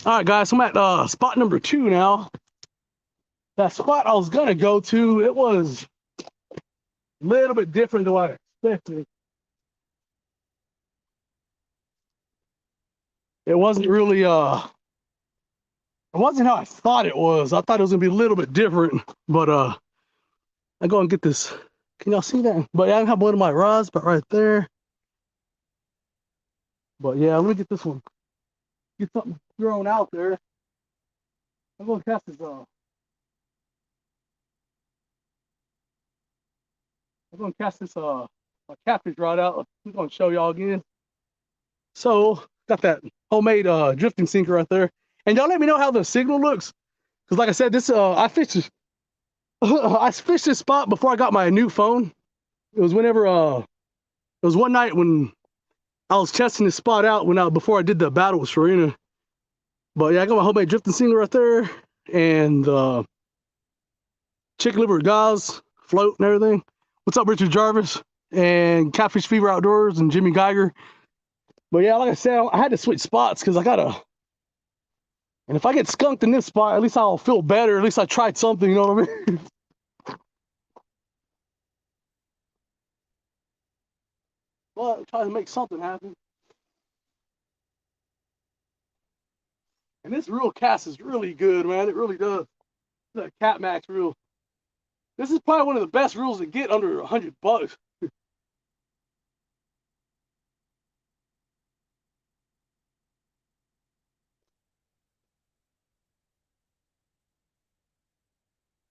All right, guys, I'm at spot number 2 now. That spot I was gonna go to, it was a little bit different than what I expected. It wasn't really it wasn't how I thought it was. I thought it was gonna be a little bit different, but I go and get this. Can y'all see that? But yeah, I have one of my rods, but right there. But yeah, let me get this one. Get something thrown out there. I'm gonna cast this my catfish rod out. I'm gonna show y'all again. So got that homemade drifting sinker right there. And y'all let me know how the signal looks. Cause like I said, this I fished this I fished this spot before I got my new phone. It was whenever it was one night when I was testing this spot out before I did the battle with Serena. But yeah, I got my homemade drifting sinker right there and chicken liver gauze, float and everything. What's up, Richard Jarvis and Catfish Fever Outdoors and Jimmy Geiger. But yeah, like I said, I had to switch spots because I gotta. And if I get skunked in this spot, at least I'll feel better. At least I tried something, you know what I mean? But try to make something happen. And this reel cast is really good, man. It really does. The Cat Max reel. This is probably one of the best reels to get under $100.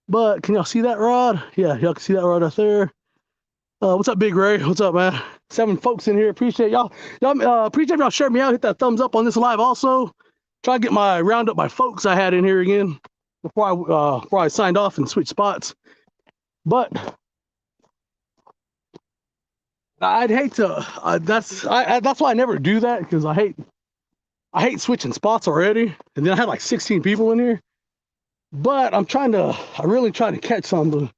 But can y'all see that rod? Yeah, y'all can see that rod right there. What's up, Big Ray? What's up, man? 7 folks in here. Appreciate y'all. Y'all appreciate y'all sharing me out. Hit that thumbs up on this live also. Try to get my round up my folks I had in here again before I signed off and switched spots. But I'd hate to. That's why I never do that because I hate switching spots already. And then I had like 16 people in here. But I'm really trying to catch something.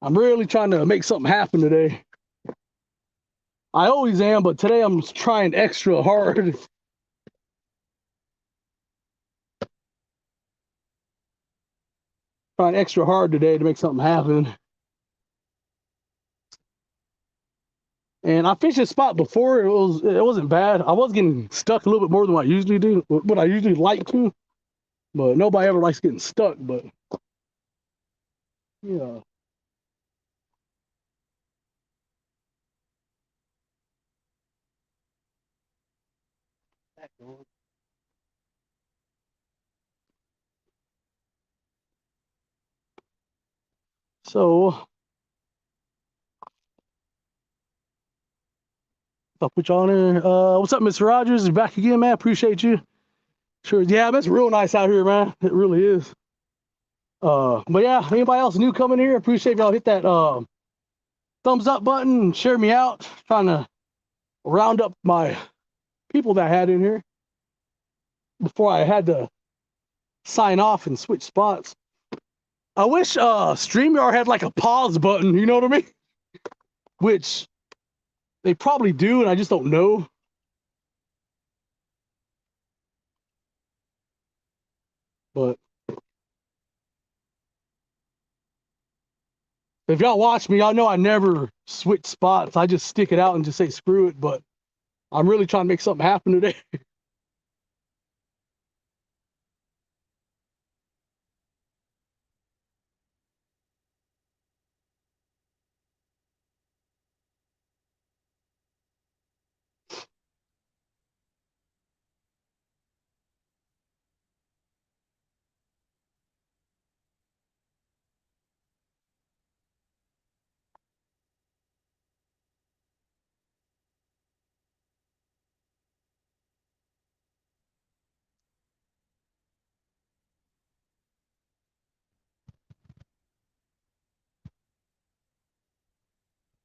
I'm really trying to make something happen today. I always am, but today I'm trying extra hard. Trying extra hard today to make something happen. And I fished this spot before. It wasn't bad. I was getting stuck a little bit more than what I usually do, what I usually like to. But nobody ever likes getting stuck. But yeah. So I'll put you on there. What's up, Mr. Rogers? You're back again, man. Appreciate you. Sure. Yeah, it's real nice out here, man. It really is. But yeah, anybody else new coming here? Appreciate y'all hit that thumbs up button and share me out. Trying to round up my people that I had in here before I had to sign off and switch spots. I wish StreamYard had like a pause button, you know what I mean? Which they probably do, and I just don't know. But if y'all watch me, y'all know I never switch spots. I just stick it out and just say screw it. But I'm really trying to make something happen today.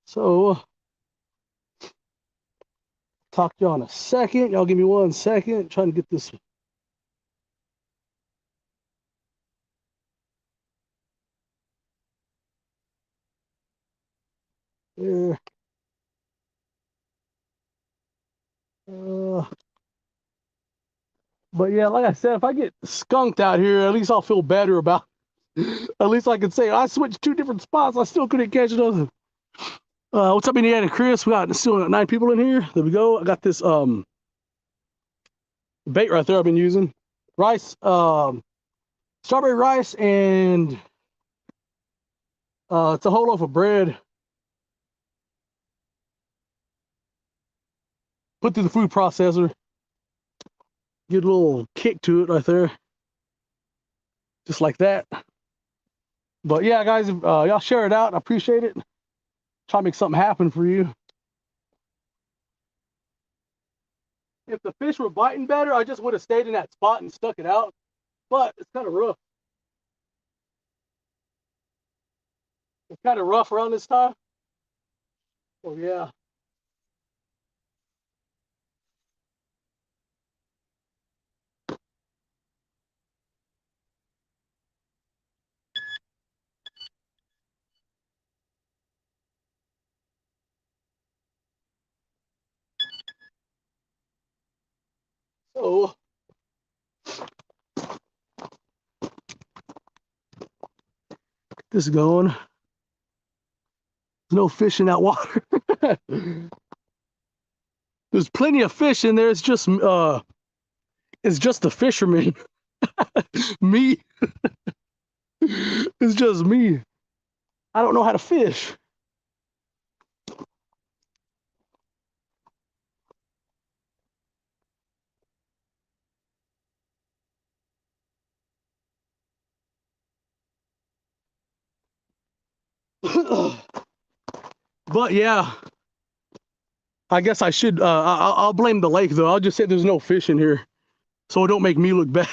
So talk to y'all in a second. Y'all give me 1 second. Trying to get this. There. But yeah, like I said, if I get skunked out here, at least I'll feel better about it. At least I can say I switched 2 different spots. I still couldn't catch another. What's up, Indiana Chris? We got still got 9 people in here. There we go. I got this bait right there I've been using. Rice, strawberry rice, and it's a whole loaf of bread. Put through the food processor. Get a little kick to it right there. Just like that. But yeah, guys, y'all share it out. I appreciate it. Try to make something happen for you. If the fish were biting better, I just would have stayed in that spot and stuck it out. But it's kind of rough. It's kind of rough around this time. Oh yeah. So this is going. There's no fish in that water. There's plenty of fish in there. It's just the fisherman. Me. It's just me. I don't know how to fish. But yeah, I guess I should. I'll blame the lake though. I'll just say there's no fish in here, so it don't make me look bad.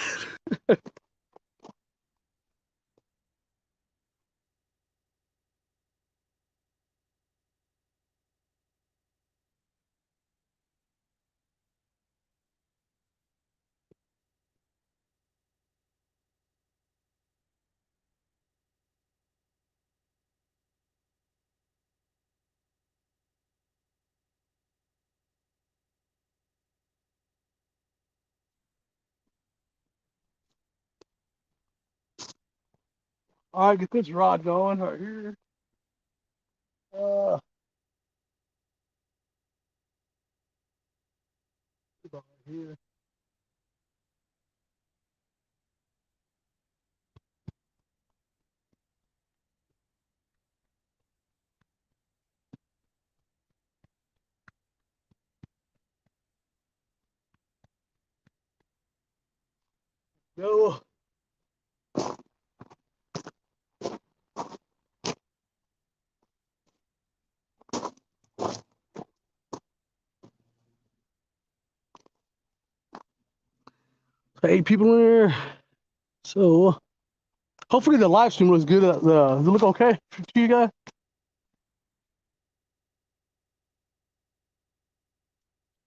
All right, get this rod going right here. Uh, right here. Go. Got 8 people in here. So hopefully the live stream looks good. Does it look okay to you guys?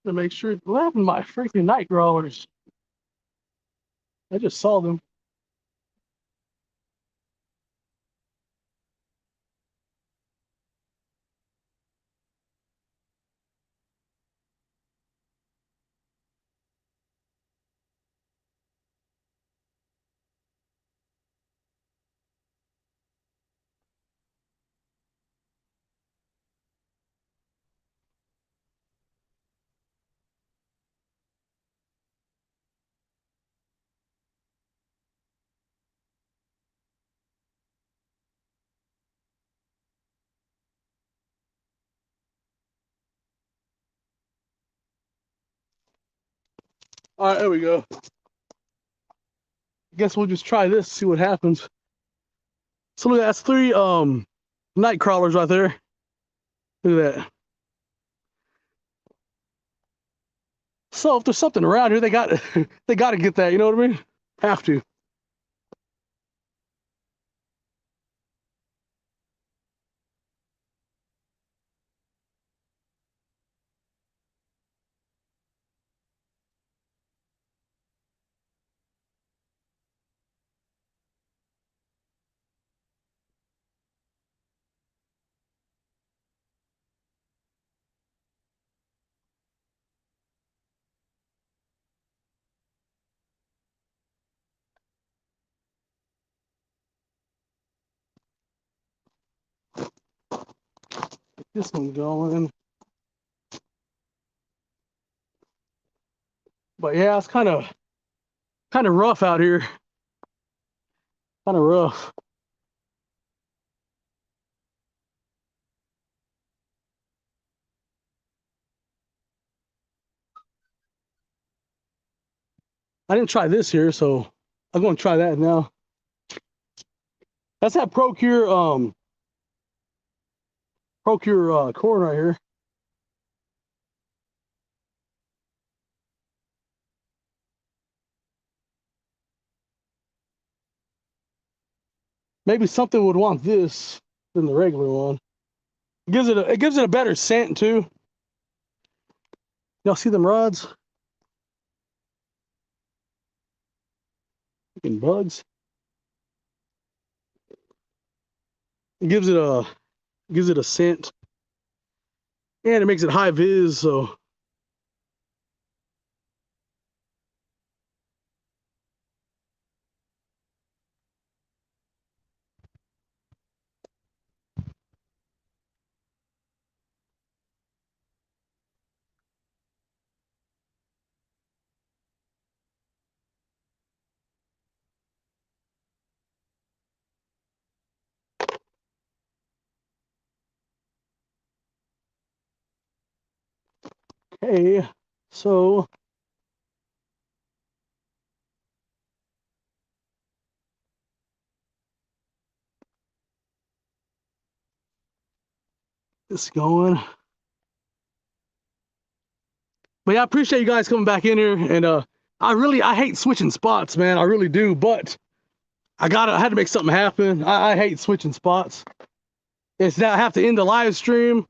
To make sure. What happened to my freaking night crawlers? I just saw them. All right, there we go. Guess we'll just try this, see what happens. So look, that's 3 night crawlers right there. Look at that. So if there's something around here, they got they got to get that. You know what I mean? Have to. this one going. But yeah, it's kind of rough out here. Kind of rough. I didn't try this here, so I'm going to try that now. That's that Procure corn right here. Maybe something would want this than the regular one. It gives it a better scent too. Y'all see them rods? Freaking bugs. It gives it a scent. And it makes it high vis, so okay. So it's going. But yeah, I appreciate you guys coming back in here, and I hate switching spots, man. I really do, but I had to make something happen. I hate switching spots. It's that I have to end the live stream,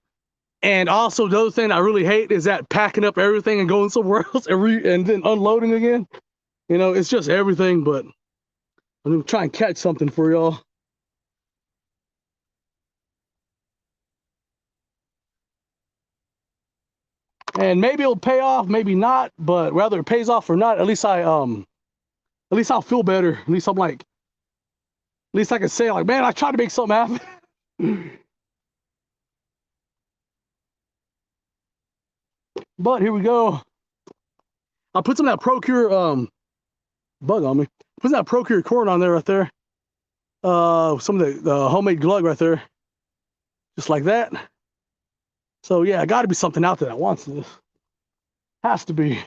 and also the other thing I really hate is that packing up everything and going somewhere else and then unloading again. You know, it's just everything, but I'm gonna try and catch something for y'all. And maybe it'll pay off, maybe not, but whether it pays off or not, at least I'll feel better. At least at least I can say, like, man, I tried to make something happen. But here we go. I'll put some of that Procure bug on me. Put that Procure corn on there right there. Some of the homemade glug right there. Just like that. So yeah, gotta be something out there that wants this. Has to be.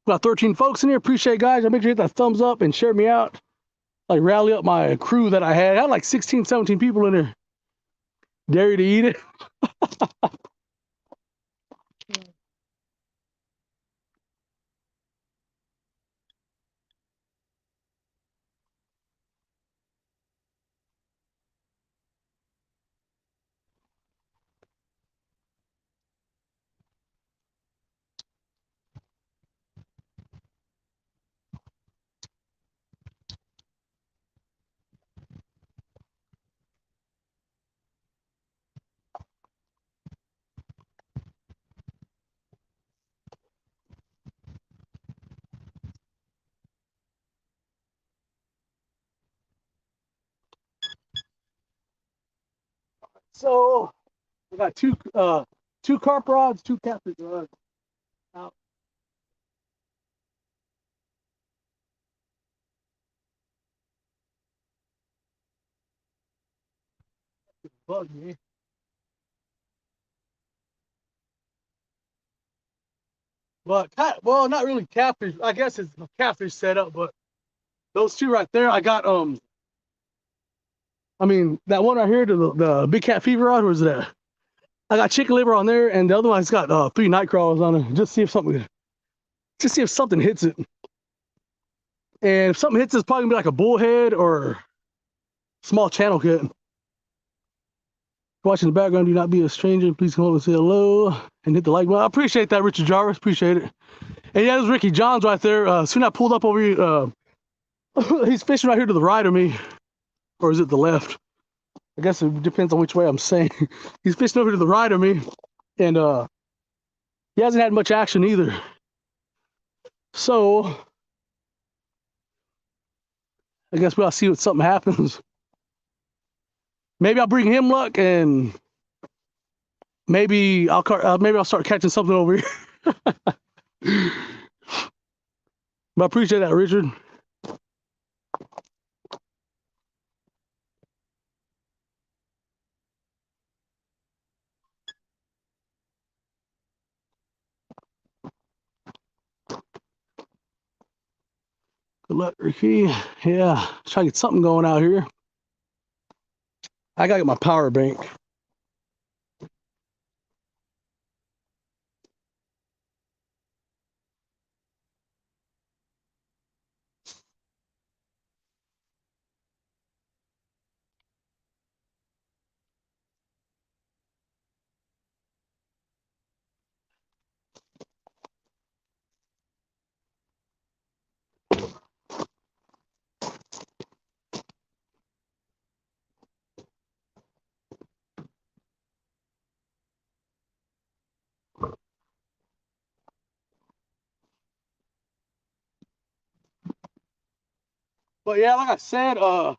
Got 13 folks in here. Appreciate it, guys. Make sure you hit that thumbs up and share me out. Like rally up my crew that I had. I had like 16, 17 people in there. Dare you to eat it. So I got two carp rods, two catfish rods out. Bug me. But well, not really catfish. I guess it's a catfish setup, but those two right there, I got I mean that one right here, the big cat fever rod, where's that? I got chicken liver on there, and the other one's got 3 night crawlers on it. Just see if something hits it. And if something hits it, it's probably gonna be like a bullhead or small channel kit. Watching the background, do not be a stranger. Please come over and say hello and hit the like button. I appreciate that, Richard Jarvis. Appreciate it. And yeah, there's Ricky Johns right there. Soon I pulled up over here. He's fishing right here to the right of me, or is it the left? I guess it depends on which way I'm saying. He's fishing over to the right of me, and he hasn't had much action either. So I guess we'll see what something happens. Maybe I'll bring him luck, and maybe I'll start catching something over here. But I appreciate that, Richard. Good luck, Ricky. Yeah, try to get something going out here. I gotta get my power bank. But yeah, like I said, I'll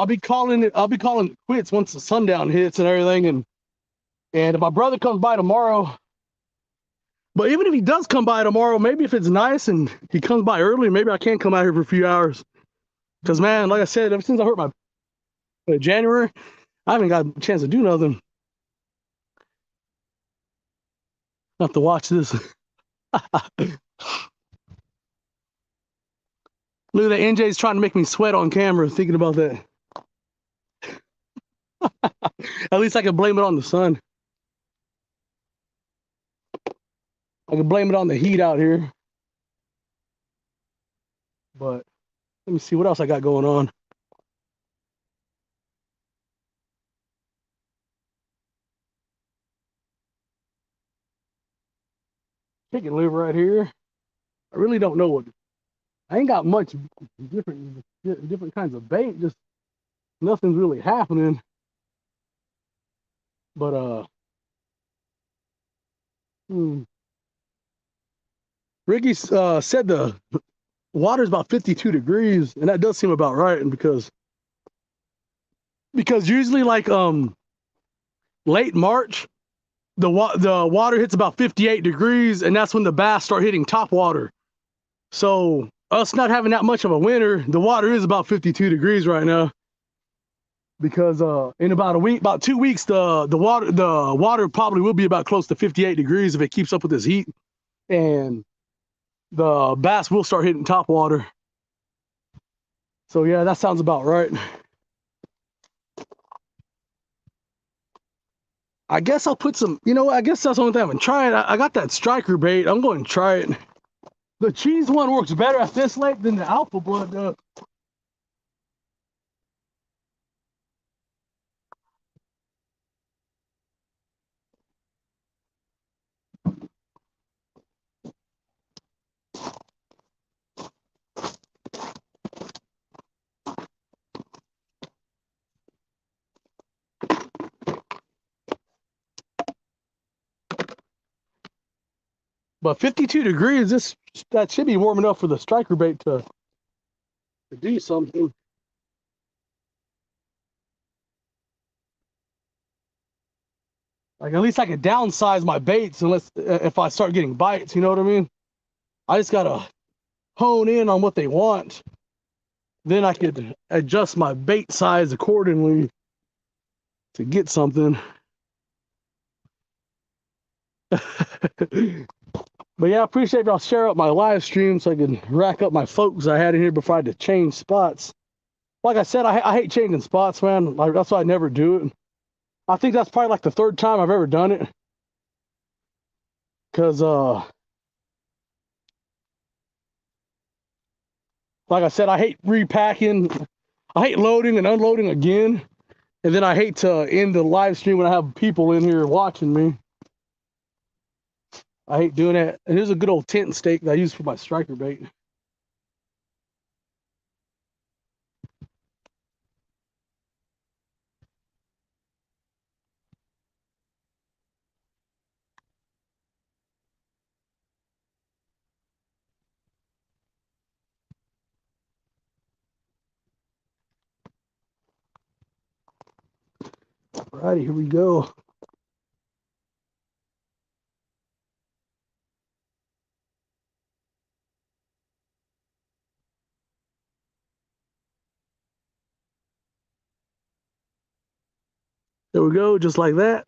be calling it quits once the sundown hits and everything, and if my brother comes by tomorrow, but even if he does come by tomorrow, maybe if it's nice and he comes by early, maybe I can come out here for a few hours. Because man, like I said, ever since I hurt my January, I haven't got a chance to do nothing. I have to watch this. Look at that, NJ's trying to make me sweat on camera thinking about that. At least I can blame it on the sun. I can blame it on the heat out here. But let me see what else I got going on. Chicken liver right here. I really don't know what. I ain't got much different kinds of bait. Just nothing's really happening. But Ricky said the water's about 52 degrees, and that does seem about right. And because usually like late March, the water hits about 58 degrees, and that's when the bass start hitting top water. So us not having that much of a winter, the water is about 52 degrees right now. Because in about a week, about 2 weeks, the water probably will be about close to 58 degrees if it keeps up with this heat, and the bass will start hitting top water. So yeah, that sounds about right. I guess I'll put some, I guess that's the only thing I haven't tried. I got that striker bait. I'm going to try it. The cheese one works better at this lake than the alpha blood does. But 52 degrees, that should be warm enough for the striker bait to do something. Like at least I could downsize my baits unless if I start getting bites, you know what I mean? I just gotta hone in on what they want. Then I could adjust my bait size accordingly to get something. But yeah, I appreciate if y'all share up my live stream so I can rack up my folks I had in here before I had to change spots. Like I said, I hate changing spots, man. Like that's why I never do it. I think that's probably like the third time I've ever done it. Cause like I said, I hate repacking. I hate loading and unloading again. And then I hate to end the live stream when I have people in here watching me. I hate doing that. And here's a good old tent stake that I use for my striker bait. Alrighty, here we go. There we go, just like that.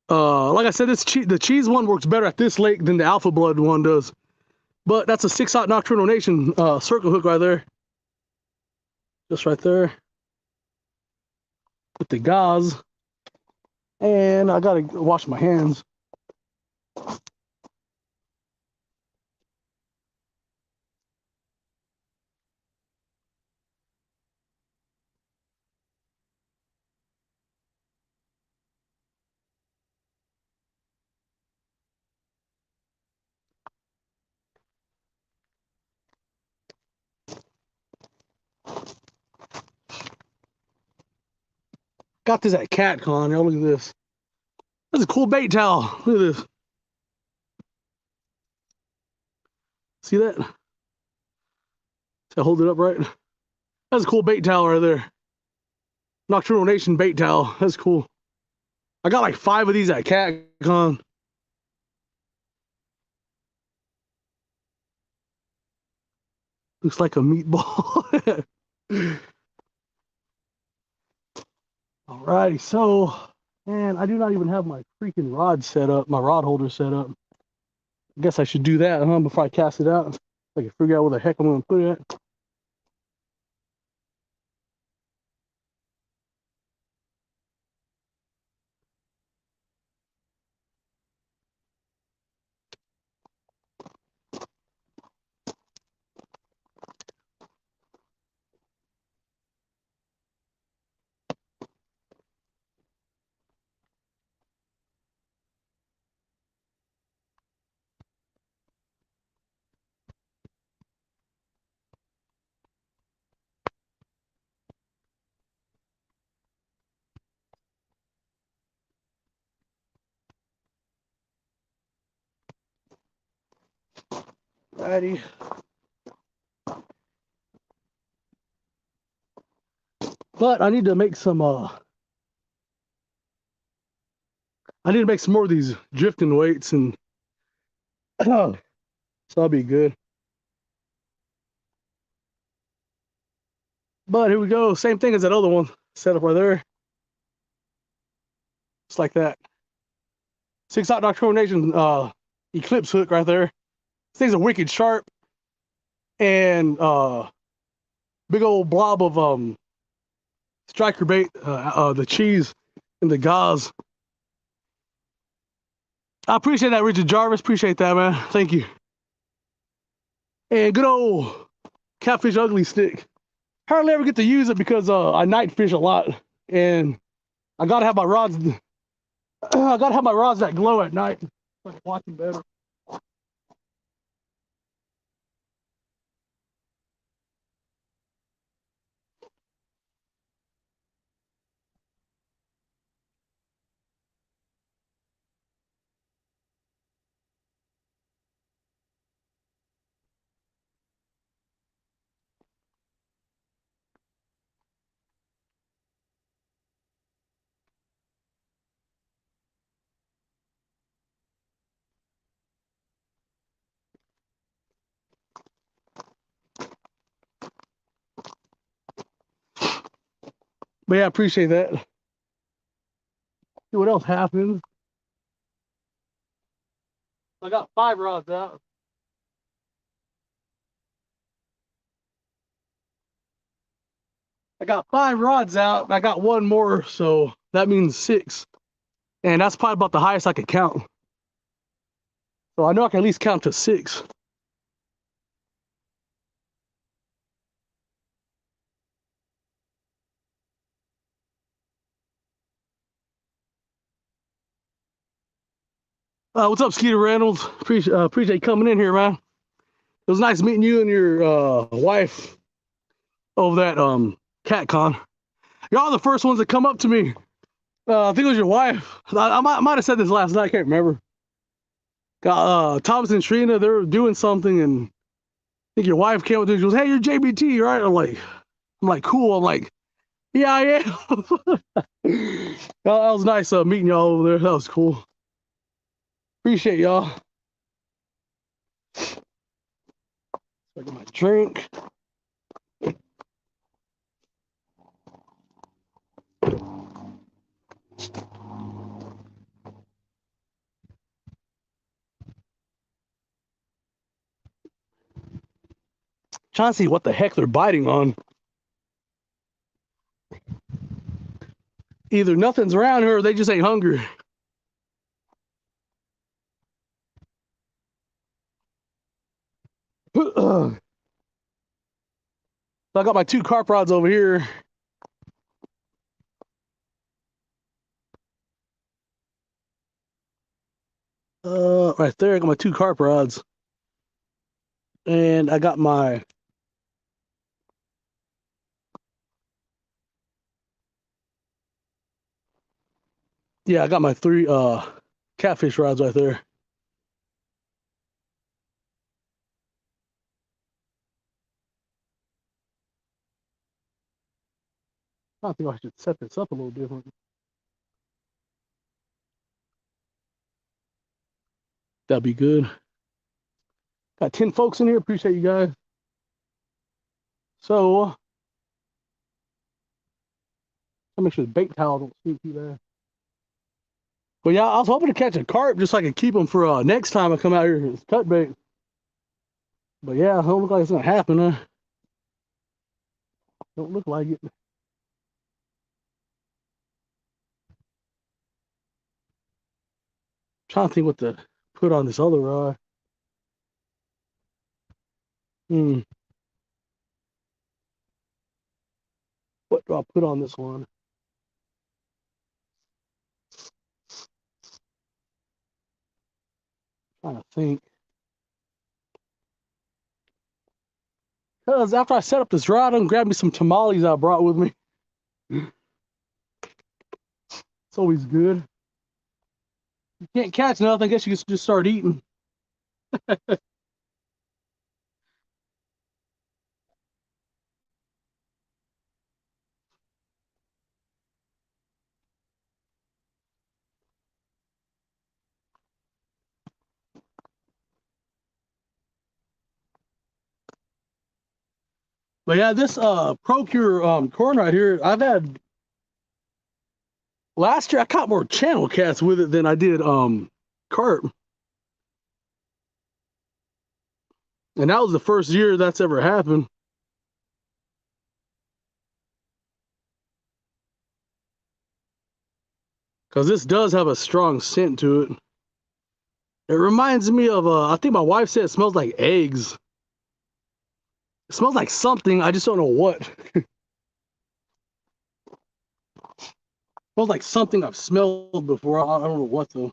Like I said, the cheese one works better at this lake than the Alpha Blood one does. But that's a 6/0 Nocturnal Nation circle hook right there. Just right there. With the gauze. And I gotta wash my hands. Got this at CatCon, y'all. Look at this. That's a cool bait towel. Look at this. See that? See, I hold it up right. That's a cool bait towel right there. Nocturnal Nation bait towel. That's cool. I got like 5 of these at CatCon. Looks like a meatball. Alrighty, so, man, I do not even have my freaking rod set up, my rod holder set up. I guess I should do that, huh, before I cast it out. I can figure out where the heck I'm gonna put it at. Alrighty. But I need to make some, I need to make some more of these drifting weights, and so that'll be good. But here we go, same thing as that other one, set up right there. Just like that. 6/0 Nocturnal Nation Eclipse hook right there. This thing's a wicked sharp, and big old blob of striker bait, the cheese and the gauze. I appreciate that, Richard Jarvis. Appreciate that, man. Thank you. And good old Catfish Ugly stick. Hardly ever get to use it because I night fish a lot, and I gotta have my rods. I gotta have my rods that glow at night so I can watch them better. But yeah, I appreciate that. See what else happens. I got 5 rods out. I got 5 rods out. I got 1 more, so that means 6. And that's probably about the highest I could count. So I know I can at least count to 6. What's up, Skeeter Reynolds? Appreciate you coming in here, man. It was nice meeting you and your wife over that CatCon. Y'all are the first ones that come up to me. I think it was your wife. I might have said this last night. I can't remember. Got Thomas and Trina. They were doing something, and I think your wife came up to me. She goes, "Hey, you're JBT, right?" I'm like, cool. I'm like, yeah, I am. That was nice meeting y'all over there. That was cool. Appreciate y'all. I get my drink. Trying to see what the heck they're biting on. Either nothing's around here or they just ain't hungry. So I got my 2 carp rods over here. Right there, I got my 2 carp rods. And I got my I got my 3 catfish rods right there. I think I should set this up a little different. That'd be good. Got 10 folks in here. Appreciate you guys. So, I'll make sure the bait towel don't sneak through there. Well, yeah, I was hoping to catch a carp just so I could keep them for next time I come out here. It's cut bait. But yeah, it don't look like it's gonna happen. Don't look like it. Trying to think what to put on this other rod. What do I put on this one? Trying to think. Because after I set up this rod, I'm gonna grab me some tamales I brought with me. It's always good. You can't catch nothing. I guess you can just start eating. But yeah, this Procure corn right here, I've had last year I caught more channel cats with it than I did carp. And that was the first year that's ever happened. Because this does have a strong scent to it. It reminds me of, I think my wife said it smells like eggs. It smells like something, I just don't know what. It smells like something I've smelled before, I don't know what though.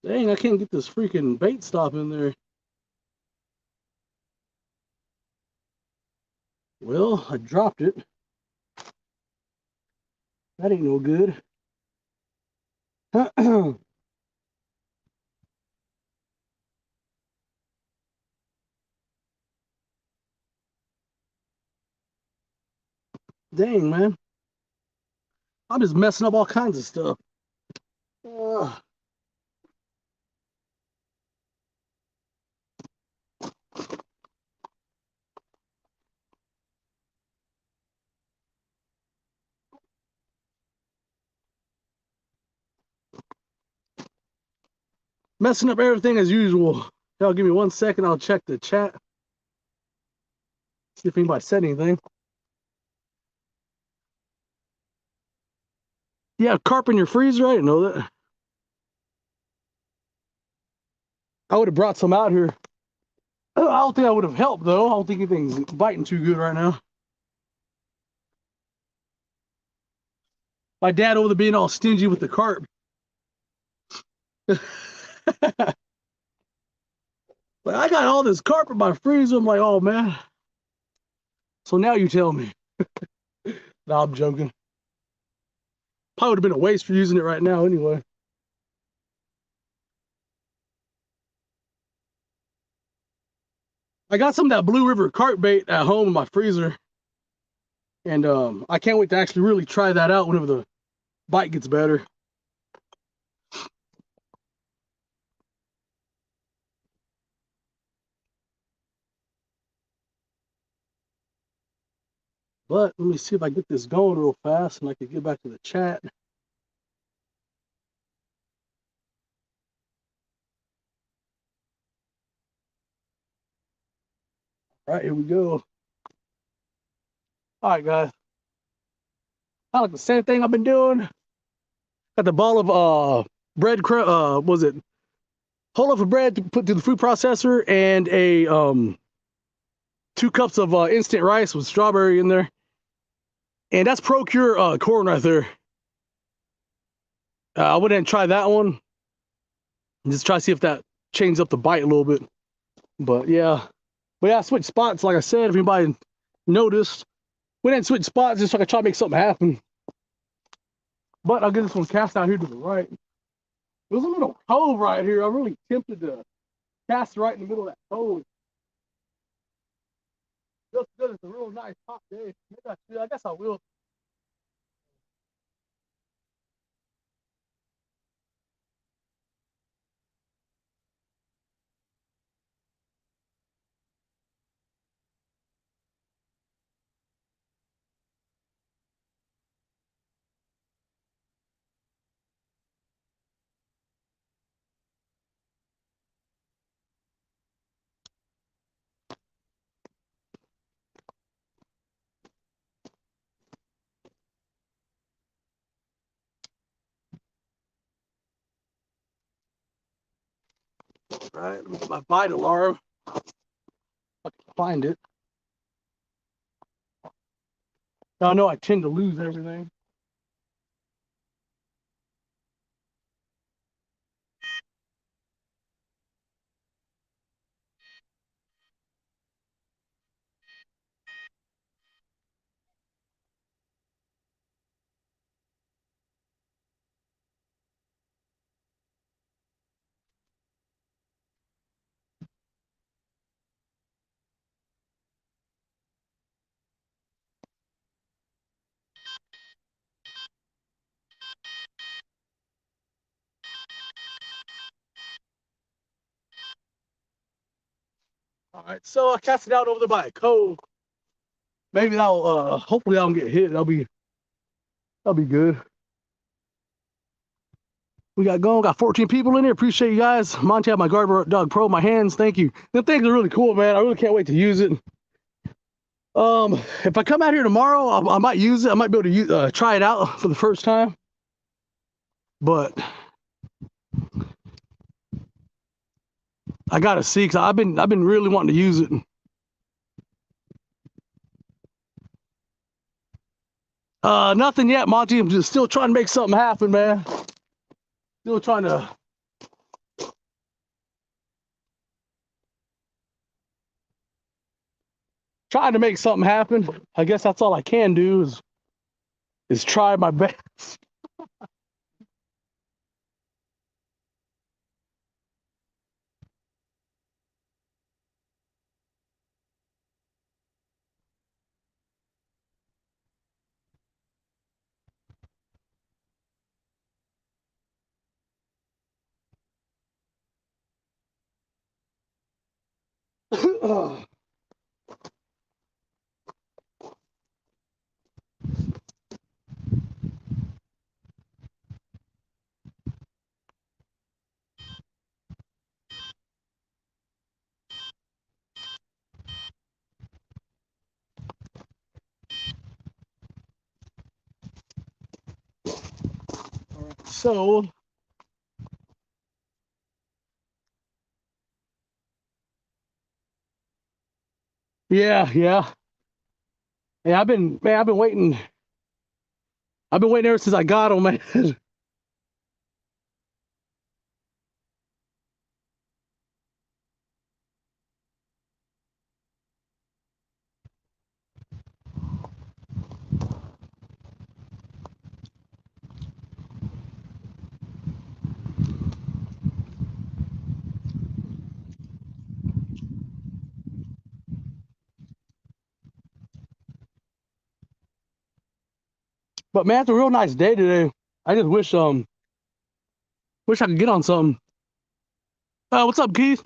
Dang, I can't get this freaking bait stop in there. Well, I dropped it. That ain't no good. Dang, man. I'm just messing up all kinds of stuff. Messing up everything as usual. Y'all give me 1 second, I'll check the chat. See if anybody said anything. Yeah, carp in your freezer. I didn't know that. I would have brought some out here. I don't think I would have helped though. I don't think anything's biting too good right now. My dad over there being all stingy with the carp. Like, I got all this carp in my freezer. I'm like, oh man. So now you tell me. No, I'm joking. Probably would have been a waste for using it right now anyway. I got some of that Blue River carp bait at home in my freezer. And I can't wait to actually really try that out whenever the bite gets better. But let me see if I get this going real fast and I can get back to the chat. All right, here we go. All right, guys. I like the same thing I've been doing. Got the ball of bread, was it whole loaf of bread to put through the food processor and a 2 cups of instant rice with strawberry in there. And that's Procure corn right there. I went ahead and try that one. Just try to see if that changes up the bite a little bit. But yeah. But yeah, I switched spots, like I said, if anybody noticed. We didn't switch spots just so I could try to make something happen. But I'll get this one cast out here to the right. There's a little cove right here. I'm really tempted to cast right in the middle of that cove. Just because it's a real nice hot day. Maybe I guess I will. All right, let me get my bite alarm. I can find it. I know I tend to lose everything. All right, so I cast it out over there by a cove. Maybe that'll hopefully I don't get hit. That'll be good. We got going, got 14 people in here. Appreciate you guys. Monty had my guard dog pro, my hands. Thank you. Them things are really cool, man. I really can't wait to use it. If I come out here tomorrow, I might use it. I might be able to use, try it out for the first time. But I gotta see, cause I've been really wanting to use it. Nothing yet, Monty. I'm just still trying to make something happen, man. Still trying to. Trying to make something happen. I guess that's all I can do is try my best. So yeah. I've been waiting. I've been waiting ever since I got them, man. But man, it's a real nice day today. I just wish I could get on something. What's up, Keith?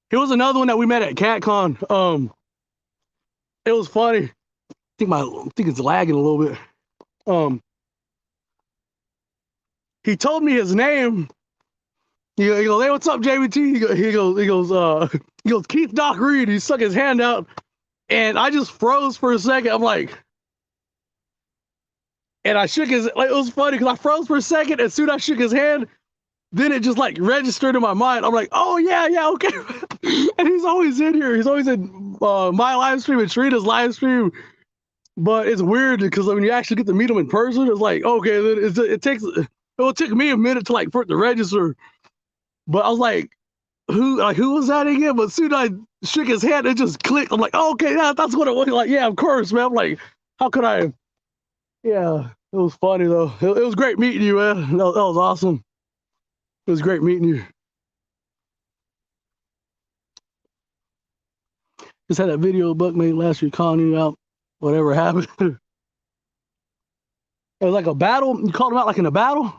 Here was another one that we met at CatCon. It was funny. I think it's lagging a little bit. He told me his name. He goes, "Hey, what's up, JBT?" He goes, "Keith Doc Reed." He stuck his hand out, and I just froze for a second. I'm like, and I shook his. Like, it was funny because I froze for a second. As soon as I shook his hand, then it just like registered in my mind. I'm like, "Oh yeah, okay." And he's always in here. He's always in my live stream and Trina's live stream. But it's weird because when you actually get to meet him in person, it's like, okay, then it will take me a minute to like for it to register. But I was like, who was that again? But as soon as I shook his hand, it just clicked. I'm like, oh, okay, that's what it was. Like, yeah, of course, man. I'm like, how could I? Yeah, it was funny though. It was great meeting you, man. That was awesome. It was great meeting you. Just had that video Buck made last year calling you out, whatever happened. It was like a battle. You called him out like in a battle?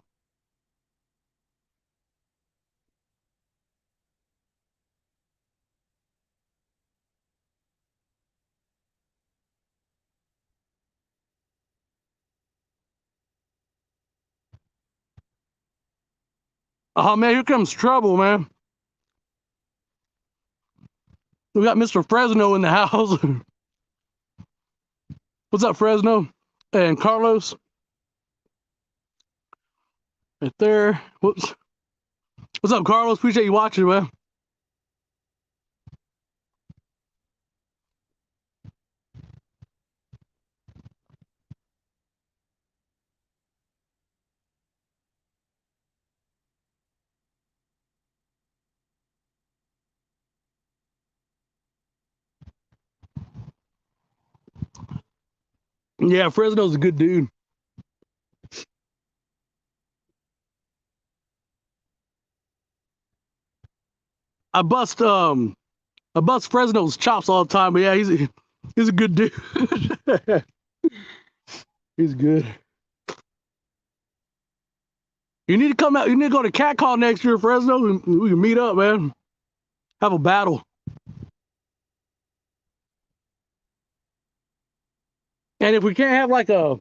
Oh man, here comes trouble, man. We got Mr. Fresno in the house. What's up, Fresno? And Carlos. Right there. Whoops. What's up, Carlos? Appreciate you watching, man. Yeah, Fresno's a good dude. I bust Fresno's chops all the time, but yeah, he's a good dude. He's good. You need to come out. You need to go to CatCon next year, Fresno. We can meet up, man. Have a battle. And if we can't have like a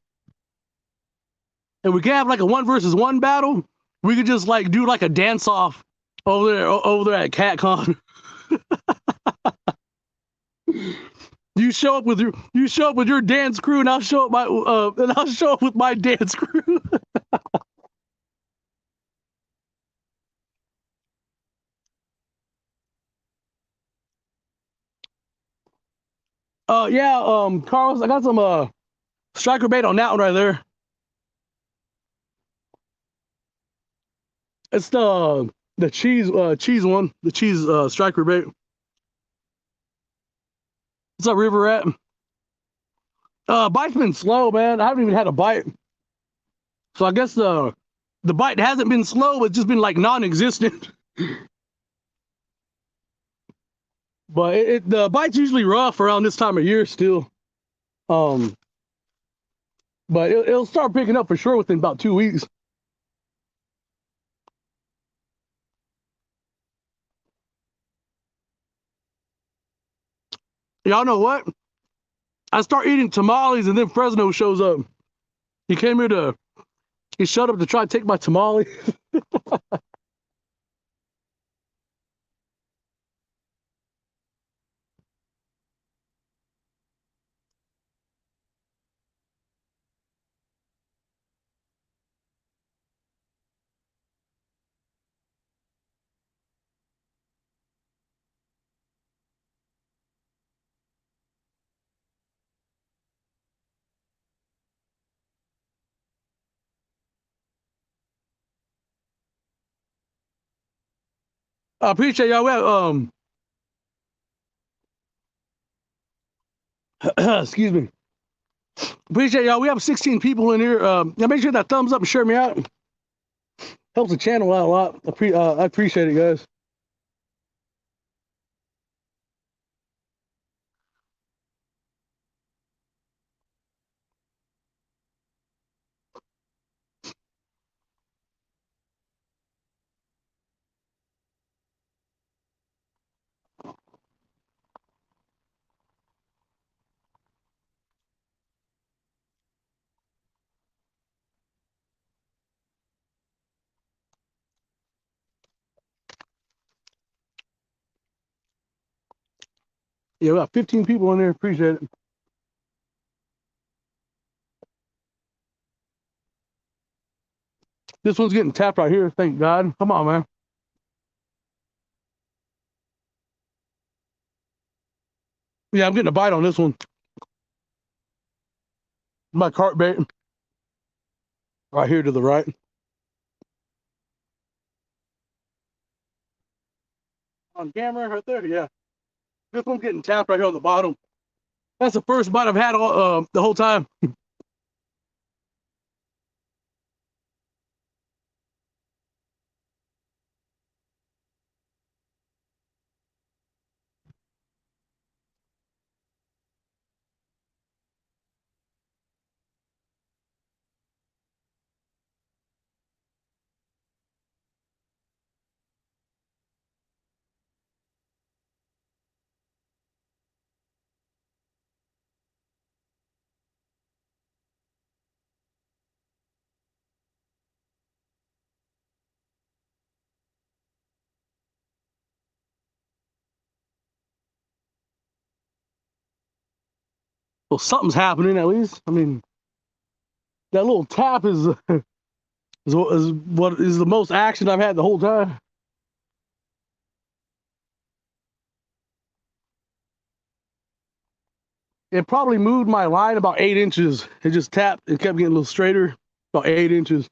1-versus-1 battle, we could just like do like a dance off over there at CatCon. You show up with your dance crew, and I'll show up with my dance crew. Carlos, I got some striker bait on that one right there. It's the cheese one, the cheese striker bait. What's up, River Rat? Bite's been slow, man. I haven't even had a bite, so I guess the bite hasn't been slow. It's just been like non-existent. But the bite's usually rough around this time of year still. But it'll start picking up for sure within about 2 weeks. Y'all know what? I start eating tamales and then Fresno shows up. He showed up to try to take my tamale. I appreciate y'all. We have, excuse me. Appreciate y'all. We have 16 people in here. Yeah, make sure that thumbs up and share me out. Helps the channel out a lot. I appreciate it, guys. Yeah, we got 15 people in there. Appreciate it. This one's getting tapped right here. Thank God. Come on, man. Yeah, I'm getting a bite on this one. My carp bait right here to the right. On camera right there. Yeah, this one's getting tapped right here on the bottom. That's the first bite I've had all, the whole time. Well, something's happening at least. I mean, that little tap is what is the most action I've had the whole time. It probably moved my line about 8 inches. It just tapped and kept getting a little straighter, about 8 inches.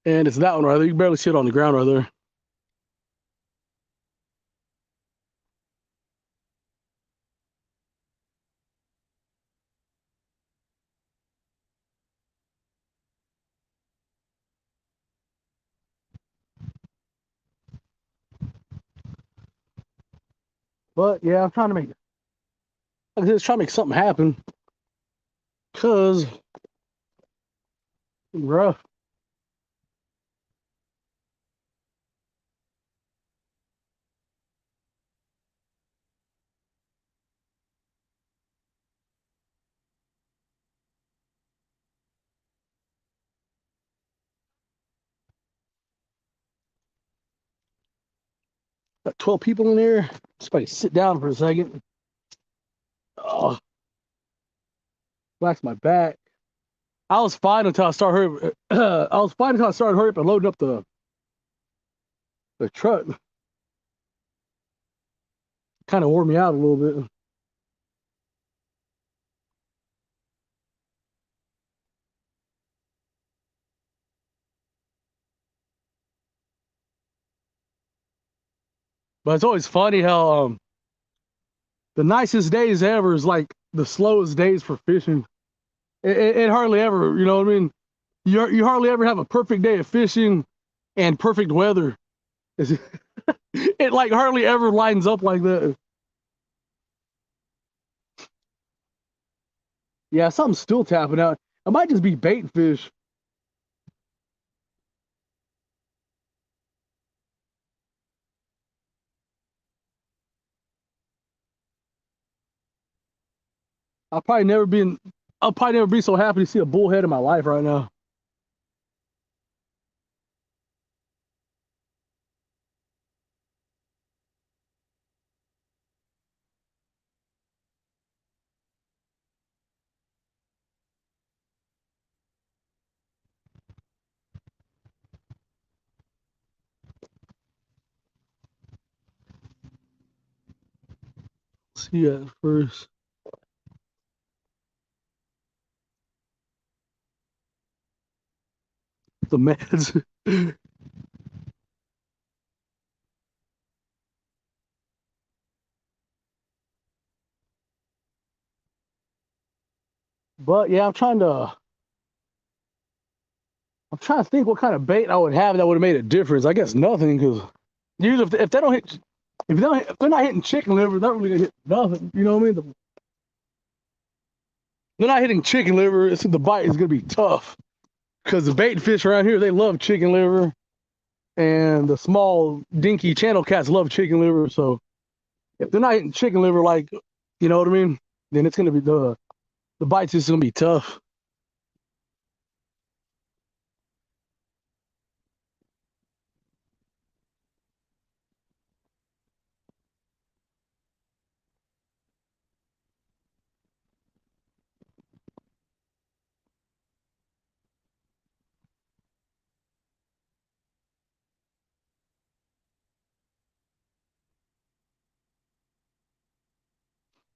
And it's that one right there. You can barely see it on the ground right there. But yeah, I'm trying to make, like I said, trying to make something happen. Cause rough. Got 12 people in there. Just about to sit down for a second. Oh, relax my back. I was fine until I started hurry. I was fine until I started hurry up and loading up the truck. Kind of wore me out a little bit. But it's always funny how the nicest days ever is like the slowest days for fishing. It hardly ever, you know what I mean? You hardly ever have a perfect day of fishing and perfect weather. It like hardly ever lines up like that. Yeah, something's still tapping out. It might just be bait fish. I'll probably never be I'll probably never be so happy to see a bullhead in my life right now. See at first. The meds. But yeah, I'm trying to think what kind of bait I would have that would have made a difference. I guess nothing, because usually if they don't hit, if they're not hitting chicken liver, they're not really gonna hit nothing. You know what I mean? They're not hitting chicken liver. The bite is gonna be tough, because the bait fish around here, they love chicken liver, and the small dinky channel cats love chicken liver. So if they're not hitting chicken liver, like, you know what I mean, then it's gonna be the bite's just gonna be tough.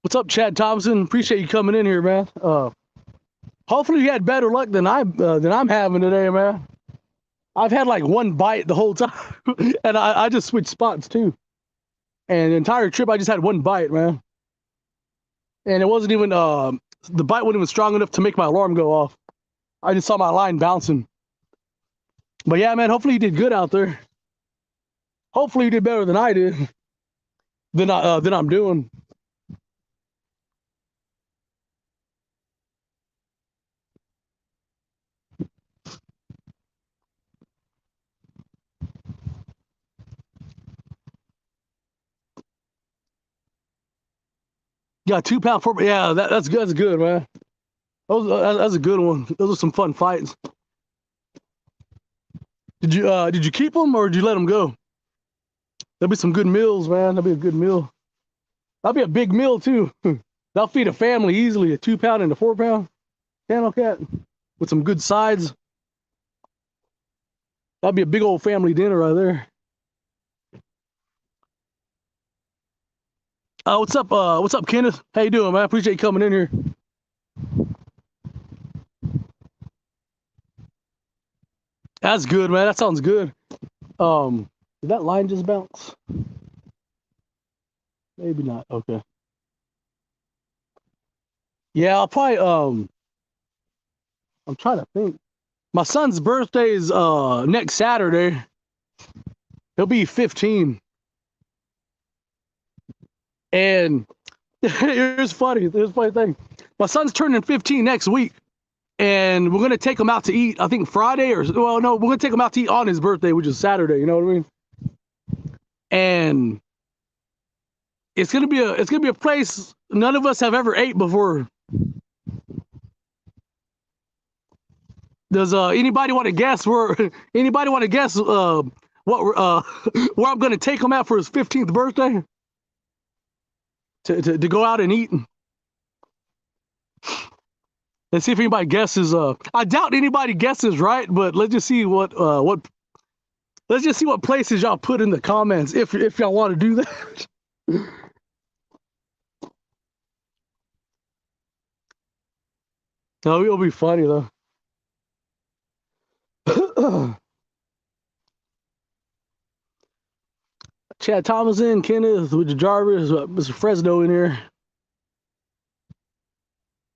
What's up, Chad Thompson? Appreciate you coming in here, man. Hopefully you had better luck than I'm having today, man. I've had like one bite the whole time, and I just switched spots too. And the entire trip I just had one bite, man. And it wasn't even the bite wasn't even strong enough to make my alarm go off. I just saw my line bouncing. But yeah, man, hopefully you did good out there. Hopefully you did better than I did. Than I'm doing. Yeah, 2 pound 4. Yeah, that's good. That's good, man. That's a good one. Those are some fun fights. Did you keep them or did you let them go? That'd be some good meals, man. That'd be a good meal. That'd be a big meal too. That'll feed a family easily. A 2 pound and a 4 pound channel cat with some good sides. That'd be a big old family dinner right there. What's up? What's up, Kenneth? How you doing, man? I appreciate you coming in here. That's good, man. That sounds good. Did that line just bounce? Maybe not. Okay. Yeah, I'll probably I'm trying to think. My son's birthday is next Saturday. He'll be 15. And here's funny thing. My son's turning 15 next week. And we're gonna take him out to eat, I think Friday we're gonna take him out to eat on his birthday, which is Saturday, you know what I mean? And it's gonna be a place none of us have ever ate before. Does anybody want to guess where what where I'm gonna take him out for his 15th birthday? To go out and eat? Let's see if anybody guesses. I doubt anybody guesses right, but let's just see what places y'all put in the comments if y'all want to do that. No, it'll be funny though. Chad Thomason, Kenneth, with Jarvis, Mr. Fresno in here.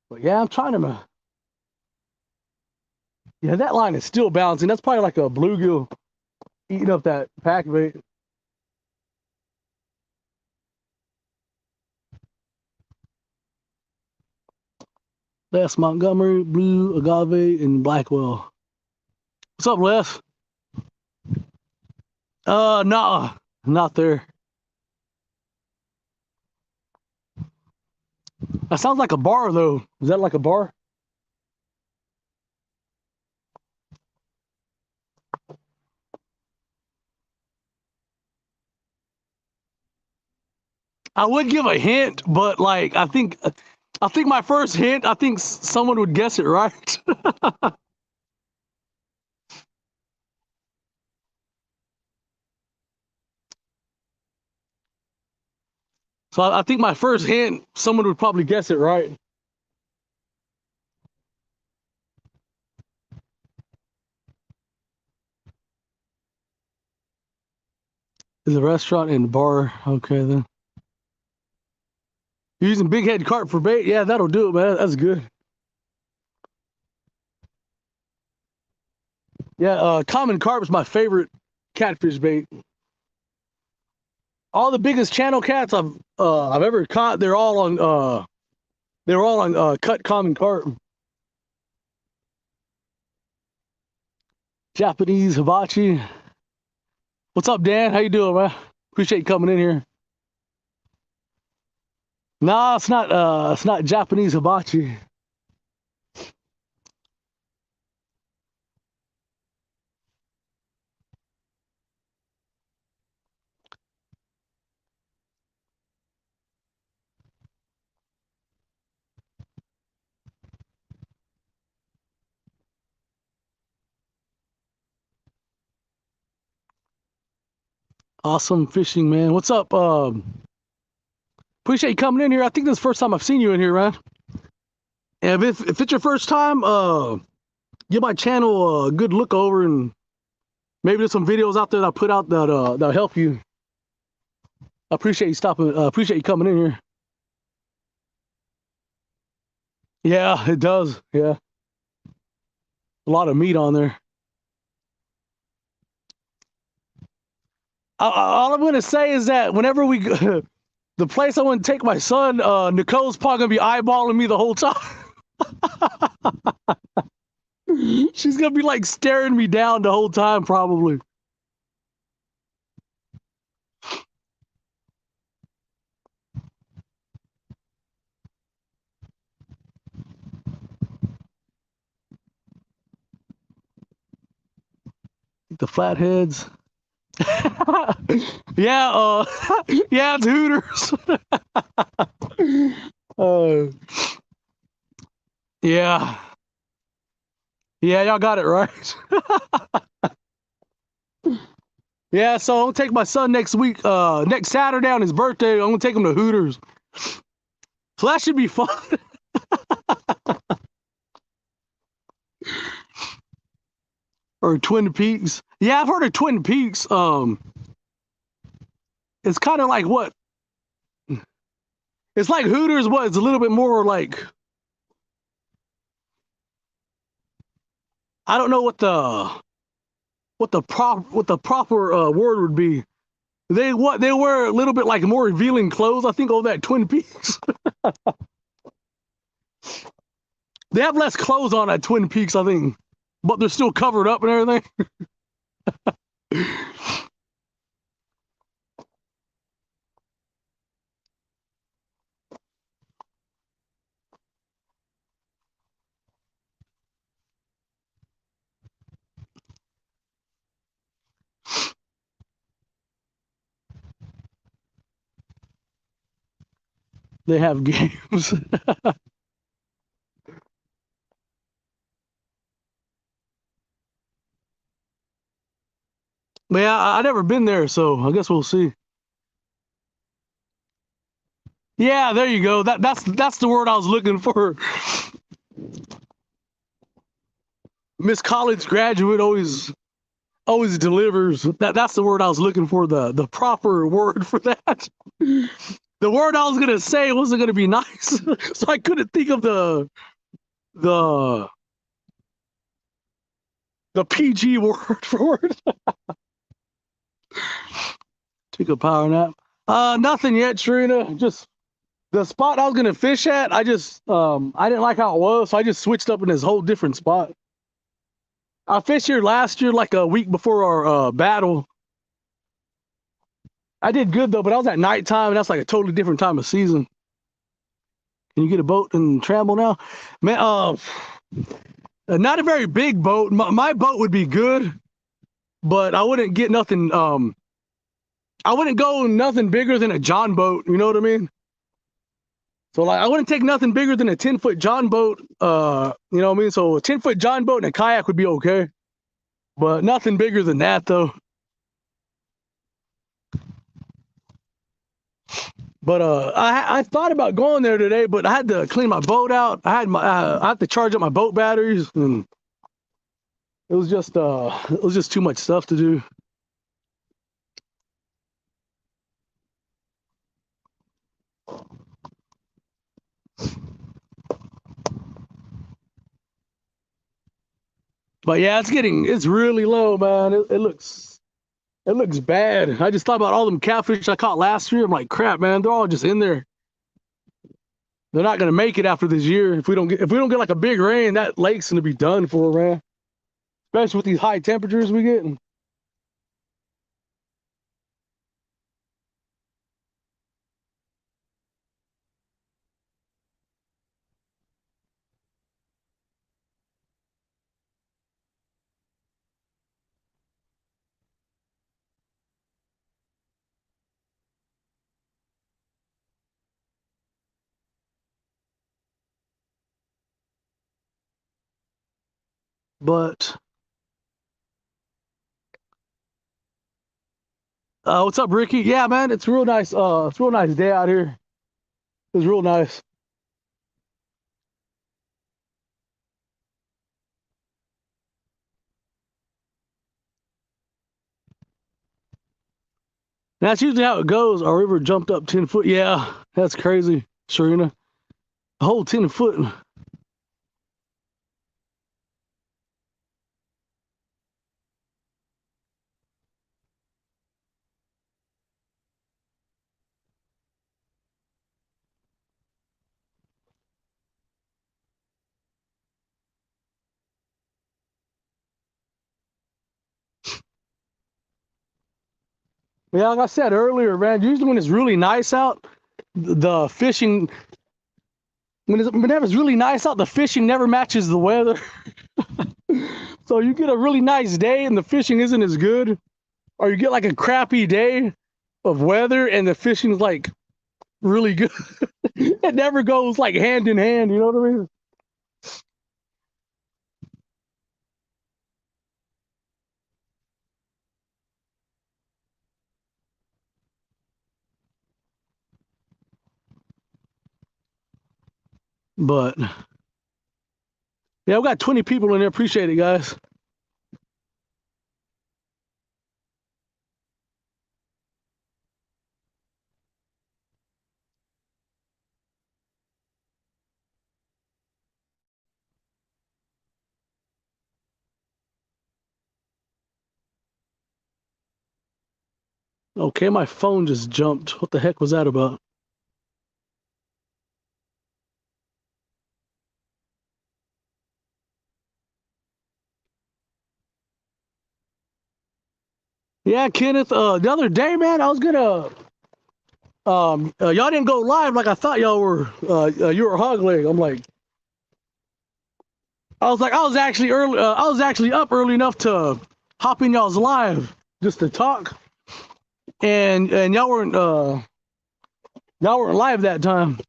But yeah, I'm trying to. Yeah, that line is still bouncing. That's probably like a bluegill eating up that packbait. Les Montgomery, Blue, Agave, and Blackwell. What's up, Les? Nah, not there. That sounds like a bar, though. Is that like a bar? I would give a hint, but like I think my first hint, I think someone would guess it right. So I think my first hint, someone would probably guess it right. Is a restaurant and bar. Okay, then. You're using big head carp for bait? Yeah, that'll do it, man. That's good. Yeah, common carp is my favorite catfish bait. All the biggest channel cats I've ever caught, they're all on cut common carp. Japanese hibachi. What's up, Dan? How you doing, man? Appreciate you coming in here. No, it's not Japanese hibachi. Awesome fishing, man. What's up? Appreciate you coming in here. I think this is the first time I've seen you in here, man. And if it's your first time, give my channel a good look over, and maybe there's some videos out there that I put out that'll help you. I appreciate you stopping. Appreciate you coming in here. Yeah, it does. Yeah, a lot of meat on there. All I'm gonna say is that whenever we go, the place I want to take my son, Nicole's probably gonna be eyeballing me the whole time. She's gonna be like staring me down the whole time, probably. The flatheads. Yeah, yeah, it's Hooters. Yeah. Yeah, y'all got it right. Yeah, so I'm gonna take my son next week, next Saturday on his birthday. I'm gonna take him to Hooters. So that should be fun. Or Twin Peaks. Yeah, I've heard of Twin Peaks. It's kind of like what? It's like Hooters, but it's a little bit more like, I don't know what the proper word would be. They wear a little bit like more revealing clothes, I think, on that Twin Peaks. They have less clothes on at Twin Peaks, I think, but they're still covered up and everything. They have games. But yeah, I never been there, so I guess we'll see. Yeah, there you go. That's the word I was looking for. Miss College graduate always delivers. That's the word I was looking for. The proper word for that. The word I was gonna say wasn't gonna be nice, so I couldn't think of the PG word for it. Take a power nap. Nothing yet, Trina. Just the spot I was gonna fish at. I didn't like how it was, so I just switched up in this whole different spot. I fished here last year, like a week before our battle. I did good though, but I was at nighttime, and that's like a totally different time of season. Can you get a boat in Tramble now? Man, not a very big boat. My boat would be good, but I wouldn't get nothing. I wouldn't go nothing bigger than a John boat. You know what I mean? So like, I wouldn't take nothing bigger than a 10-foot John boat. You know what I mean? So a 10-foot John boat and a kayak would be okay, but nothing bigger than that though. But I thought about going there today, but I had to clean my boat out. I had to charge up my boat batteries, and it was just too much stuff to do. But yeah, it's really low, man. It looks bad. I just thought about all them catfish I caught last year. I'm like, crap, man, they're all just in there. They're not gonna make it after this year. If we don't get like a big rain, that lake's gonna be done for, man. Especially with these high temperatures we get. But what's up, Ricky? Yeah, man, it's real nice. It's a real nice day out here. It's real nice. That's usually how it goes. Our river jumped up 10 foot. Yeah, that's crazy, Serena. A whole 10 foot. Yeah, like I said earlier, man, usually when it's really nice out, the fishing, whenever it's really nice out, the fishing never matches the weather. So you get a really nice day and the fishing isn't as good, or you get like a crappy day of weather and the fishing's like really good. It never goes like hand in hand, you know what I mean? But yeah, we got 20 people in there. Appreciate it, guys. Okay, my phone just jumped. What the heck was that about? Yeah, Kenneth. The other day, man, I was gonna. Y'all didn't go live like I thought y'all were. You were hog leg. I'm like, I was actually early. I was actually up early enough to hop in y'all's live just to talk, and y'all weren't live that time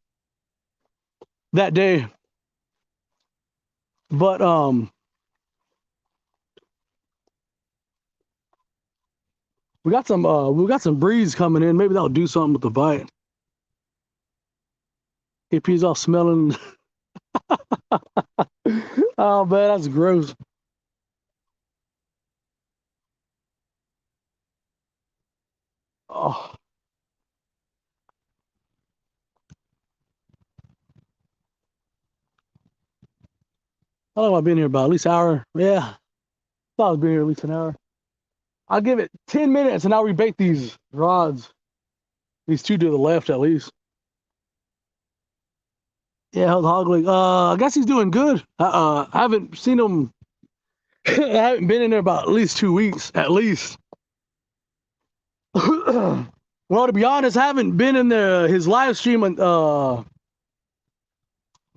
that day. But we got some breeze coming in. Maybe that'll do something with the bite. AP's all smelling. Oh man, that's gross. Oh, how long have I been here? About at least an hour. Yeah, thought I've been here at least an hour. I'll give it 10 minutes and I'll rebait these rods. These two to the left at least. Yeah, how's Hogleg? I guess he's doing good. I haven't seen him. I haven't been in there about at least 2 weeks, at least. Well, to be honest, I haven't been in his live stream. I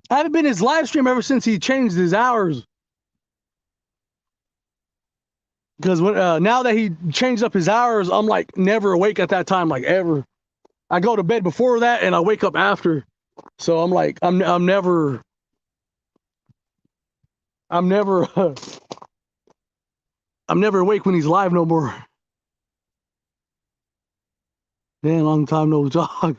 haven't been his live stream ever since he changed his hours. Because now that he changed up his hours, I'm like never awake at that time, like ever. I go to bed before that and I wake up after. So I'm like, I'm never I'm never I'm never awake when he's live no more. Man, long time no talk.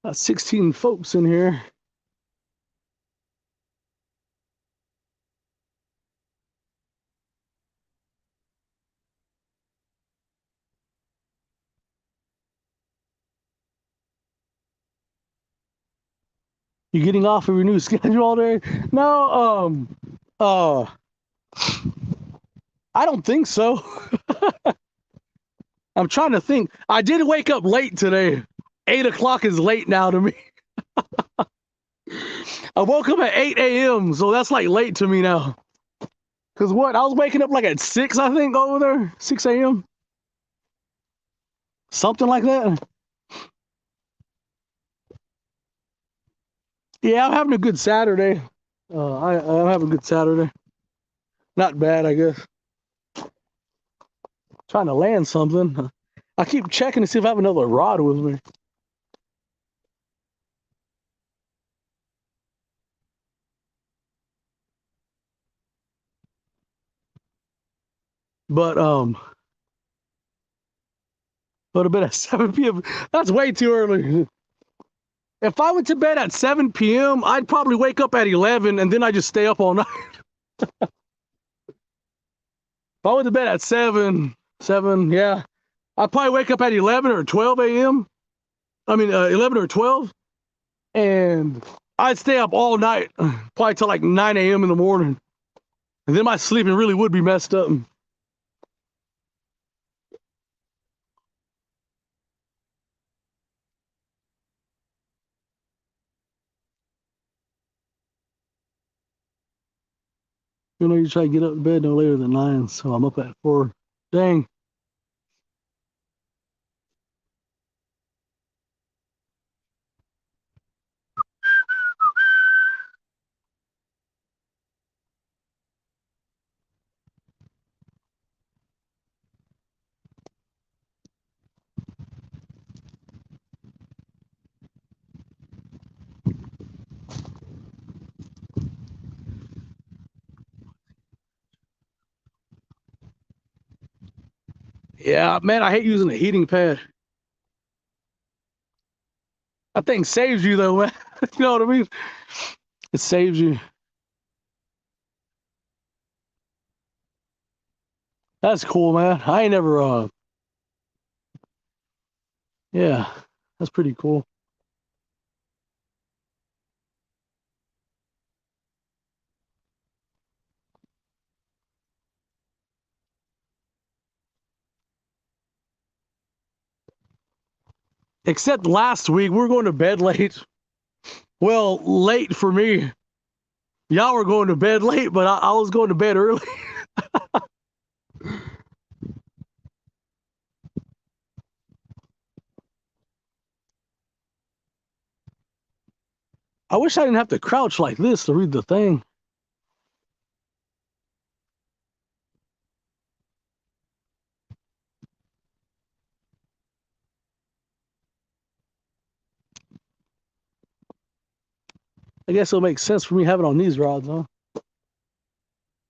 Got 16 folks in here. You getting off of your new schedule all day? No, I don't think so. I'm trying to think. I did wake up late today. 8 o'clock is late now to me. I woke up at 8 a.m., so that's like late to me now. Cause what? I was waking up like at 6, I think, over there. 6 a.m. Something like that. Yeah, I'm having a good Saturday. I'm having a good Saturday. Not bad, I guess. Trying to land something. I keep checking to see if I have another rod with me. But go to bed at 7 p.m. That's way too early. If I went to bed at 7 p.m., I'd probably wake up at 11 and then I just stay up all night. If I went to bed at 7, yeah, I'd probably wake up at 11 or 12 a.m. 11 or 12, and I'd stay up all night, probably till like 9 a.m. in the morning. And then my sleeping really would be messed up. You try to get up to bed no later than 9, so I'm up at 4. Dang. Yeah, man, I hate using a heating pad. That thing saves you, though, man. You know what I mean? It saves you. That's cool, man. I ain't never, yeah, that's pretty cool. Except last week, we were going to bed late. Well, late for me. Y'all were going to bed late, but I was going to bed early. I wish I didn't have to crouch like this to read the thing. I guess it'll make sense for me having it on these rods, huh?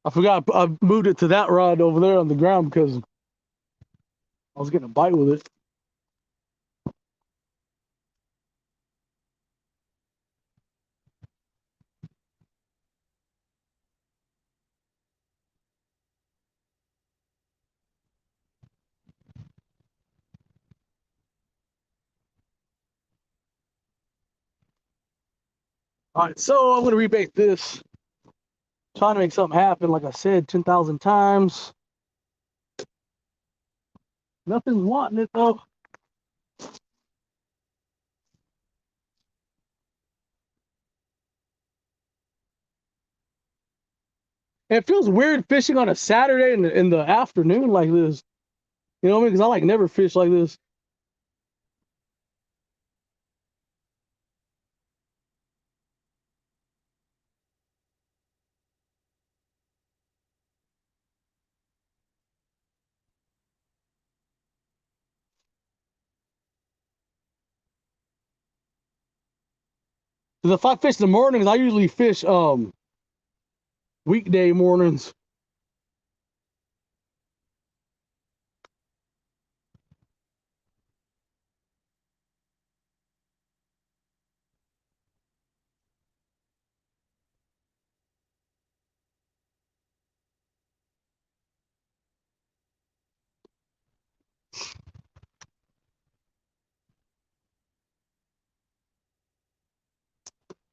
I forgot I moved it to that rod over there on the ground because I was getting a bite with it. All right, so I'm going to rebait this. Trying to make something happen, like I said, 10,000 times. Nothing's wanting it, though. It feels weird fishing on a Saturday in the afternoon like this. You know what I mean? Because I like never fish like this. Because if I fish in the mornings, I usually fish weekday mornings.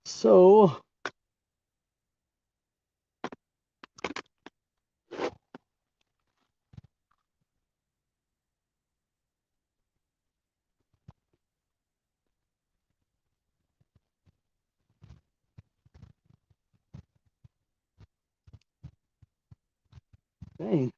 So dang.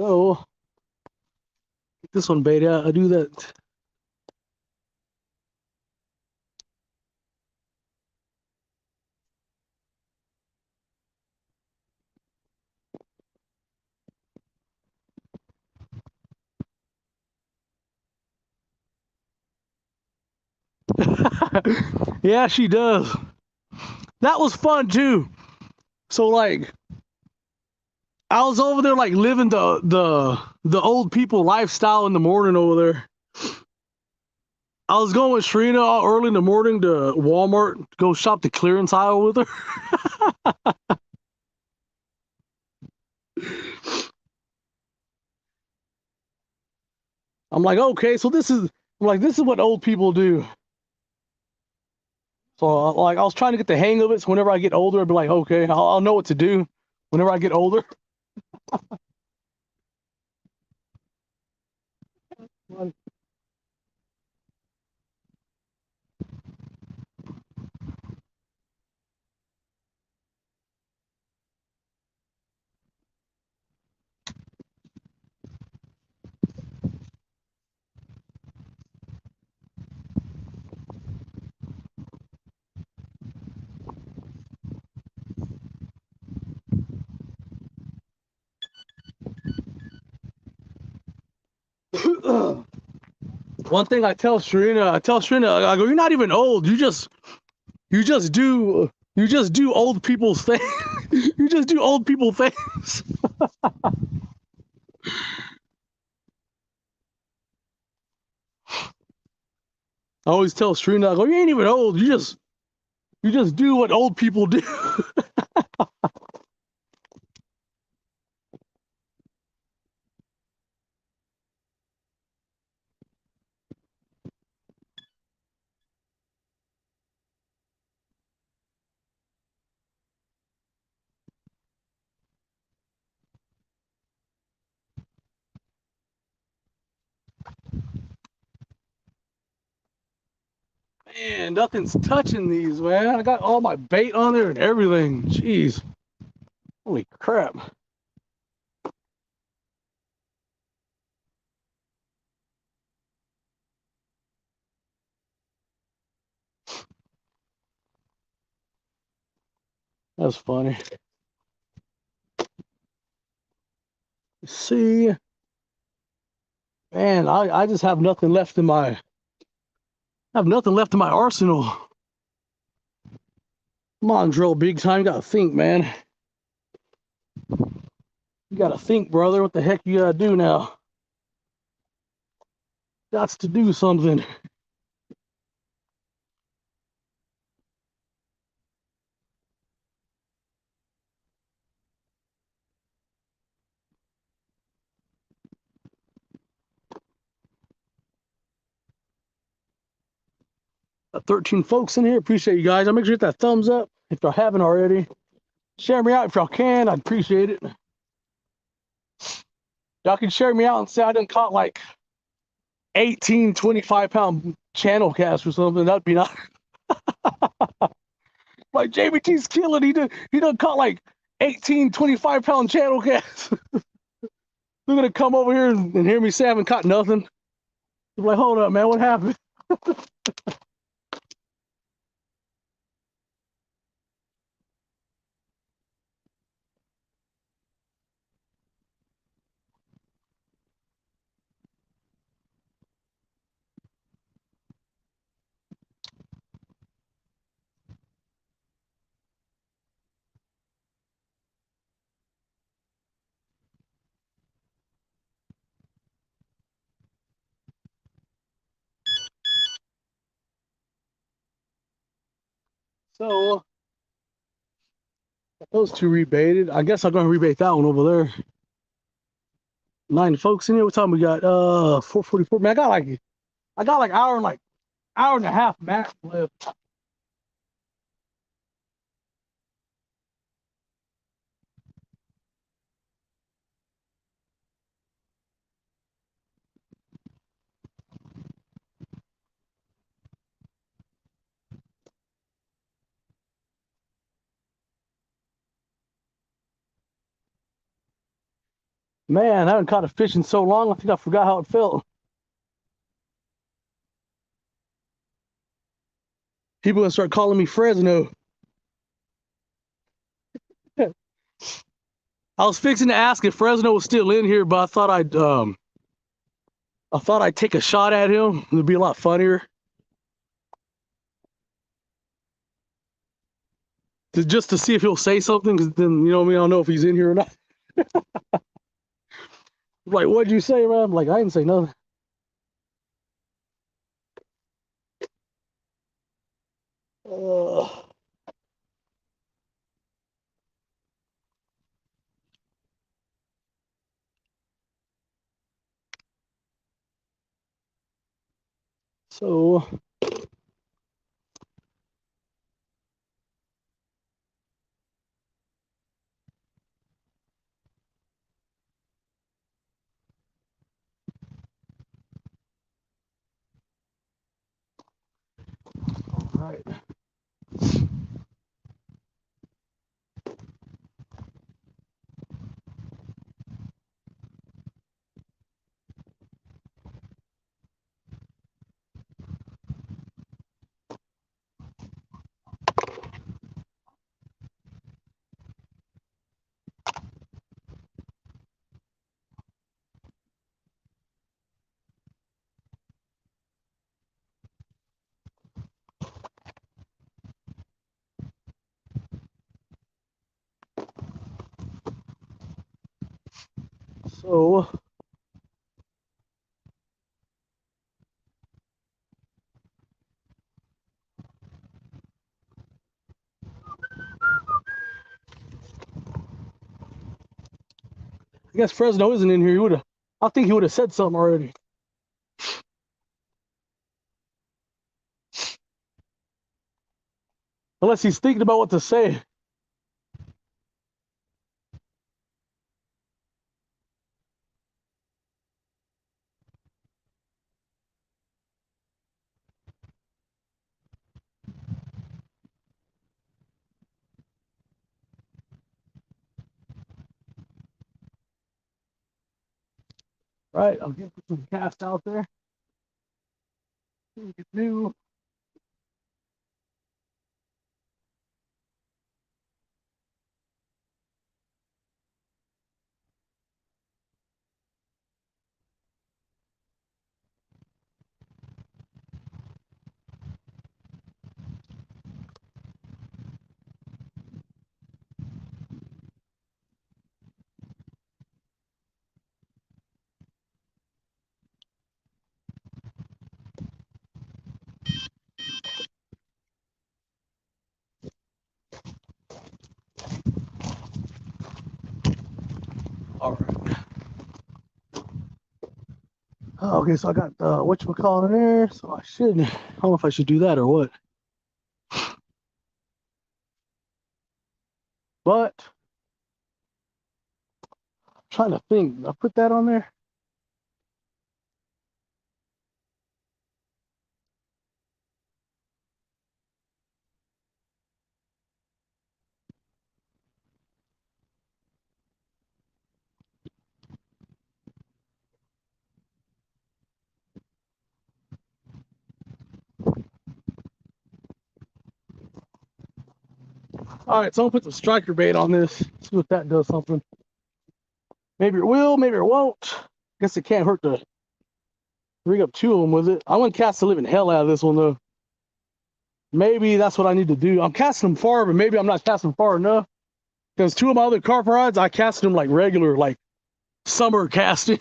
So get this one bait out. I do that. Yeah, she does. That was fun too. So like I was over there like living the old people lifestyle in the morning over there. I was going with Sharina early in the morning to Walmart to go shop the clearance aisle with her. I'm like, okay, so this is what old people do. So like I was trying to get the hang of it. So whenever I get older, I'd be like, okay, I'll know what to do whenever I get older. One thing I tell Sharina, I go, you're not even old. You just do old people's things. You just do old people things. I always tell Sharina, I go, you ain't even old. You just do what old people do. Man, nothing's touching these, man. I got all my bait on there and everything. Jeez. Holy crap. That's funny. See, man, I just have nothing left in my arsenal. Come on, drill big time. You gotta think, man. You gotta think, brother. What the heck you gotta do now? Gots to do something. Got 13 folks in here. Appreciate you guys. I'll make sure you hit that thumbs up if y'all haven't already. Share me out if y'all can. I'd appreciate it. Y'all can share me out and say I done caught like 18, 25-pound channel cast or something. That'd be nice. Like JBT's killing. He done caught like 18, 25-pound channel cast. They're gonna come over here and hear me say I haven't caught nothing. They're like, hold up, man, what happened? So those two rebaited. I guess I'm gonna rebait that one over there. 9 folks in here. What time we got? 4:44. Man, I got like hour and a half max left. Man, I haven't caught a fish in so long. I think I forgot how it felt. People gonna start calling me Fresno. I was fixing to ask if Fresno was still in here, but I thought I'd take a shot at him. It'd be a lot funnier. Just to see if he'll say something, because then, you know what I mean, I don't know if he's in here or not. Like, what'd you say, man? I'm like, I didn't say nothing. So all right. So I guess Fresno isn't in here. I think he would have said something already. Unless he's thinking about what to say. Right, I'll get some cast out there. See what we can do. All right. Okay, so I got whatchamacallit in there, so I don't know if I should do that or what. But I'm trying to think. Did I put that on there? All right, so I'm gonna put some striker bait on this. See if that does something. Maybe it will, maybe it won't. Guess it can't hurt to rig up 2 of them with it. I want to cast the living hell out of this one though. Maybe that's what I need to do. I'm casting them far, but maybe I'm not casting them far enough. Because 2 of my other carp rods, I casted them like regular, like summer casting.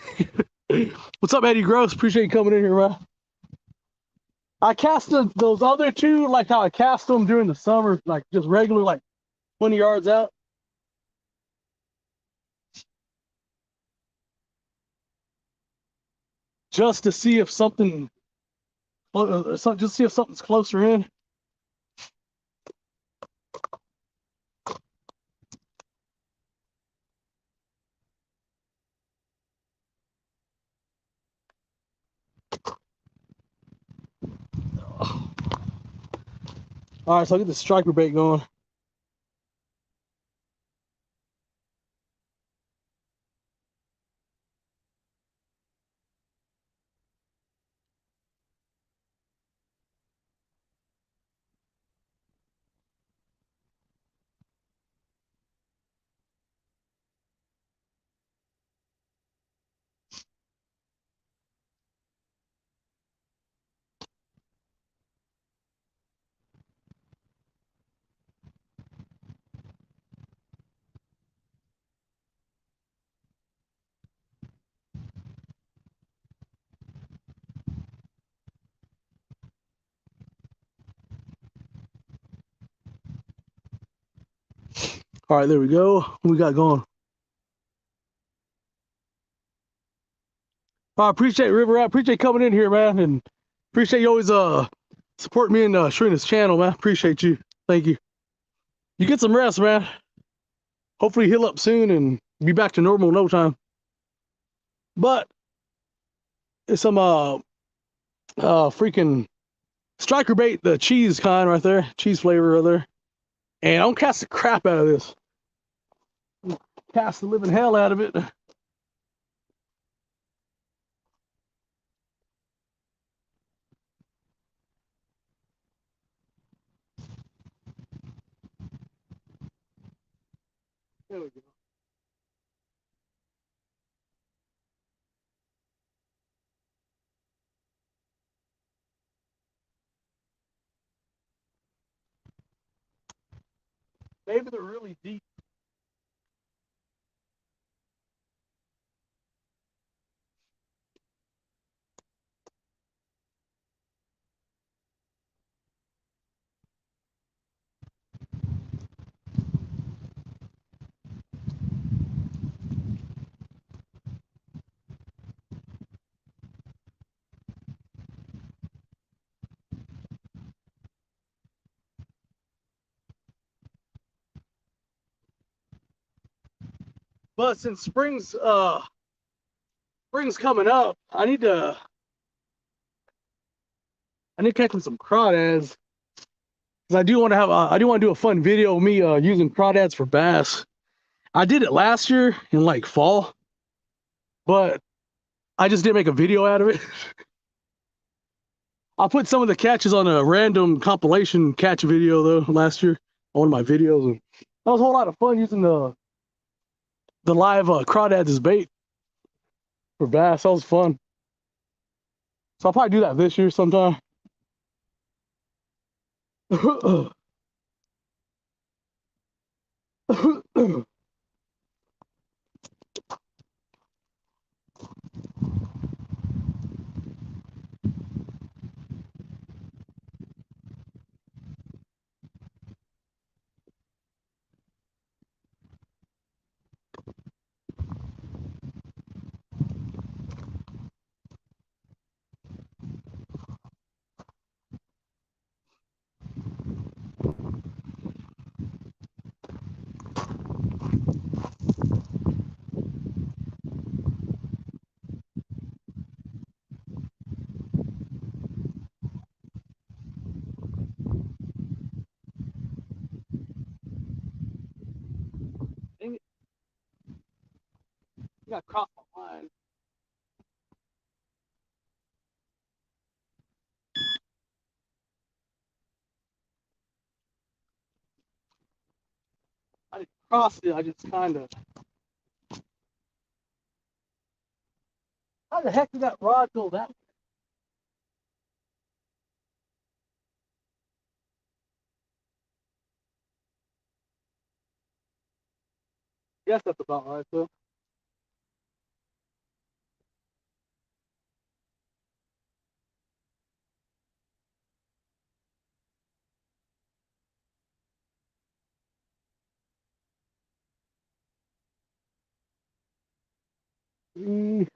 What's up, Eddie Gross? Appreciate you coming in here, man. I cast those other two like how I cast them during the summer, like just regular, like 20 yards out. Just to see if something, just see if something's closer in. All right, so I'll get the striker bait going. All right, there we go. What we got going? I appreciate River. I appreciate coming in here, man, and appreciate you always supporting me and sharing this channel, man. Appreciate you. Thank you. You get some rest, man. Hopefully heal up soon and be back to normal in no time. But it's some freaking striker bait, the cheese kind right there, cheese flavor right there. And I'm gonna cast the crap out of this. Cast the living hell out of it. There we go. Maybe they're really deep. But since spring's coming up, I need to catch some crawdads. Because I do want to do a fun video of me using crawdads for bass. I did it last year in like fall, but I just didn't make a video out of it. I put some of the catches on a random compilation catch video though last year on one of my videos, and that was a whole lot of fun using the live crawdads as bait for bass. That was fun. So I'll probably do that this year sometime. Dang it. You got crossed my line. I didn't cross it. I just kind of. How the heck did that rod go that way? Yes, that's about right, though. Mm.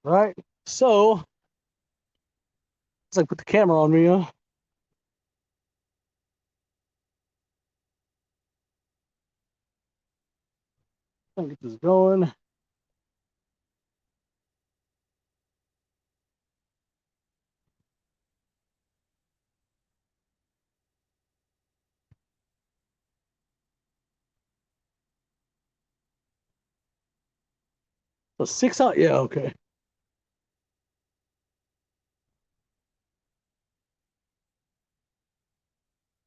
Right. So it's like put the camera on me, huh? Trying to get this going. So 6 out, yeah, okay.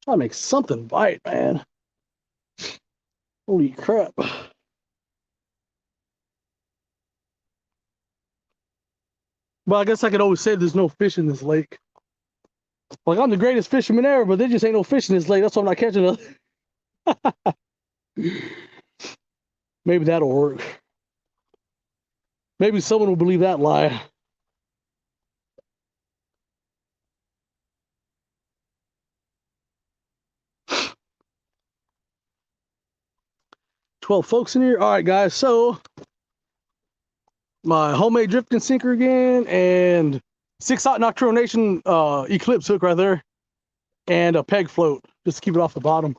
Trying to make something bite, man. Holy crap. Well, I guess I could always say there's no fish in this lake. Like, I'm the greatest fisherman ever, but there just ain't no fish in this lake. That's why I'm not catching it. Maybe that'll work. Maybe someone will believe that lie. 12 folks in here. All right, guys. So my homemade drifting sinker again, and 6-aught Nocturnal Nation Eclipse hook right there, and a peg float just to keep it off the bottom.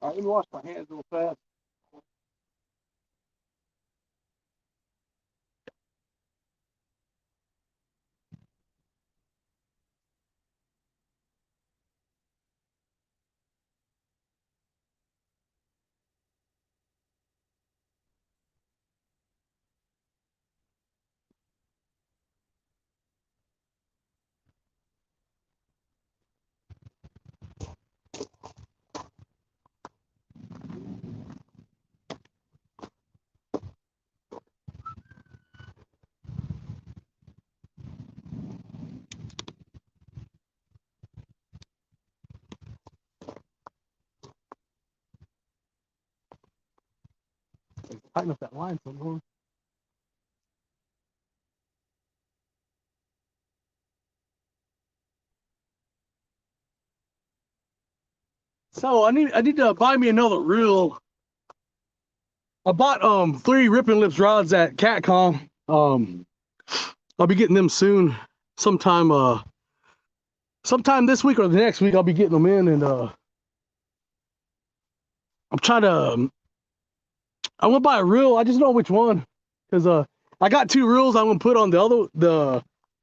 All right, let me wash my hands real fast. Tighten up that line some more. So I need to buy me another reel. I bought 3 Ripping Lips rods at Catcom. I'll be getting them soon. Sometime this week or the next week I'll be getting them in, and I'm trying to I'm gonna buy a reel. I just don't know which one, because I got 2 reels I'm gonna put on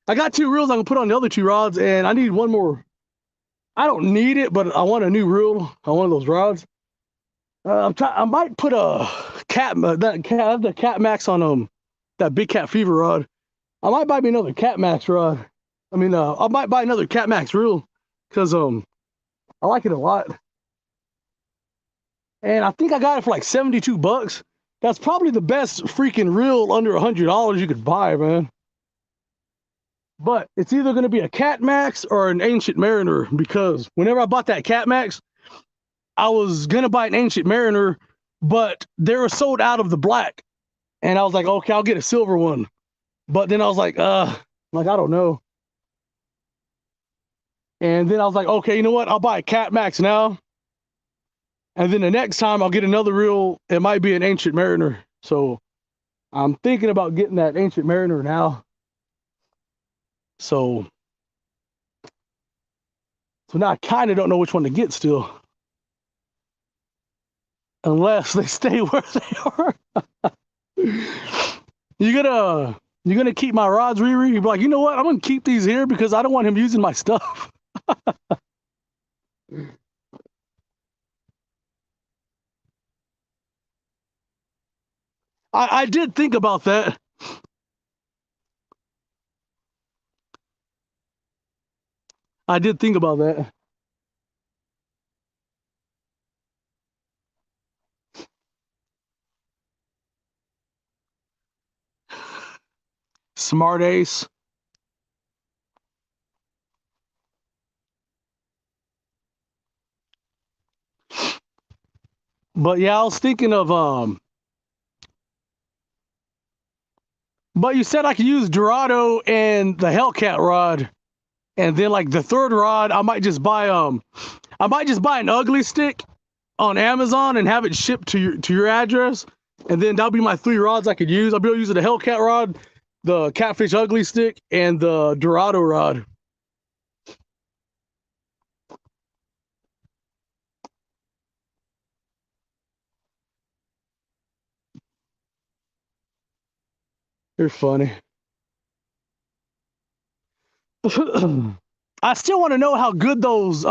I got 2 reels I'm gonna put on the other 2 rods, and I need one more. I don't need it, but I want a new reel on one of those rods. I might put a the Cat Max on that Big Cat Fever rod. I might buy me another Cat Max rod. I might buy another Cat Max reel, because I like it a lot. And I think I got it for like 72 bucks. That's probably the best freaking reel under $100 you could buy, man. But it's either going to be a Cat Max or an Ancient Mariner, because whenever I bought that Cat Max, I was going to buy an Ancient Mariner, but they were sold out of the black. And I was like, okay, I'll get a silver one. But then I was like, I don't know. And then I was like, okay, you know what? I'll buy a Cat Max now. And then the next time I'll get another reel. It might be an Ancient Mariner. So I'm thinking about getting that Ancient Mariner now. So now I kind of don't know which one to get still. Unless they stay where they are. You You're gonna keep my rods, Riri? You'd be like, you know what? I'm gonna keep these here because I don't want him using my stuff. I did think about that. I did think about that. Smart ace. But yeah, I was thinking of but you said I could use Dorado and the Hellcat rod, and then like the third rod, I might just buy an ugly stick on Amazon and have it shipped to your address, and then that'll be my 3 rods I could use. I'll be able to use the Hellcat rod, the Catfish ugly stick, and the Dorado rod. You're funny. I still want to know how good those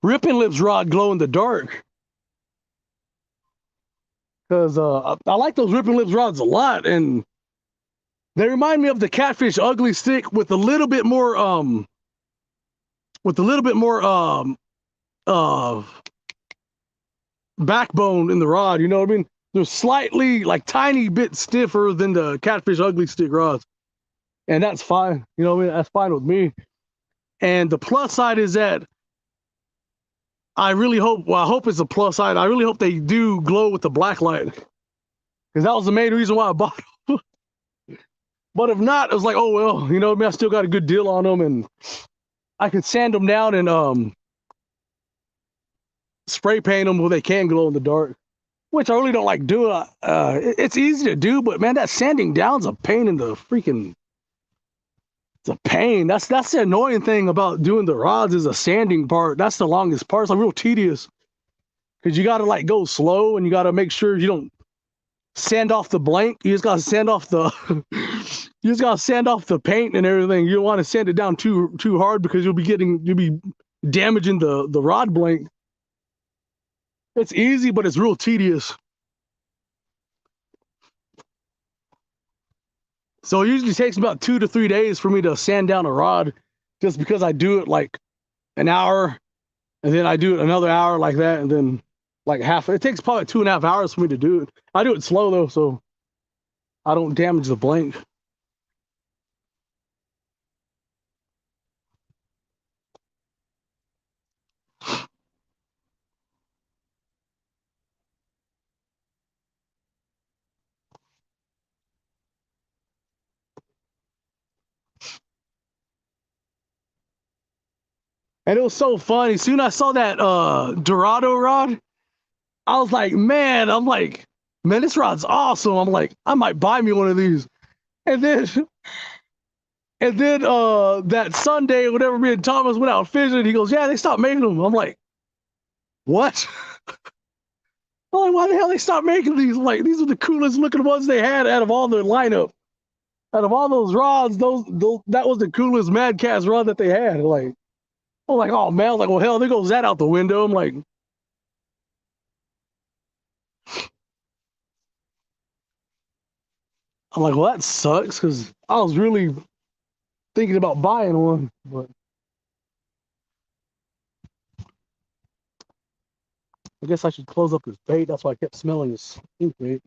Ripping Lips rod glow in the dark. Because I like those Ripping Lips rods a lot, and they remind me of the Catfish ugly stick with a little bit more backbone in the rod. You know what I mean? They're slightly, like, tiny bit stiffer than the Catfish ugly stick rods, and that's fine. You know what I mean? That's fine with me. And the plus side is that I really hope. Well, I hope it's a plus side. I really hope they do glow with the black light, because that was the main reason why I bought them. But if not, it was like, oh well. You know what I mean? I still got a good deal on them, and I could sand them down and spray paint them where they can glow in the dark, which I really don't like doing. It's easy to do, but man, that sanding down's a pain in the freaking. It's a pain. That's the annoying thing about doing the rods is the sanding part. That's the longest part. It's like real tedious because you got to like go slow and you got to make sure you don't sand off the blank. You just got to sand off the. You just got to sand off the paint and everything. You don't want to sand it down too hard because you'll be damaging the rod blank. It's easy, but it's real tedious. So it usually takes about 2 to 3 days for me to sand down a rod, just because I do it like an hour, and then I do it another hour like that, and then like half. It takes probably 2.5 hours for me to do it. I do it slow though, so I don't damage the blank. And it was so funny. Soon I saw that Dorado rod. I was like, man, this rod's awesome. I'm like, I might buy me one of these. And then that Sunday, whenever me and Thomas went out fishing, he goes, yeah, they stopped making them. I'm like, what? I'm like, why the hell they stopped making these? I'm like, these are the coolest looking ones they had out of all their lineup. Out of all those rods, those that was the coolest Mad Cast rod that they had. Like, I'm like, oh man, I was like, well, hell, there goes that out the window. I'm like, well, that sucks, because I was really thinking about buying one, but I guess I should close up this bait. That's why I kept smelling this ink bait.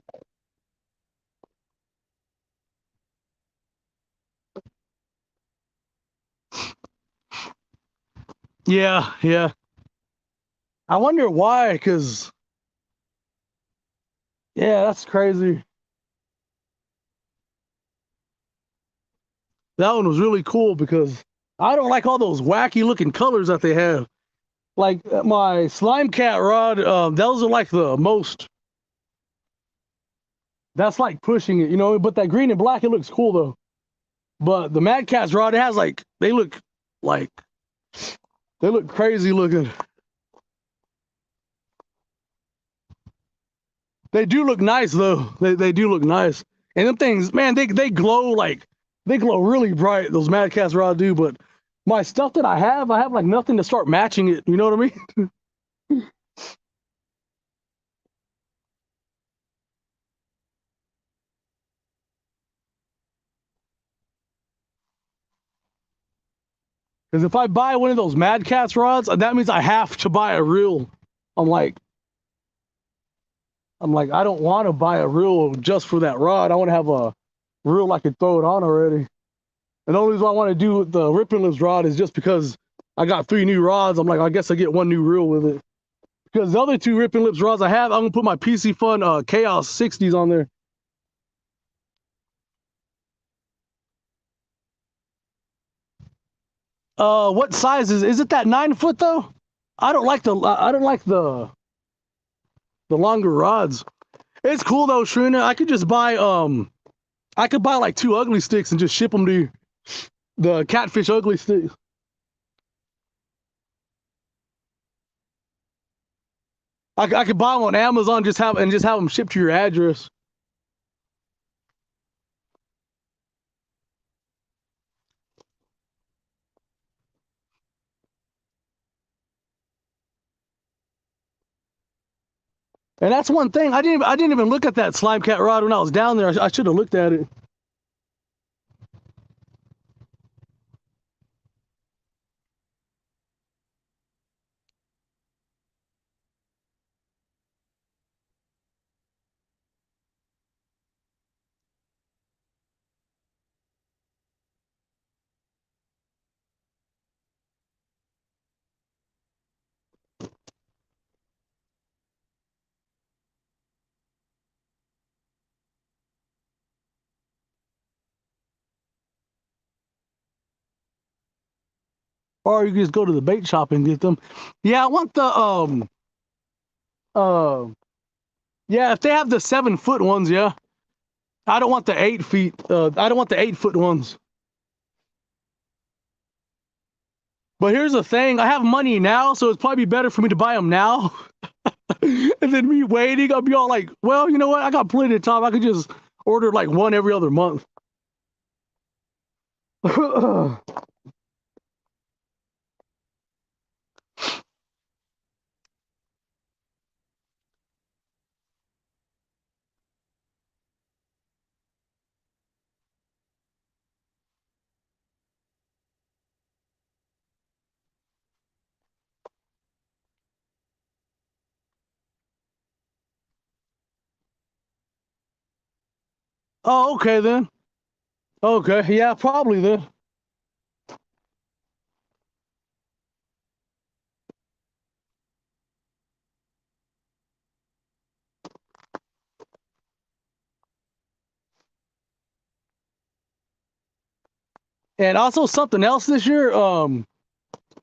Yeah, yeah. I wonder why, because, yeah, that's crazy. That one was really cool because I don't like all those wacky looking colors that they have. Like my Slime Cat rod, those are like the most. That's like pushing it, you know. But that green and black, it looks cool though. But the Mad Cat's rod, it has like they look crazy looking. They do look nice though. They do look nice. And them things, man, they glow like they glow really bright. Those Mad Cats rods do, but my stuff that I have like nothing to start matching it. You know what I mean? Because if I buy one of those Mad Cats rods, that means I have to buy a reel. I'm like, I don't want to buy a reel just for that rod. I want to have a reel I can throw it on already. And the only reason I want to do the Ripping Lips rod is just because I got 3 new rods. I'm like, I guess I get 1 new reel with it. Because the other 2 Ripping Lips rods I have, I'm gonna put my PC Fun Chaos 60s on there. What size is it? That 9 foot though? I don't like the longer rods. It's cool though, Shrina. I could buy like 2 ugly sticks and just ship them to you. The catfish ugly sticks. I could buy them on Amazon, just have them shipped to your address. And that's one thing I didn't even look at that slime cat rod when I was down there. I should have looked at it. Or you can just go to the bait shop and get them. Yeah, I want the uh yeah, if they have the 7 foot ones, yeah. I don't want the 8 feet. I don't want the 8 foot ones. But here's the thing: I have money now, so it's probably better for me to buy them now. And then me waiting, I'll be all like, well, you know what? I got plenty of time. I could just order like one every other month. Oh, okay then. Okay, yeah, probably then. And also something else this year. I want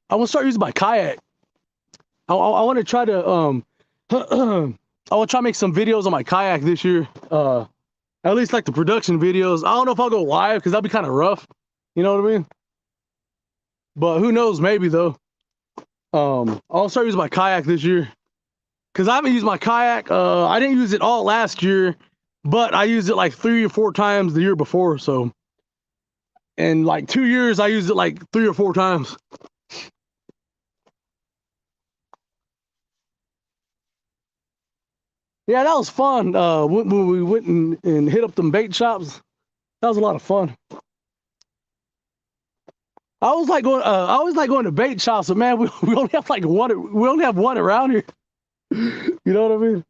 to start using my kayak. I want to try to I want to try to make some videos on my kayak this year. At least like the production videos. I don't know if I'll go live because that'd be kind of rough. You know what I mean? But who knows? Maybe though. I'll start using my kayak this year because I haven't used my kayak. I didn't use it all last year, but I used it like 3 or 4 times the year before. So in like 2 years, I used it like 3 or 4 times. Yeah, that was fun. When we went and hit up them bait shops, that was a lot of fun. I always like going to bait shops, but man, we only have like one. We only have one around here. You know what I mean?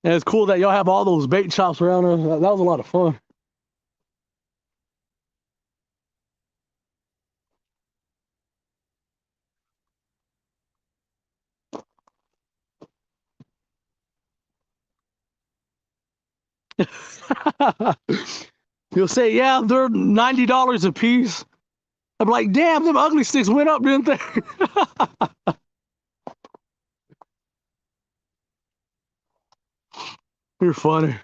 And it's cool that y'all have all those bait shops around here. That was a lot of fun. You'll say, yeah, they're $90 a piece. I'm like, damn, them ugly sticks went up, didn't they? You're funny.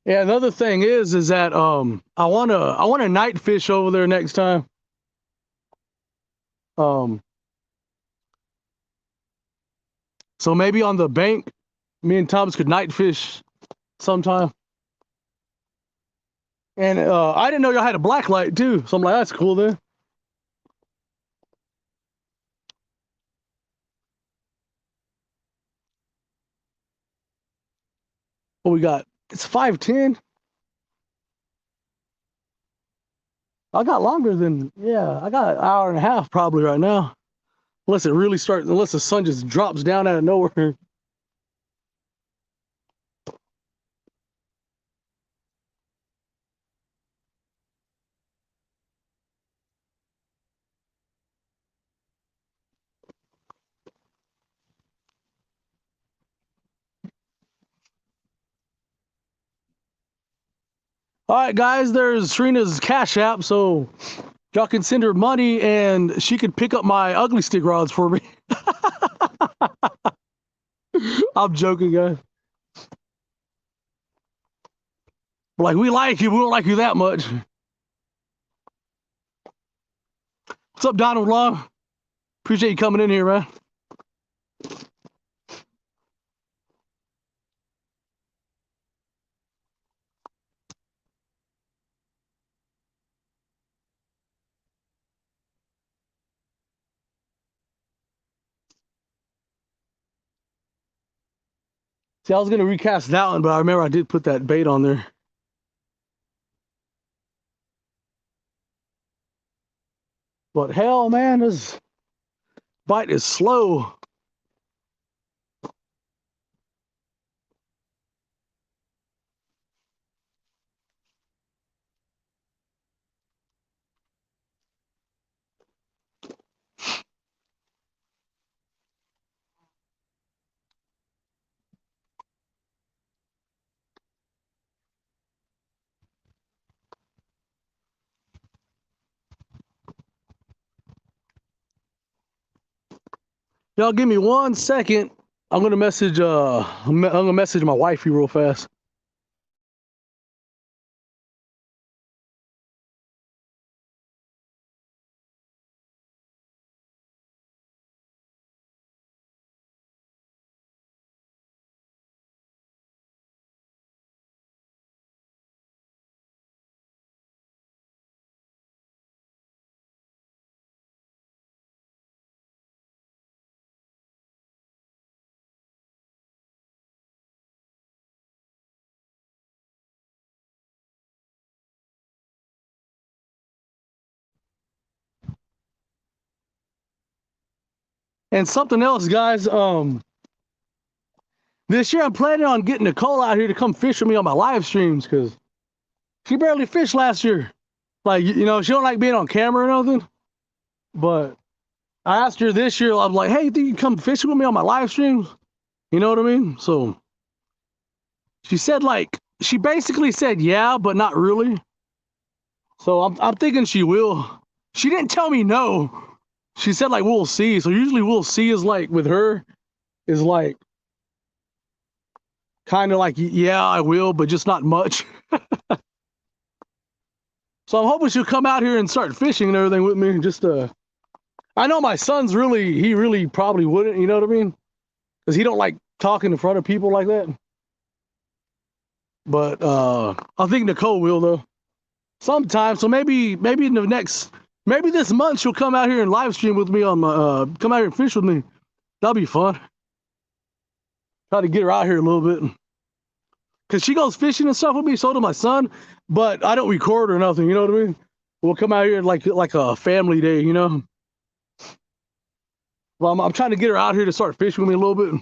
Yeah, another thing is that I wanna night fish over there next time. So maybe on the bank, me and Thomas could night fish sometime. And I didn't know y'all had a black light too, so I'm like, that's cool then. What we got? It's 5:10. I got longer than, yeah, I got an hour and a half probably right now. Unless it really starts, unless the sun just drops down out of nowhere. All right, guys, there's Trina's Cash App, so y'all can send her money and she could pick up my ugly stick rods for me. I'm joking, guys. Like, we like you, we don't like you that much. What's up, Donald Long? Appreciate you coming in here, man. See, I was gonna recast that one, but I remember I did put that bait on there. But hell, man, this bite is slow. Y'all give me 1 second. I'm gonna message my wifey real fast. And something else, guys. This year I'm planning on getting Nicole out here to come fish with me on my live streams because she barely fished last year. Like, you know, she don't like being on camera or nothing. But I asked her this year, I'm like, hey, do you come fishing with me on my live streams? You know what I mean? So she said, like, she basically said yeah, but not really. So I'm thinking she will. She didn't tell me no. She said, like, we'll see. So usually we'll see is like with her is like kind of like, yeah, I will, but just not much. So I'm hoping she'll come out here and start fishing and everything with me. Just I know my son's he really probably wouldn't, you know what I mean? Because he don't like talking in front of people like that. But I think Nicole will though. Sometime. So maybe in the next, maybe this month she'll come out here and live stream with me on my come out here and fish with me. That'll be fun. Try to get her out here a little bit. Cause she goes fishing and stuff with me, so does my son, but I don't record or nothing, you know what I mean? We'll come out here like a family day, you know? Well, I'm trying to get her out here to start fishing with me a little bit.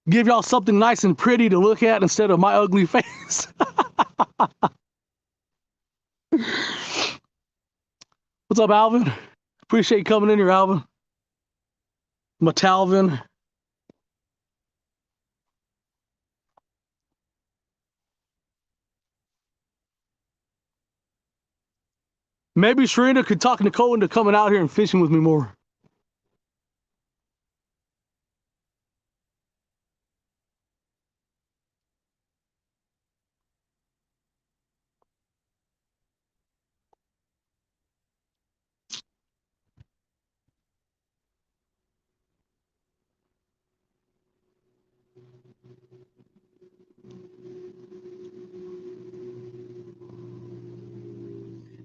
Give y'all something nice and pretty to look at instead of my ugly face. What's up, Alvin? Appreciate you coming in here, Alvin. Matalvin. Maybe Sharina could talk Nicole into coming out here and fishing with me more.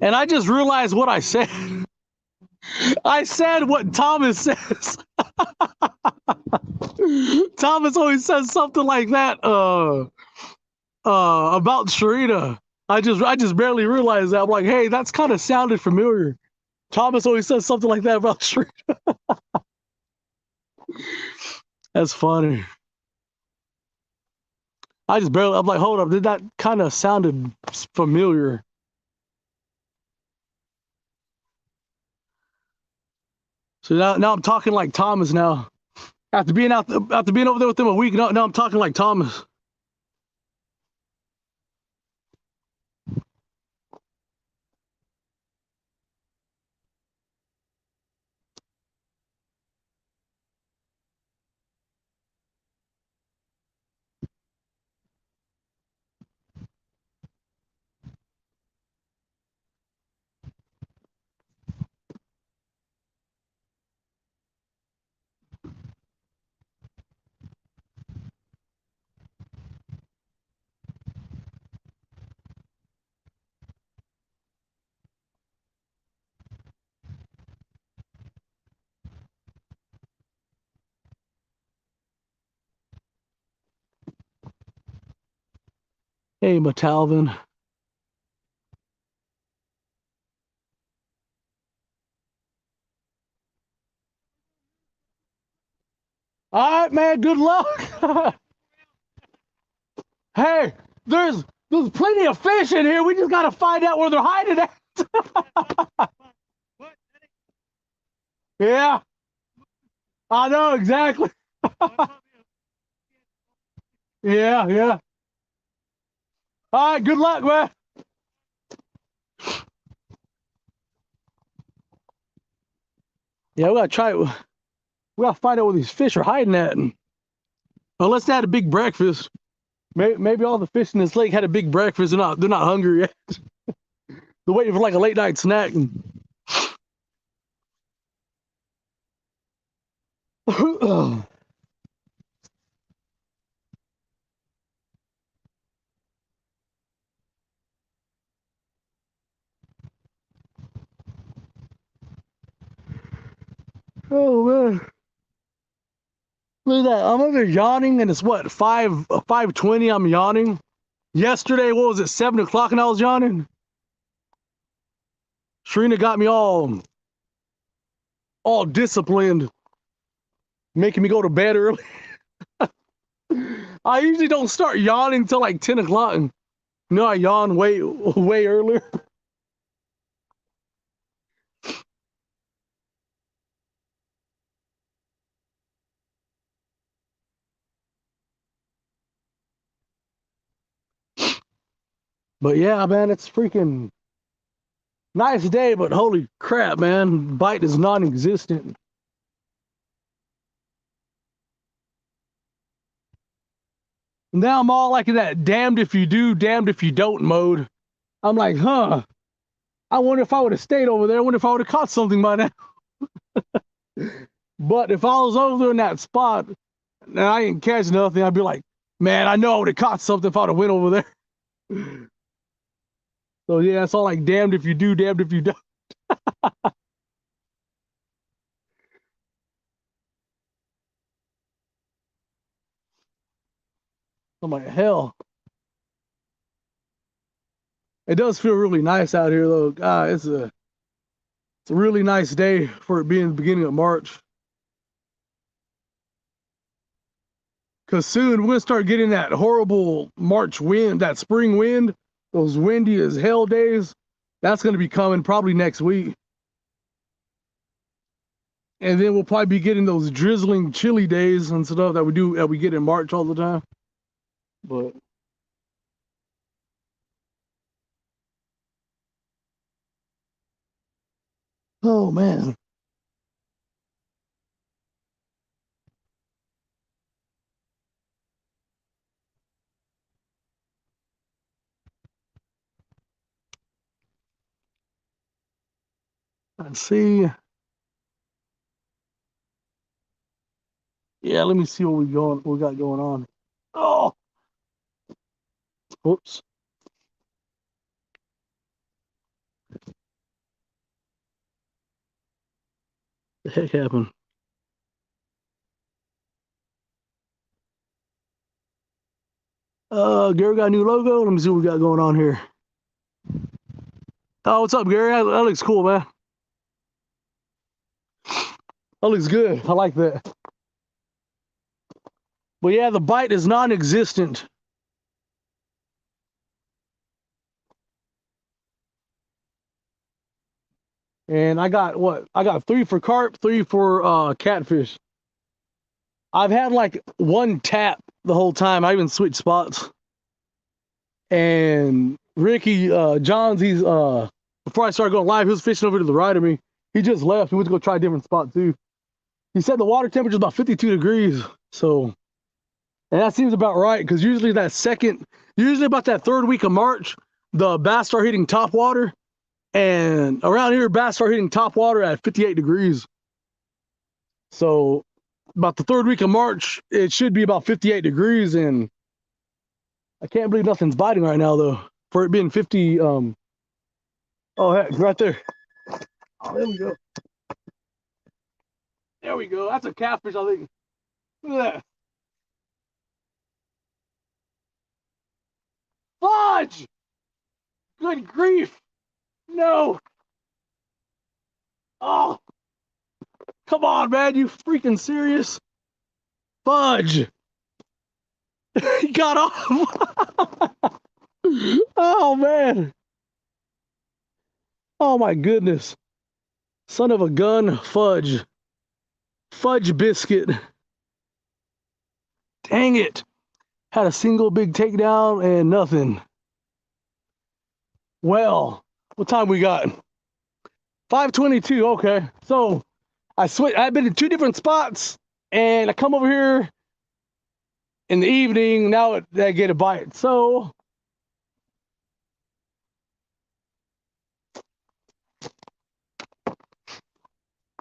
And I just realized what I said. I said what Thomas says. Thomas always says something like that about Sharita. I just barely realized that. I'm like, hey, that's kind of sounded familiar. Thomas always says something like that about Sharita. That's funny. I'm like, hold up, did that kind of sounded familiar? So now I'm talking like Thomas now. After being over there with them a week, now I'm talking like Thomas. Hey, Matalvin. All right, man. Good luck. Hey, there's plenty of fish in here. We just gotta find out where they're hiding at. Yeah, I know exactly. Yeah. All right, good luck, man. Yeah, we gotta find out where these fish are hiding at. And unless they had a big breakfast, maybe all the fish in this lake had a big breakfast. They're not hungry yet. They're waiting for like a late night snack. Oh man. Look at that. I'm over there yawning, and it's what, 5:20. I'm yawning. Yesterday, what was it, 7 o'clock, and I was yawning. Sharina got me all disciplined, making me go to bed early. I usually don't start yawning until like 10 o'clock. And, I yawn way earlier. But yeah, man, it's freaking nice day, but holy crap, man, bite is non-existent. Now I'm all like in that damned if you do, damned if you don't mode. I'm like, I wonder if I would have stayed over there. I wonder if I would have caught something by now. But if I was over there in that spot and I didn't catch nothing, I'd be like, man, I know I would have caught something if I would have went over there. So yeah, it's all like damned if you do, damned if you don't. I'm like, hell. It does feel really nice out here though. God, it's a really nice day for it being the beginning of March. Cause soon we're gonna start getting that horrible March wind, that spring wind, those windy as hell days. That's gonna be coming probably next week. And then we'll probably be getting those drizzling, chilly days and stuff that we get in March all the time. But oh man. Let's see. Yeah, let me see what we got going on. Oh, whoops. The heck happened? Gary got a new logo. Let me see what we got going on here. Oh, what's up, Gary? That looks cool, man. That looks good. I like that. But yeah, the bite is non-existent. And I got what? I got 3 for carp, 3 for catfish. I've had like 1 tap the whole time. I even switched spots. And Ricky Johns, he's before I started going live, he was fishing over to the right of me. He just left. He went to go try a different spot too. He said the water temperature is about 52 degrees. So, and that seems about right because usually about that 3rd week of March, the bass start hitting top water. And around here, bass start hitting top water at 58 degrees. So about the 3rd week of March, it should be about 58 degrees. And I can't believe nothing's biting right now, though, for it being 50. Oh, heck, right there. Oh, there we go. There we go. That's a catfish, I think. Look at that. Fudge! Good grief. No. Oh, come on, man. You freaking serious? Fudge. He got off. Oh, man. Oh, my goodness. Son of a gun, fudge. Fudge biscuit. Dang it. Had a single big takedown and nothing. Well, what time we got? 5:22. Okay. So I've been in 2 different spots and I come over here in the evening. Now I get a bite. So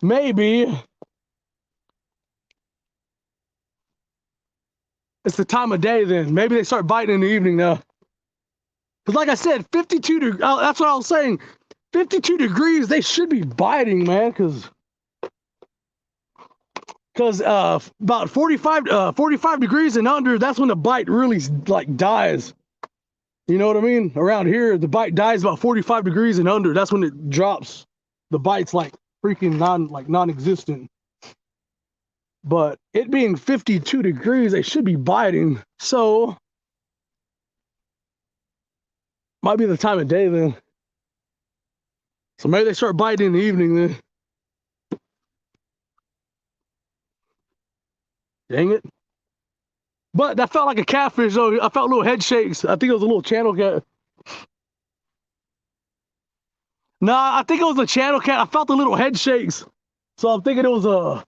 maybe it's the time of day then. Maybe they start biting in the evening now. Because like I said, 52 degrees, that's what I was saying. 52 degrees, they should be biting, man, because about 45 degrees and under, that's when the bite really like dies. You know what I mean? Around here, the bite dies about 45 degrees and under. That's when it drops. The bite's like freaking non-existent. But it being 52 degrees, they should be biting. So might be the time of day then. So maybe they start biting in the evening then. Dang it. But that felt like a catfish though. I felt little head shakes. I think it was a little channel cat. Nah, I think it was a channel cat. I felt the little head shakes. So I'm thinking it was a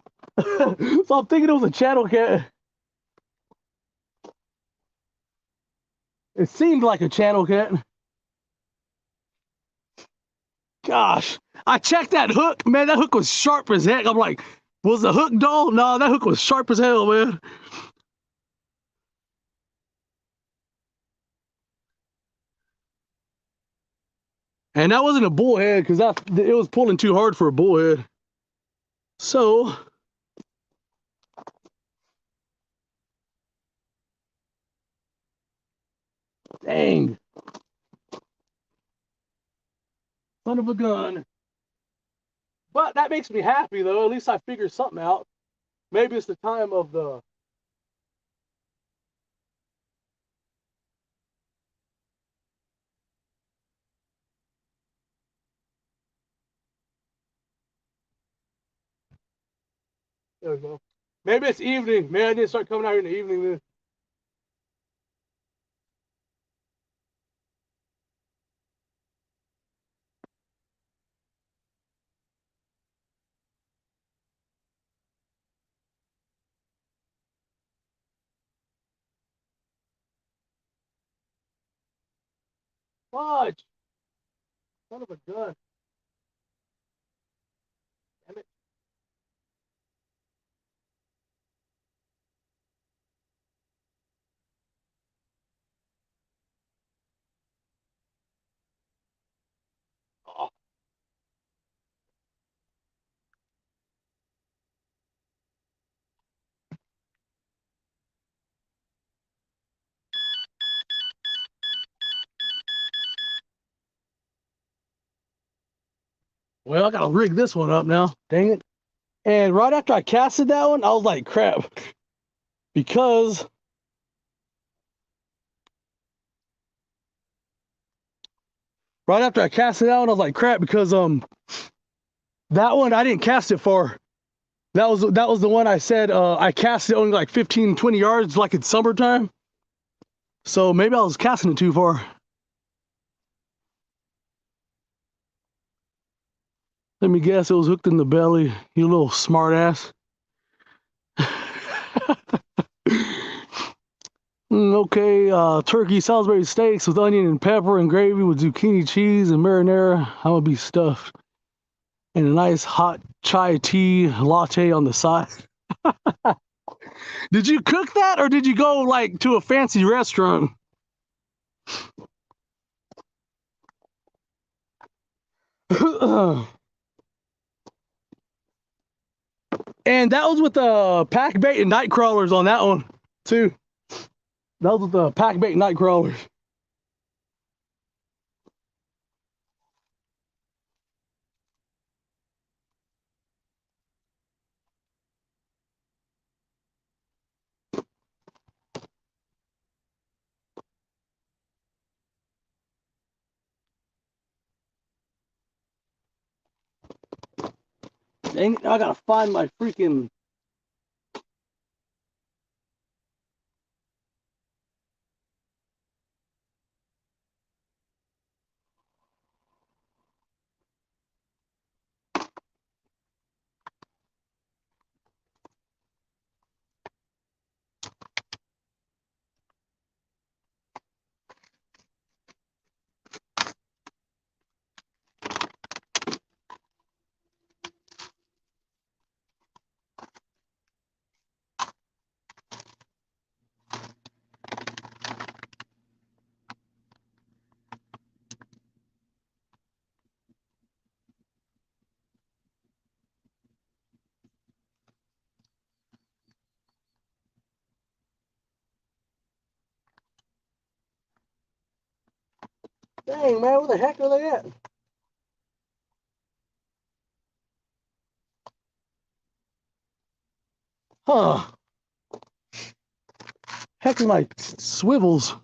channel cat. It seemed like a channel cat. Gosh, I checked that hook. Man, that hook was sharp as heck. I'm like, was the hook dull? No, that hook was sharp as hell, man. And that wasn't a bullhead because it was pulling too hard for a bullhead. So dang. Son of a gun. But that makes me happy though. At least I figured something out. Maybe it's the time of the there we go. Maybe it's evening. Maybe I need to start coming out here in the evening then. Fudge! Son of a gun. Damn it. Oh, Well, I gotta rig this one up now. Dang it. And right after I casted that one, I was like, crap. Because right after I casted that one, I was like, crap, because that one I didn't cast it far. That was the one I said I cast it only like 15, 20 yards like it's summertime. So maybe I was casting it too far. Let me guess, it was hooked in the belly, you little smart ass. Okay, turkey Salisbury steaks with onion and pepper and gravy with zucchini cheese and marinara. I'm gonna be stuffed. And a nice hot chai tea latte on the side. Did you cook that or did you go like to a fancy restaurant? And that was with the Packbait and night crawlers on that one too. That was with the Packbait and night crawlers. Dang it, I gotta find my freaking. Dang man, where the heck are they at? Huh. Heck is my swivels.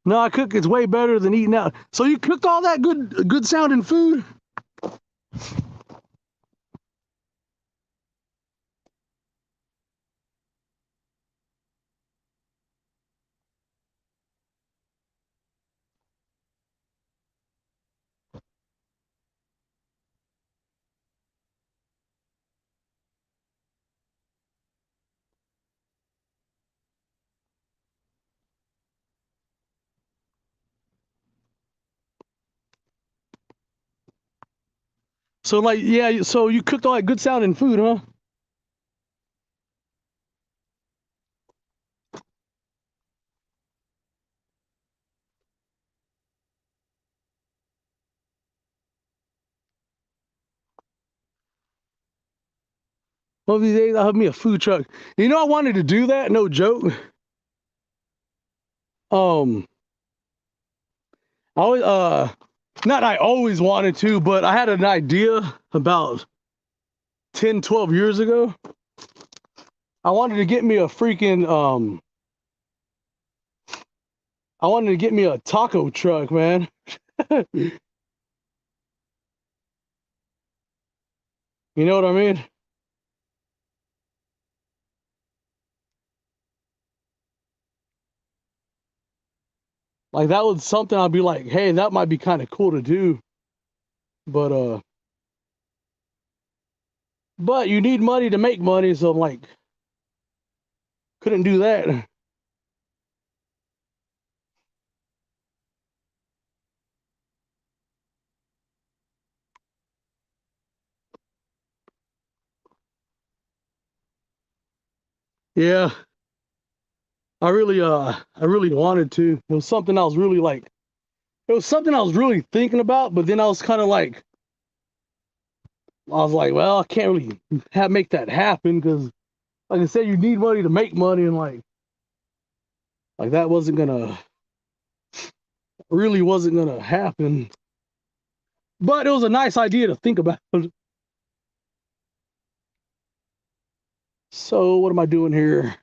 No, I cook. It's way better than eating out. So you cooked all that good sounding food? So like, yeah. So you cooked all that good sounding food, huh? One of these days I'll have me a food truck. You know, I wanted to do that. No joke. Um, I always, not I always wanted to, but I had an idea about 10, 12 years ago. I wanted to get me a freaking, I wanted to get me a taco truck, man. You know what I mean? Like that was something I'd be like, hey, that might be kind of cool to do. But but you need money to make money, so I'm like, couldn't do that. Yeah, I really wanted to. It was something I was really like, it was something I was really thinking about, but then I was kind of like, I was like, well, I can't really make that happen because, like I said, you need money to make money, and like that really wasn't gonna happen. But it was a nice idea to think about. So what am I doing here?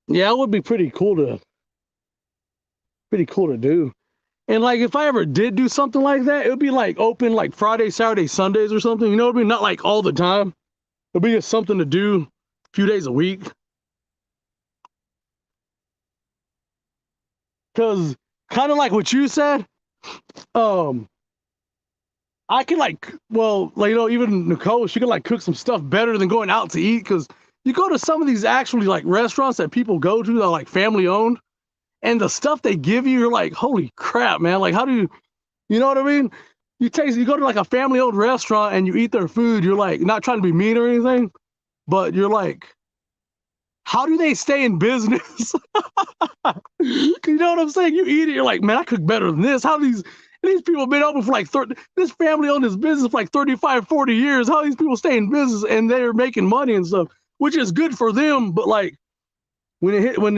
Yeah, it would be pretty cool to do. And like if I ever did do something like that, it would be like open like Friday, Saturday, Sundays or something. You know what I mean? Not like all the time. It'd be just something to do a few days a week. Cause kind of like what you said, um, I can like, well, like, you know, even Nicole, she can like cook some stuff better than going out to eat. Cause you go to some of these actually like restaurants that people go to that are like family owned, and the stuff they give you, you're like, holy crap, man! Like, how do you know what I mean? You go to like a family owned restaurant and you eat their food. You're like, not trying to be mean or anything, but you're like, how do they stay in business? You know what I'm saying? You eat it, you're like, man, I cook better than this. How these people have been open for like 30, this family owned this business for like 35, 40 years. How these people stay in business and they're making money and stuff, which is good for them. But like when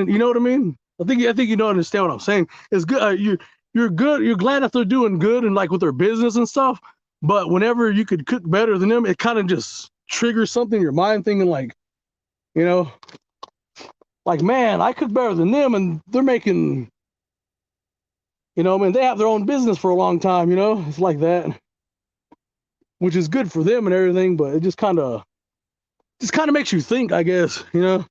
you know what I mean? I think you don't understand what I'm saying. It's good. You're good. You're glad if they're doing good and like with their business and stuff. But whenever you could cook better than them, it kind of just triggers something in your mind, thinking like, you know, like, man, I cook better than them, and they're making, you know, I mean, they have their own business for a long time, you know, it's like that, which is good for them and everything, but it just kind of makes you think, I guess, you know.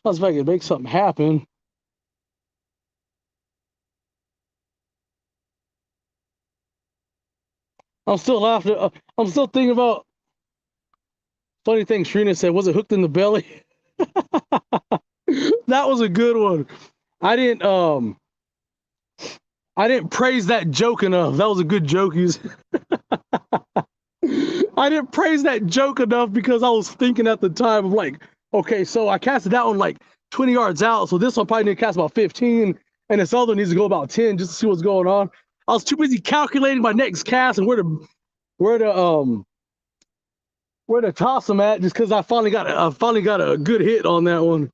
Sounds like it make something happen. I'm still laughing. I'm still thinking about funny thing Shrina said. Was it hooked in the belly? That was a good one. I didn't um I didn't praise that joke enough. That was a good joke. I didn't praise that joke enough because I was thinking at the time of like, okay, so I casted that one like 20 yards out, so this one probably need to cast about 15, and this other needs to go about 10 just to see what's going on. I was too busy calculating my next cast and where to where to toss them at, just because I finally got a good hit on that one.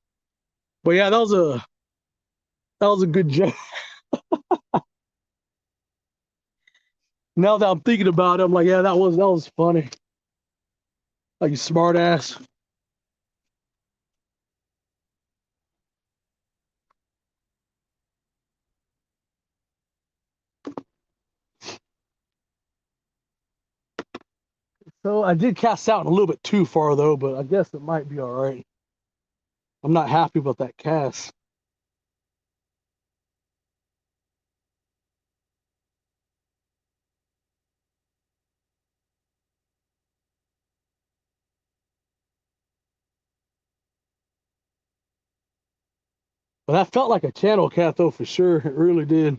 But yeah, that was a good joke. Now that I'm thinking about it, I'm like, yeah, that was funny. Like you smart ass. So I did cast out a little bit too far though, but I guess it might be all right. I'm not happy about that cast. But that felt like a channel cat though for sure. It really did.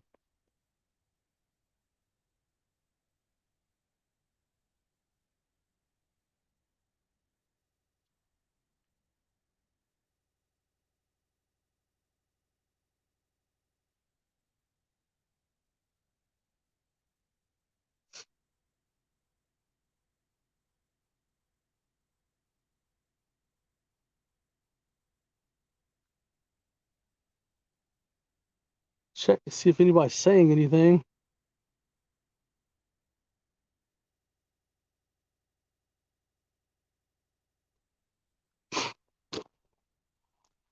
Check to see if anybody's saying anything.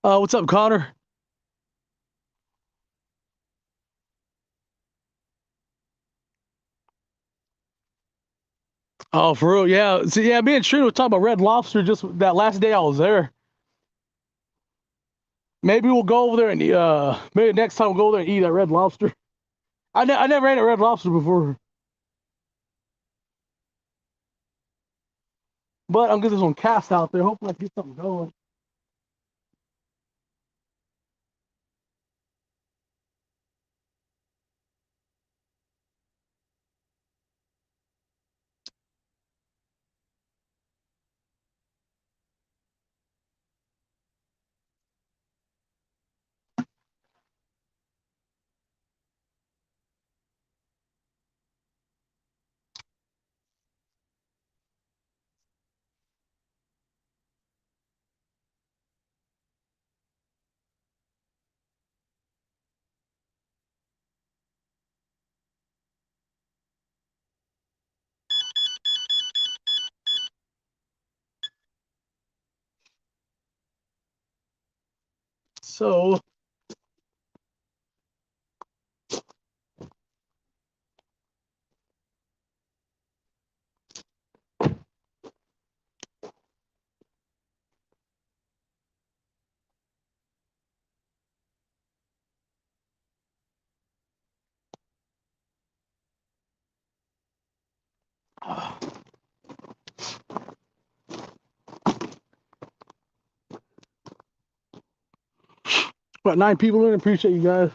What's up, Connor? Oh, for real? Yeah. So, yeah, me and Trina was talking about Red Lobster just that last day I was there. Maybe we'll go over there and maybe next time we'll go over there and eat at Red Lobster. I never ate at Red Lobster before, but I'm getting this one cast out there. Hopefully I can get something going. So, about 9 people in. Appreciate you guys.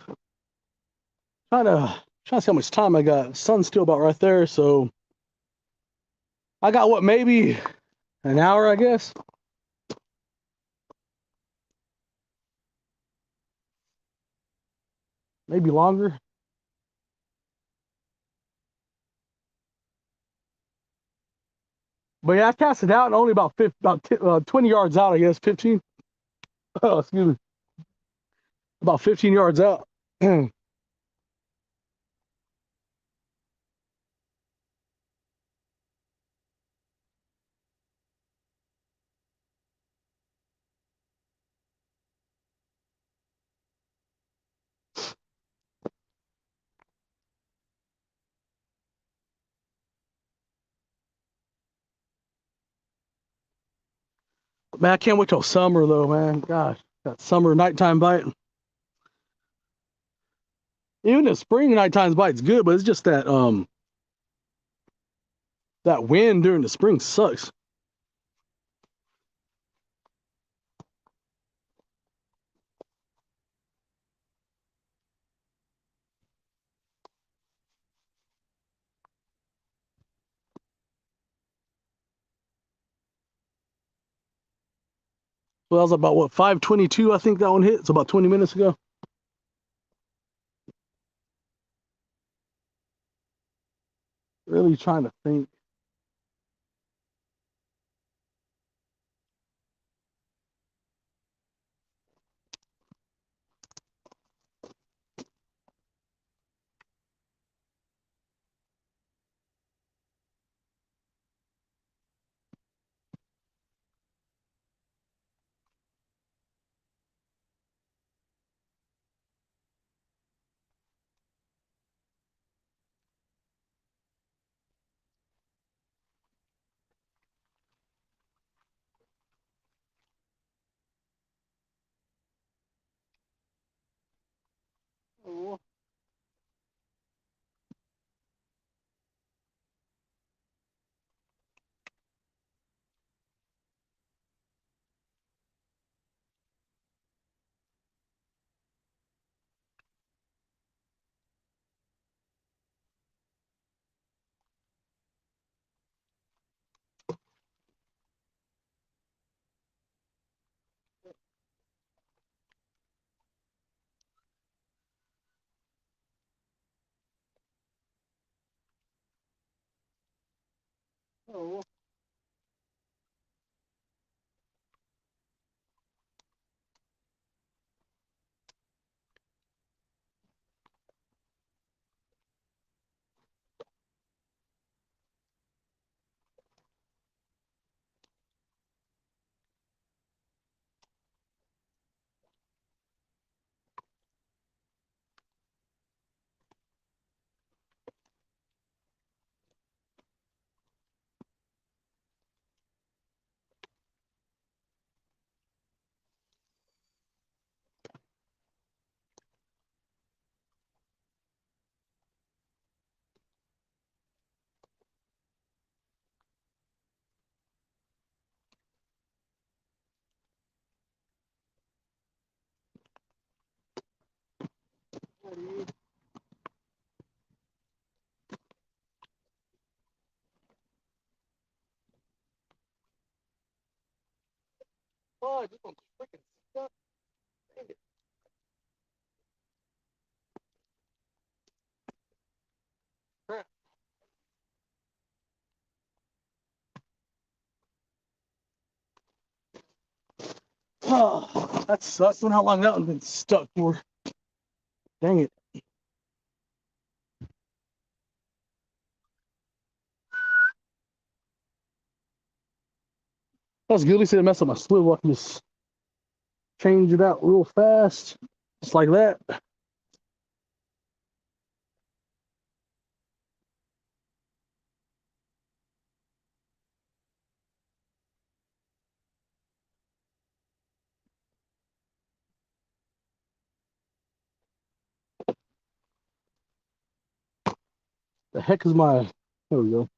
Trying to see how much time I got. Sun's still about right there, so I got what, maybe an hour, I guess. Maybe longer. But yeah, I cast it out and only about 20 yards out, I guess. 15. Oh, excuse me. About 15 yards out. Man, I can't wait till summer though, man. Gosh, that summer nighttime bite. Even the spring nighttime bite's good, but it's just that wind during the spring sucks. Well, that was about what, 5:22, I think that one hit. It's about 20 minutes ago. Really trying to think. Oh, this one's freaking stuck. Dang it. Crap. Oh, that sucks. I don't know how long that one's been stuck for. Dang it. That's good. At least it didn't mess up my swivel. I can just change it out real fast. Just like that. The heck is my... There we go.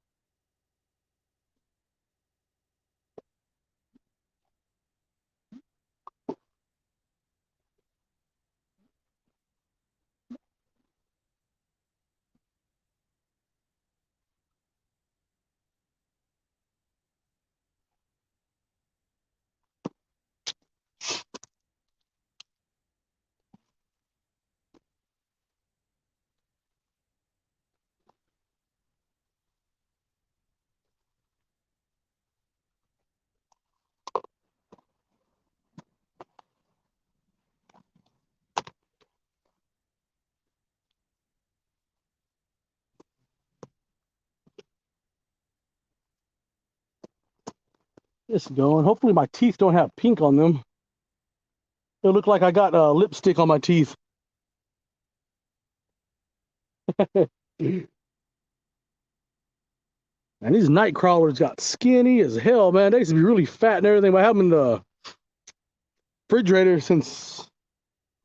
It's going. Hopefully my teeth don't have pink on them. It look like I got lipstick on my teeth. And these night crawlers got skinny as hell, man. They used to be really fat and everything, but I have them in the refrigerator since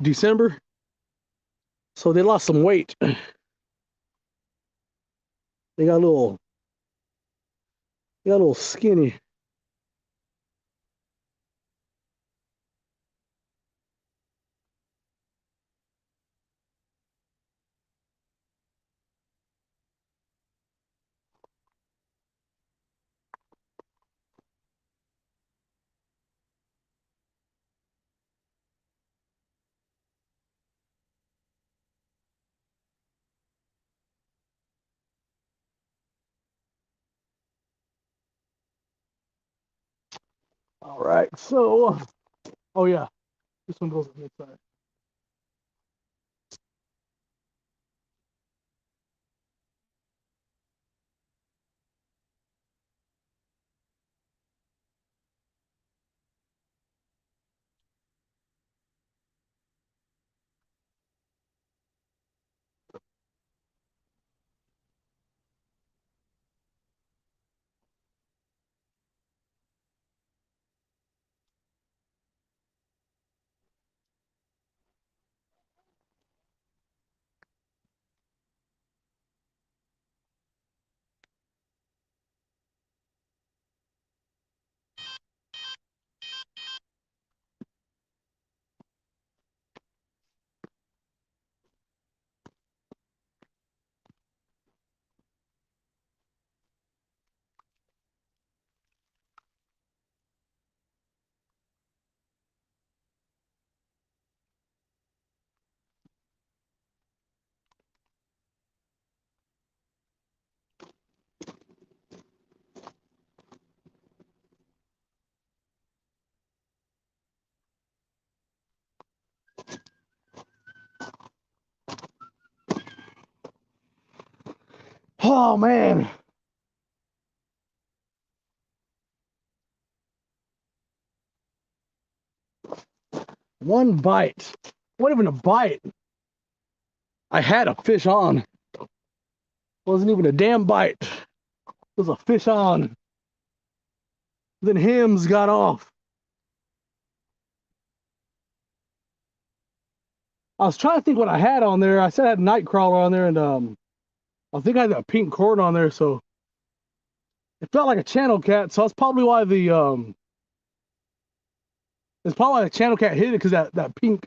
December. So they lost some weight. They got a little skinny. All right, so, oh yeah, this one goes on this side. Oh man, one bite. What even a bite? I had a fish on. Wasn't even a damn bite. It was a fish on. Then Hims got off. I was trying to think what I had on there. I said I had a night crawler on there, and I think I had that pink cord on there, so it felt like a channel cat. So that's probably why it's probably why the channel cat hit it, because that pink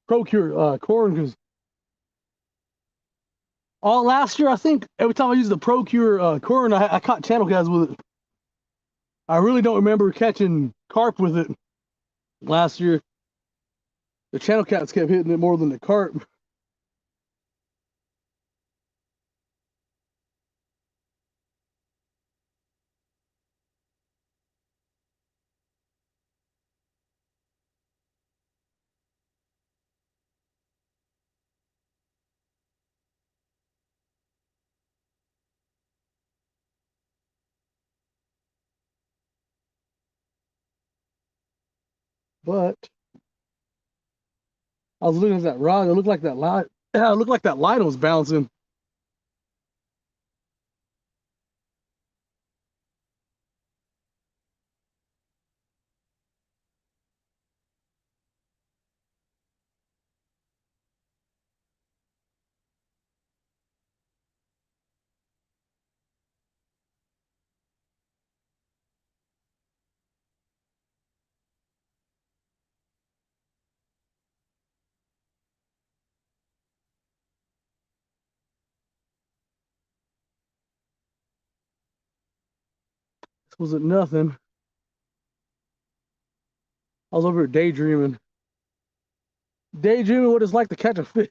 Procure corn, because All last year, I think every time I used the Pro Cure Current, I caught channel cats with it. I really don't remember catching carp with it last year. The channel cats kept hitting it more than the carp. But I was looking at that rod. It looked like that light. Yeah, it looked like that line was bouncing. This wasn't nothing. I was over here daydreaming. Daydreaming what it's like to catch a fish.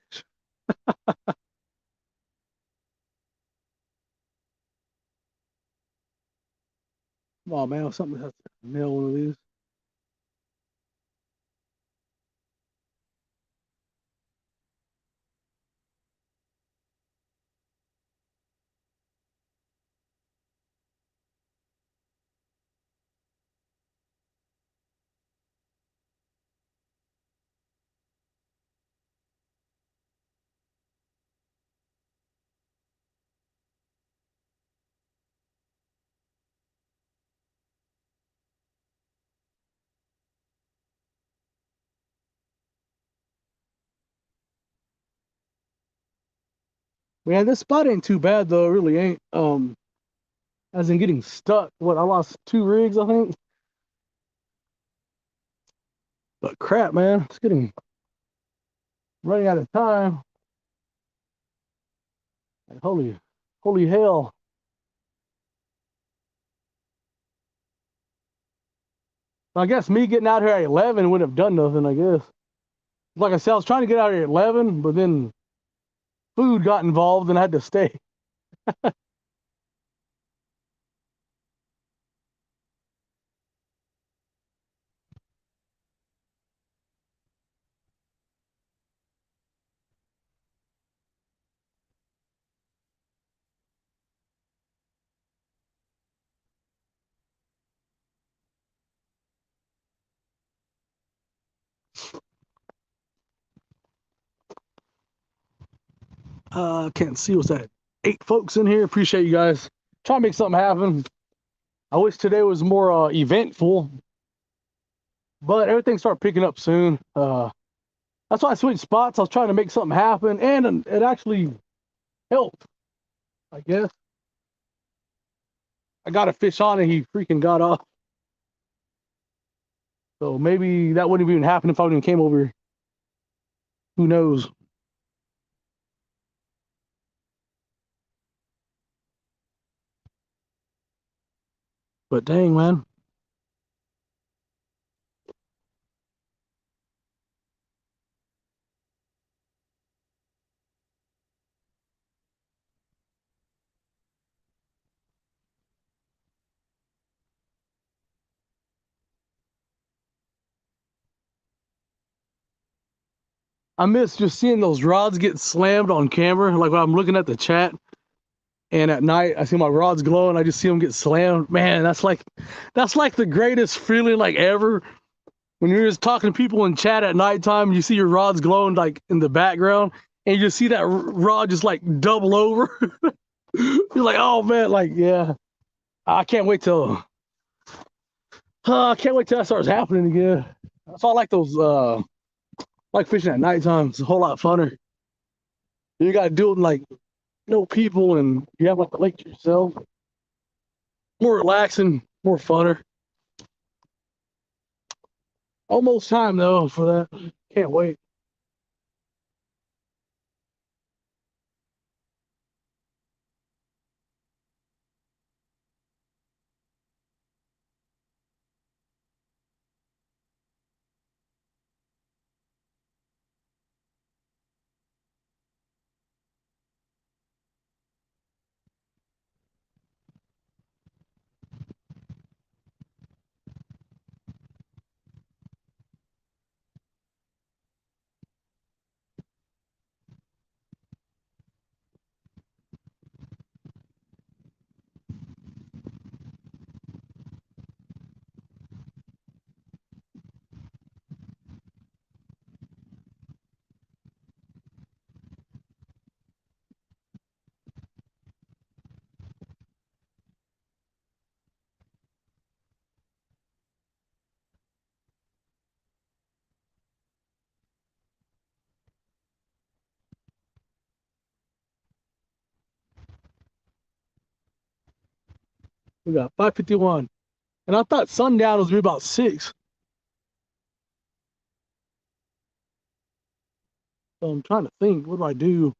Oh man, something has to nail one of these. Man, this spot ain't too bad though. It really ain't. As in getting stuck. What, I lost 2 rigs, I think. But crap, man, it's getting running out of time. Like, holy hell. I guess me getting out here at 11 would have done nothing, I guess. Like I said, I was trying to get out here at 11, but then food got involved and I had to stay. Can't see what's that. 8 folks in here. Appreciate you guys. Trying to make something happen. I wish today was more eventful, but everything started picking up soon. That's why I switched spots. I was trying to make something happen, and it actually helped, I guess. I got a fish on and he freaking got off. So maybe that wouldn't have even happened if I wouldn't came over. Who knows? But dang, man. I miss just seeing those rods get slammed on camera. Like when I'm looking at the chat and at night I see my rods glowing, I just see them get slammed. Man, that's like the greatest feeling like ever. When you're just talking to people in chat at nighttime, you see your rods glowing like in the background, and you just see that rod just like double over. You're like, oh man, like yeah. I can't wait till that starts happening again. That's all I like those like fishing at nighttime. It's a whole lot funner. You gotta do it in like no people and you have like the lake to yourself. More relaxing, more funner. Almost time though for that. Can't wait. We got 5:51. And I thought sundown was about 6. So I'm trying to think, what do I do?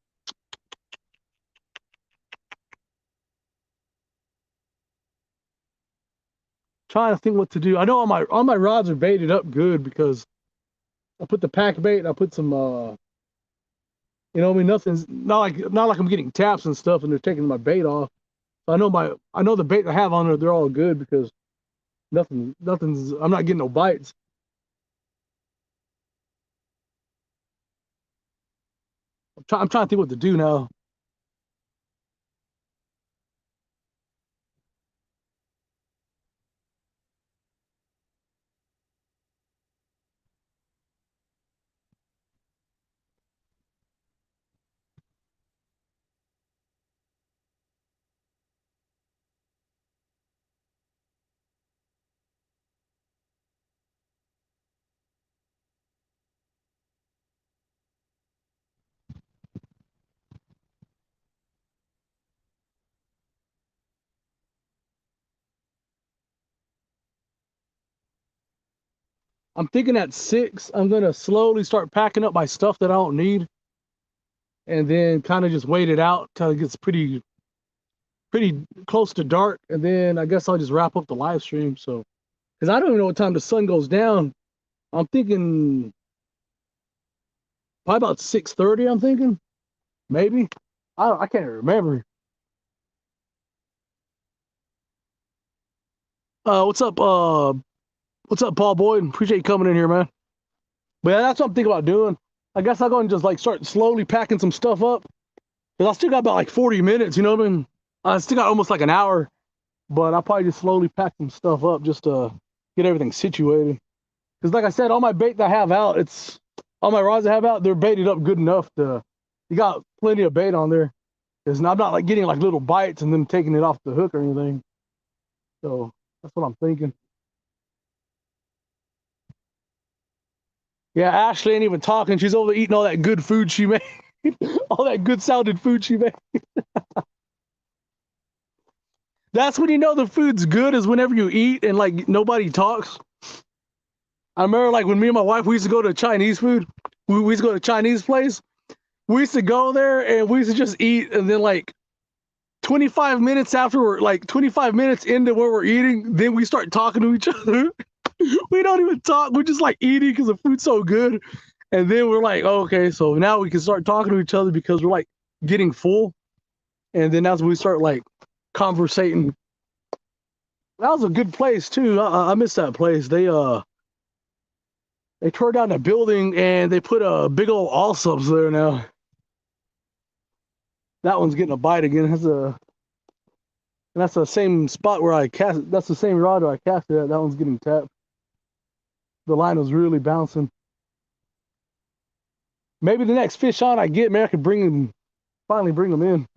Trying to think what to do. I know all my rods are baited up good because I put the pack bait, I put some you know, I mean nothing's not like I'm getting taps and stuff and they're taking my bait off. So I know the bait I have on there, they're all good because nothing's I'm not getting no bites. I'm trying to think what to do now. I'm thinking at 6, I'm gonna slowly start packing up my stuff that I don't need, and then kind of just wait it out till it gets pretty close to dark, and then I guess I'll just wrap up the live stream. So, because I don't even know what time the sun goes down. I'm thinking probably about 6:30. I'm thinking maybe. I can't remember. What's up? What's up, Paul Boyd? Appreciate you coming in here, man. But yeah, that's what I'm thinking about doing. I guess I'll go and just like start slowly packing some stuff up. Cause I still got about like 40 minutes, you know what I mean? I still got almost like an hour, but I'll probably just slowly pack some stuff up just to get everything situated. Cause like I said, all my bait that I have out, all my rods I have out, they're baited up good enough you got plenty of bait on there. Cause I'm not like getting like little bites and then taking it off the hook or anything. So that's what I'm thinking. Yeah, Ashley ain't even talking. She's over eating all that good food she made. All that good sounding food she made. That's when you know the food's good, is whenever you eat and like nobody talks. I remember like when me and my wife, we used to go to Chinese food. We used to go to a Chinese place. We used to go there and we used to just eat, and then like 25 minutes after we're like 25 minutes into where we're eating, then we start talking to each other. We don't even talk. We're just like eating because the food's so good. And then we're like, oh, okay, so now we can start talking to each other because we're like getting full. And then that's when we start like conversating. That was a good place too. I miss that place. They tore down the building and they put a big old all subs there now. That one's getting a bite again. That's the same spot where I cast. That's the same rod where I cast it at. That one's getting tapped. The line was really bouncing. Maybe the next fish on I get, man, I could finally bring them in.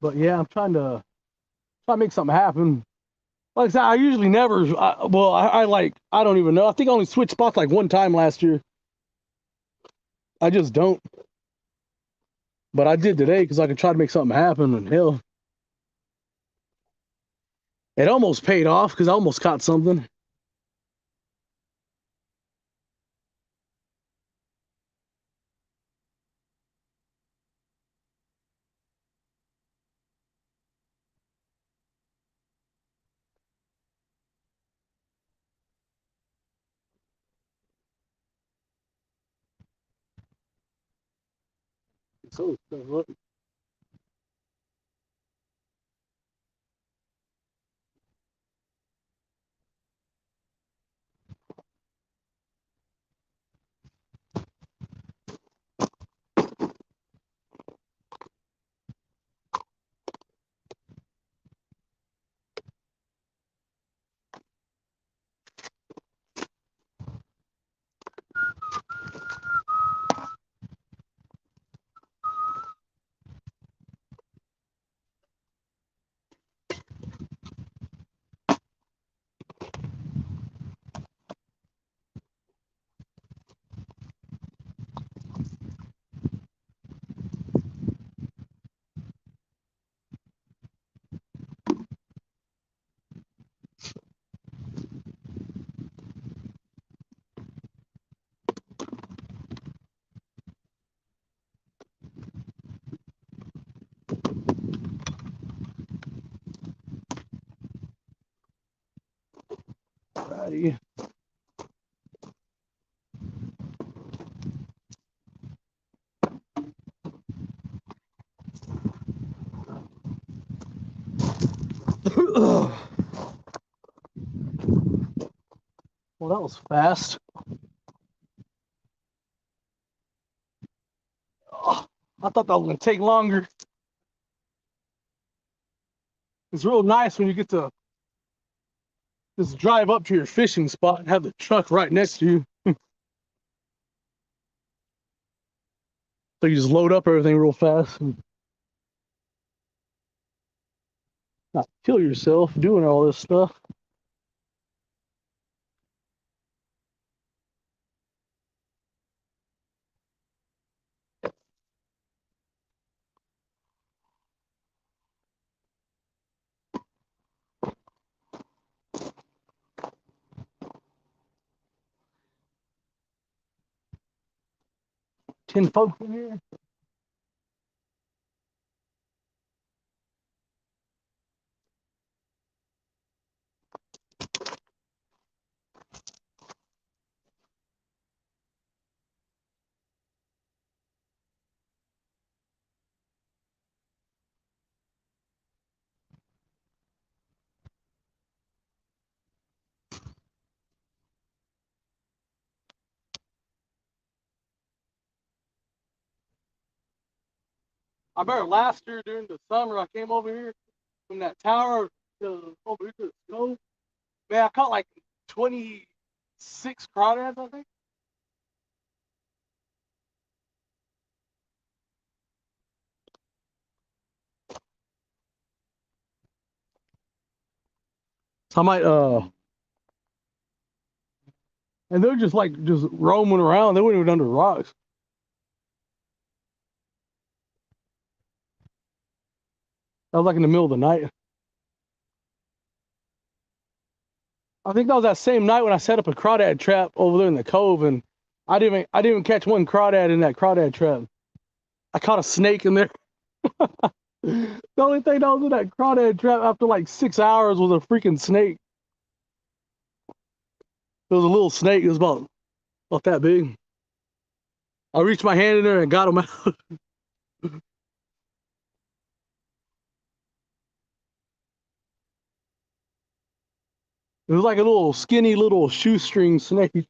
But yeah, I'm try to make something happen. Like I said, I usually never. I don't even know. I think I only switched spots like one time last year. I just don't. But I did today because I could try to make something happen. And hell, it almost paid off because I almost caught something. So look. Fatty. Well, that was fast. Oh, I thought that was gonna take longer. It's real nice when you get to just drive up to your fishing spot and have the truck right next to you. So you just load up everything real fast and not kill yourself doing all this stuff. Tin folks in here. I remember last year during the summer, I came over here from that tower to over here to the stove. Man, I caught like 26 crawdads, I think. So I might, and they're just like just roaming around. They weren't even under rocks. That was like in the middle of the night. I think that was that same night when I set up a crawdad trap over there in the cove, and I didn't even catch one crawdad in that crawdad trap. I caught a snake in there. The only thing that was in that crawdad trap after like 6 hours was a freaking snake. It was a little snake. It was about that big. I reached my hand in there and got him out. It was like a little skinny little shoestring snake.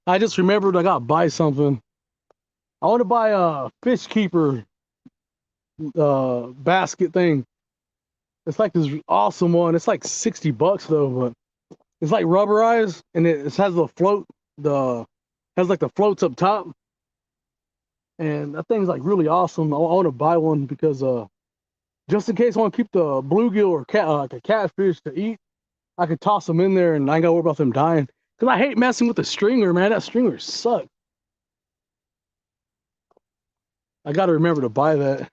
I just remembered I gotta buy something. I want to buy a fish keeper basket thing. It's like this awesome one. It's like $60 though, but it's like rubberized and it has the has like the floats up top. And that thing's like really awesome. I want to buy one because just in case I want to keep the bluegill or like a catfish to eat, I could toss them in there and I ain't gotta worry about them dying. Cause I hate messing with the stringer, man. That stringer sucks. I gotta remember to buy that.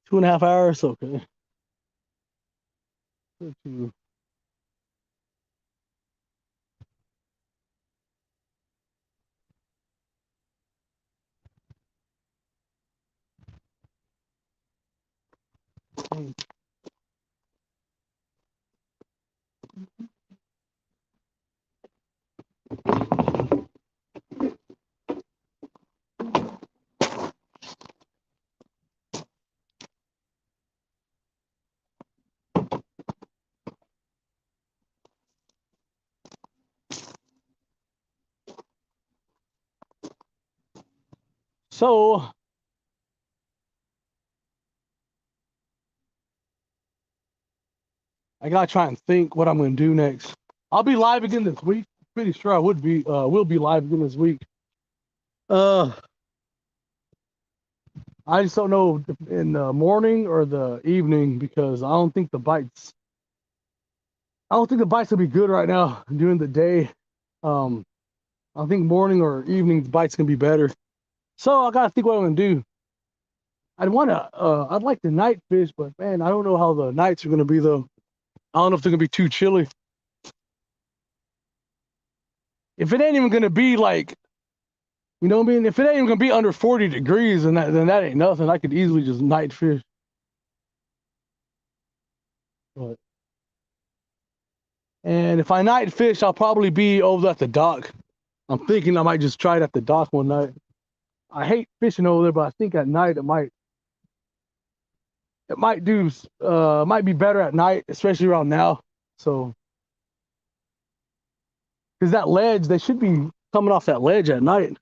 2.5 hours, okay. So I gotta try and think what I'm gonna do next. I'll be live again this week. Pretty sure I will be live again this week. I just don't know if in the morning or the evening because I don't think the bites will be good right now during the day. I think morning or evening bites can be better. So I gotta think what I'm gonna do. I'd like the night fish, but man, I don't know how the nights are gonna be though. I don't know if they're gonna be too chilly. If it ain't even gonna be like, you know what I mean? If it ain't even gonna be under 40 degrees, then that ain't nothing. I could easily just night fish. But, and if I night fish, I'll probably be over at the dock. I'm thinking I might just try it at the dock one night. I hate fishing over there, but I think at night it might might be better at night, especially around now. So, because that ledge, they should be coming off that ledge at night.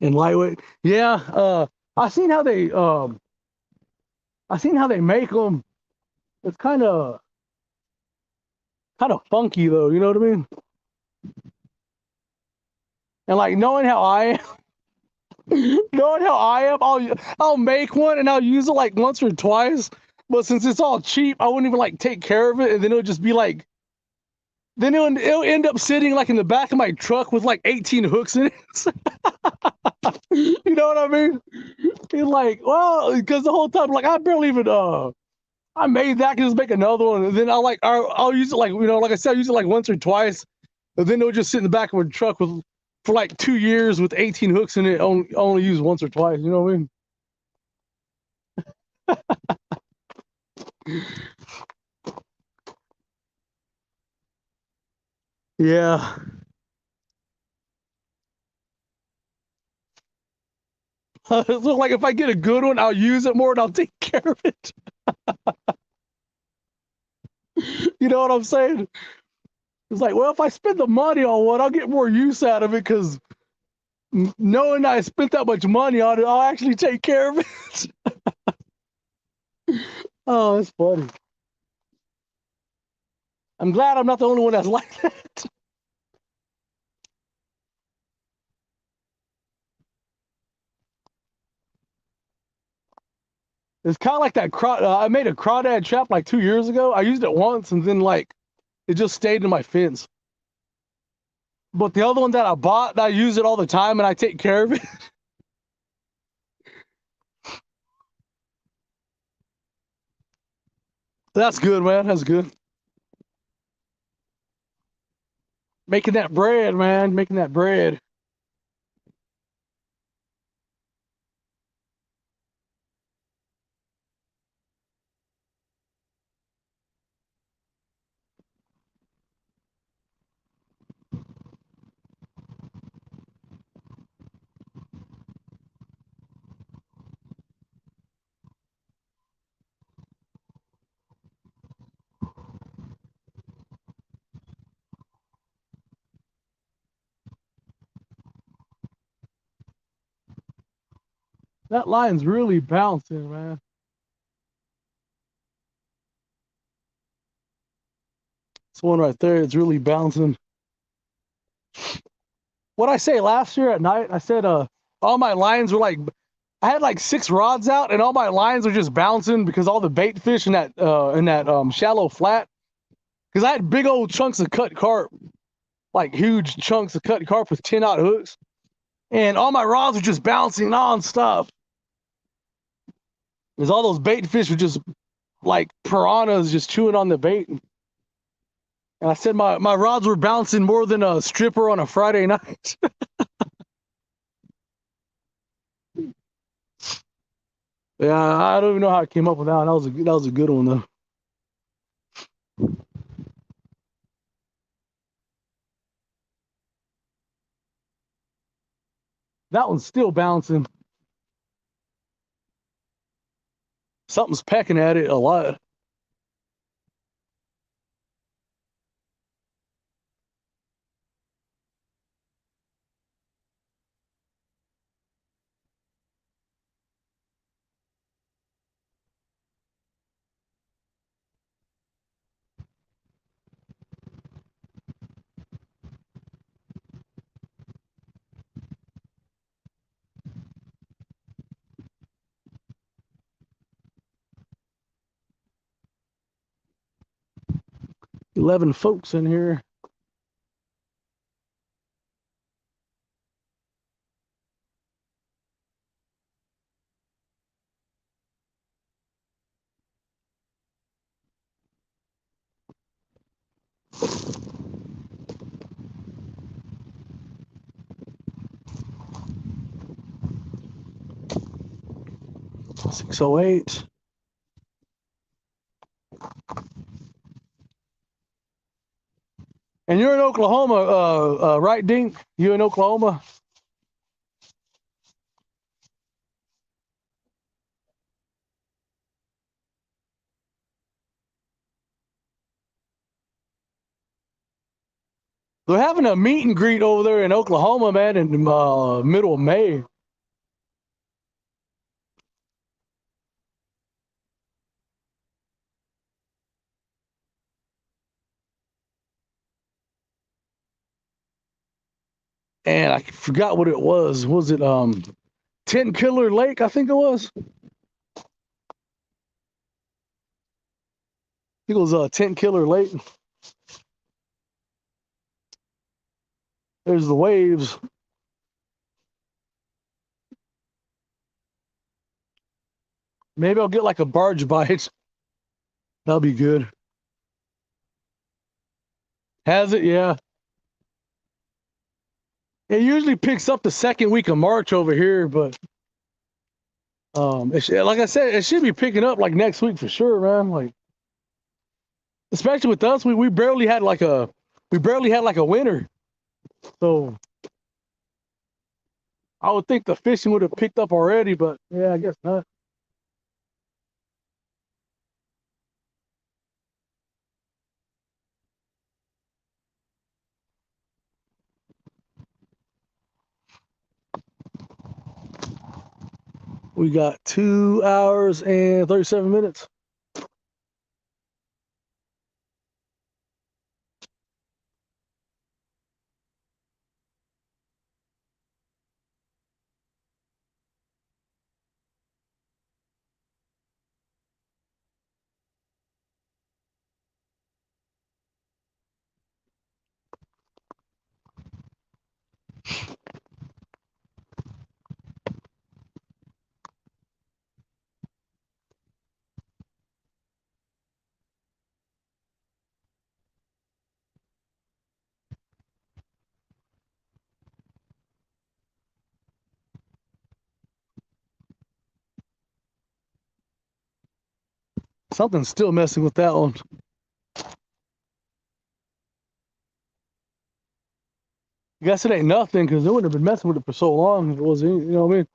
In lightweight, yeah. I seen how they make them. It's kind of funky though. You know what I mean? And like knowing how I am, I'll make one and I'll use it like once or twice. But since it's all cheap, I wouldn't even like take care of it, and then it'll just be like, then it'll end up sitting like in the back of my truck with like 18 hooks in it. You know what I mean? It's like, well, because the whole time, like I barely even I made that, can just make another one, and then I'll use it like, like I said, I use it like once or twice, and then it'll just sit in the back of a truck for like 2 years with 18 hooks in it, only use once or twice. You know what I mean? Yeah. So like if I get a good one, I'll use it more and I'll take care of it. You know what I'm saying? It's like, well, if I spend the money on one, I'll get more use out of it because knowing I spent that much money on it, I'll actually take care of it. Oh, that's funny. I'm glad I'm not the only one that's like that. It's kind of like that I made a crawdad trap like 2 years ago. I used it once and then like it just stayed in my fence. But the other one that I bought, I use it all the time and I take care of it. That's good, man. That's good. Making that bread, man. Making that bread. That line's really bouncing, man. This one right there is really bouncing. What I say last year at night, I said all my lines were like, I had like 6 rods out and all my lines were just bouncing because all the bait fish in that shallow flat. Because I had big old chunks of cut carp, like huge chunks of cut carp with 10-aught hooks. And all my rods were just bouncing nonstop. Because all those bait fish were just like piranhas just chewing on the bait. And I said my rods were bouncing more than a stripper on a Friday night. Yeah, I don't even know how I came up with that one. That was a good one though. That one's still bouncing. Something's pecking at it a lot. 11 folks in here. $6.08. And you're in Oklahoma, right, Dink? You in Oklahoma? They're having a meet and greet over there in Oklahoma, man, in middle of May. And I forgot what it was. Was it 10 Killer Lake? I think it was. I think it was 10 Killer Lake. There's the waves. Maybe I'll get like a barge bite. That'll be good. Has it? Yeah. It usually picks up the second week of March over here, but like I said, it should be picking up like next week for sure, man. Like, especially with us, we barely had like a winter, so I would think the fishing would have picked up already, but yeah, I guess not. We got 2 hours and 37 minutes. Something's still messing with that one. I guess it ain't nothing because it wouldn't have been messing with it for so long if it was, you know what I mean?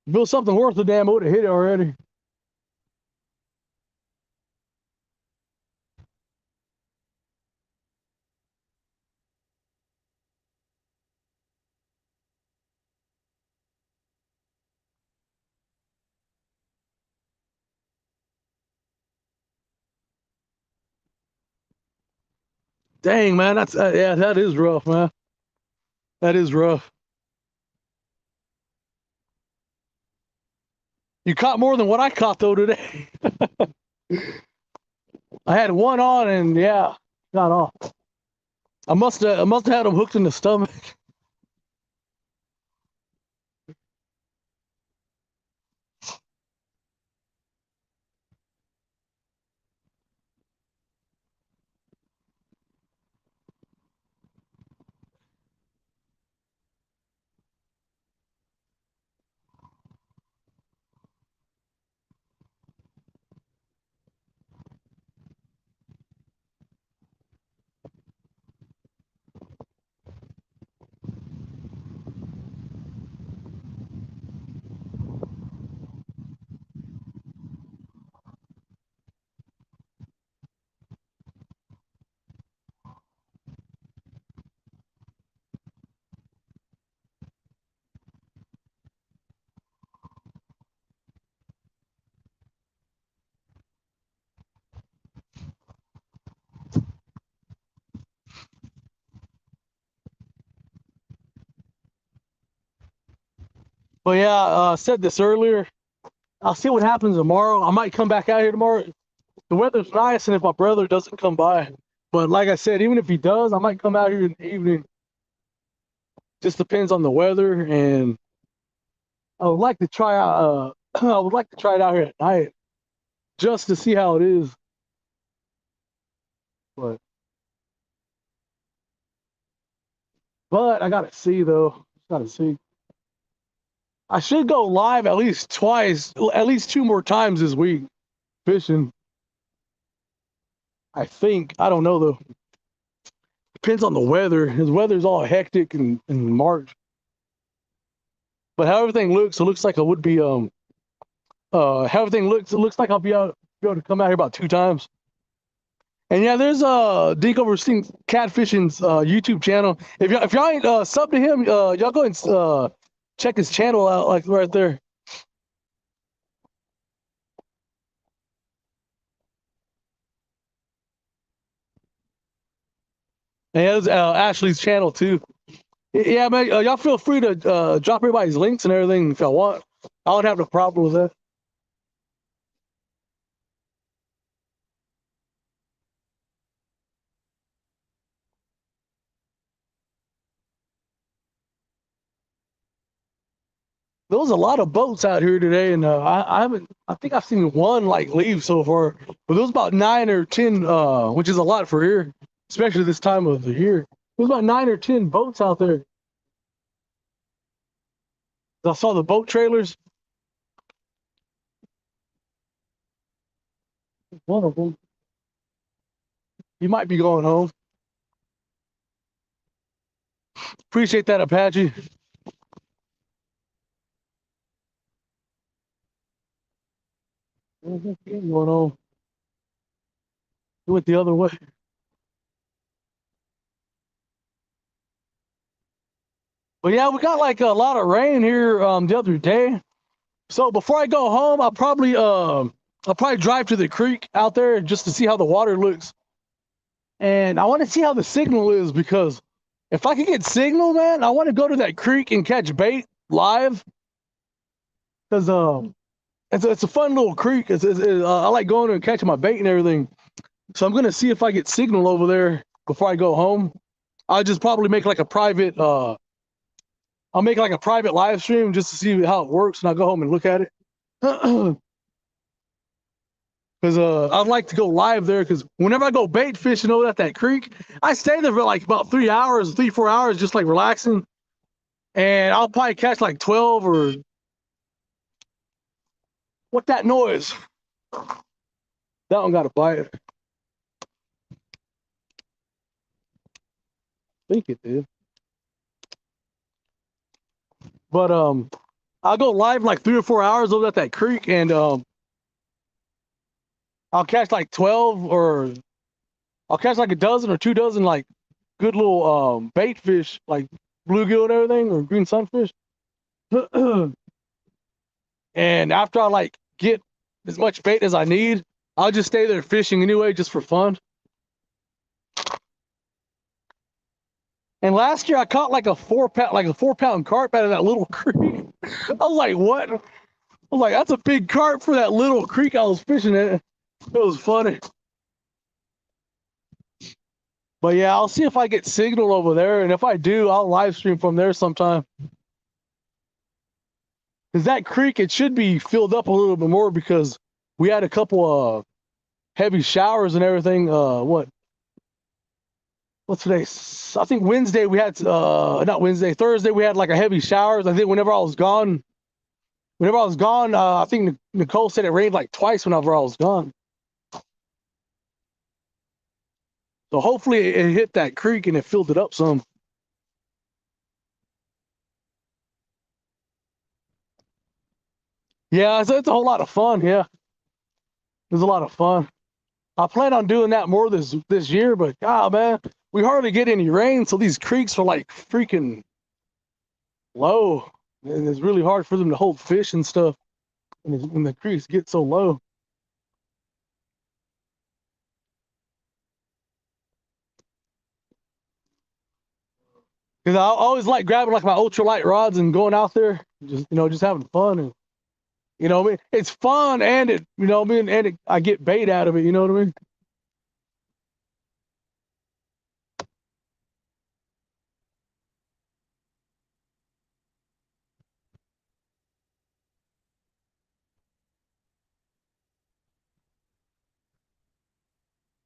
If it was something worth a damn, it would have hit it already. Dang, man, that's yeah, that is rough, man. That is rough. You caught more than what I caught though today. I had one on and yeah, got off. I must have had him hooked in the stomach. But yeah, I said this earlier. I'll see what happens tomorrow. I might come back out here tomorrow. The weather's nice, and if my brother doesn't come by, But like I said, even if he does, I might come out here in the evening. Just depends on the weather, and I would like to try out. I would like to try it out here at night just to see how it is. But I gotta see though. Gotta see. I should go live at least twice, at least 2 more times this week fishing. I think. I don't know though. Depends on the weather. His weather's all hectic in March. But how everything looks, it looks like I would be how everything looks, it looks like I'll be able to come out here about 2 times. And yeah, there's Dink Overseeing Catfishing's YouTube channel. If y'all ain't sub to him, y'all go and check his channel out, like right there. And there's Ashley's channel too. Yeah, man, y'all feel free to drop everybody's links and everything if y'all want. I don't have no problem with that. There was a lot of boats out here today, and I think I've seen one like leave so far, but there was about 9 or 10, which is a lot for here, especially this time of the year. There's about 9 or 10 boats out there. I saw the boat trailers. One of them. You might be going home. Appreciate that, Apache. Going home. He went the other way. But yeah, we got like a lot of rain here the other day. So before I go home, I'll probably drive to the creek out there just to see how the water looks. And I want to see how the signal is, because if I can get signal, man, I want to go to that creek and catch bait live. Because it's a fun little creek. I like going there and catching my bait and everything. So I'm gonna see if I get signal over there before I go home. I'll just probably make like a private I'll make like a private live stream just to see how it works, and I'll go home and look at it. Because I'd like to go live there, because whenever I go bait fishing over at that creek, I stay there for like about 3 hours, 4 hours, just like relaxing. And I'll probably catch like 12 or... What that noise? That one got a bite. I think it did. But I'll go live like 3 or 4 hours over at that creek, and I'll catch like 12, or I'll catch like a dozen or 2 dozen like good little bait fish, like bluegill and everything, or green sunfish. And after I like get as much bait as I need, I'll just stay there fishing anyway, just for fun. And last year I caught like a 4-pound carp out of that little creek. I was like, what? I was like, that's a big carp for that little creek I was fishing at. It was funny. But yeah, I'll see if I get signal over there, and if I do, I'll live stream from there sometime. Because that creek, it should be filled up a little bit more, because we had a couple of heavy showers and everything. What's today? I think Wednesday we had, not Wednesday, Thursday we had like a heavy showers. I think whenever I was gone, I think Nicole said it rained like twice whenever I was gone. So hopefully it hit that creek and it filled it up some. Yeah, it's a whole lot of fun. Yeah, it's a lot of fun. I plan on doing that more this year, but God, man, we hardly get any rain, so these creeks are like freaking low, and it's really hard for them to hold fish and stuff when the creeks get so low. Because I always like grabbing like my ultralight rods and going out there, just having fun, and I mean, it's fun, and I get bait out of it. You know what I mean?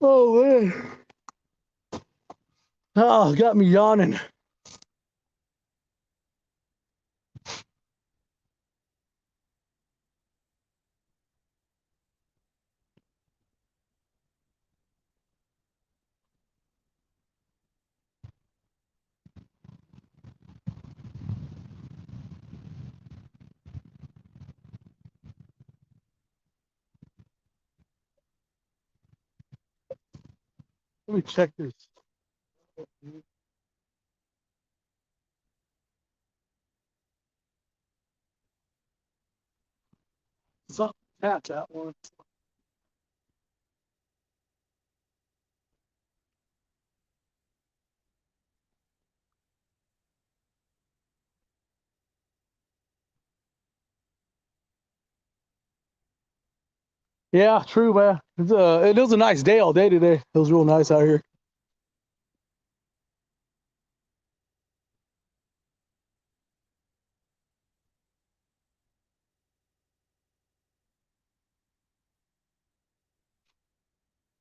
Oh man. Oh, got me yawning. Let me check this. Something tapped that one. Yeah, true, man. It was a nice day all day today. It was real nice out here.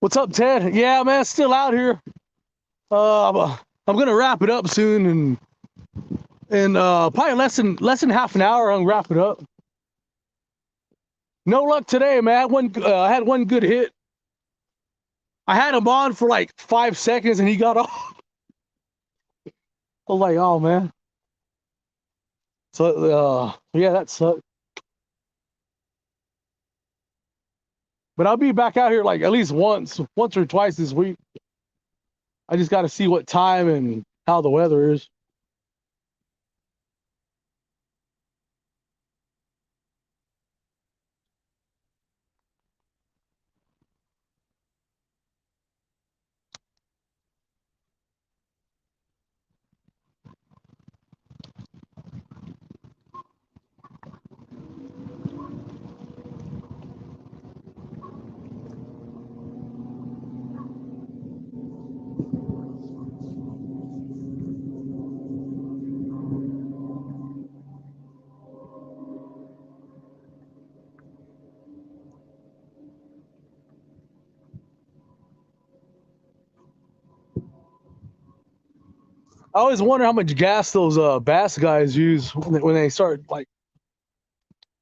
What's up, Ted? Yeah, man, still out here. I'm gonna wrap it up soon, and probably less than half an hour. I'm gonna wrap it up. No luck today, man. I had one good hit. I had him on for like 5 seconds, and he got off. I was like, oh man. So yeah, that sucked. But I'll be back out here like at least once or twice this week. I just got to see what time and how the weather is. I always wonder how much gas those bass guys use when they start like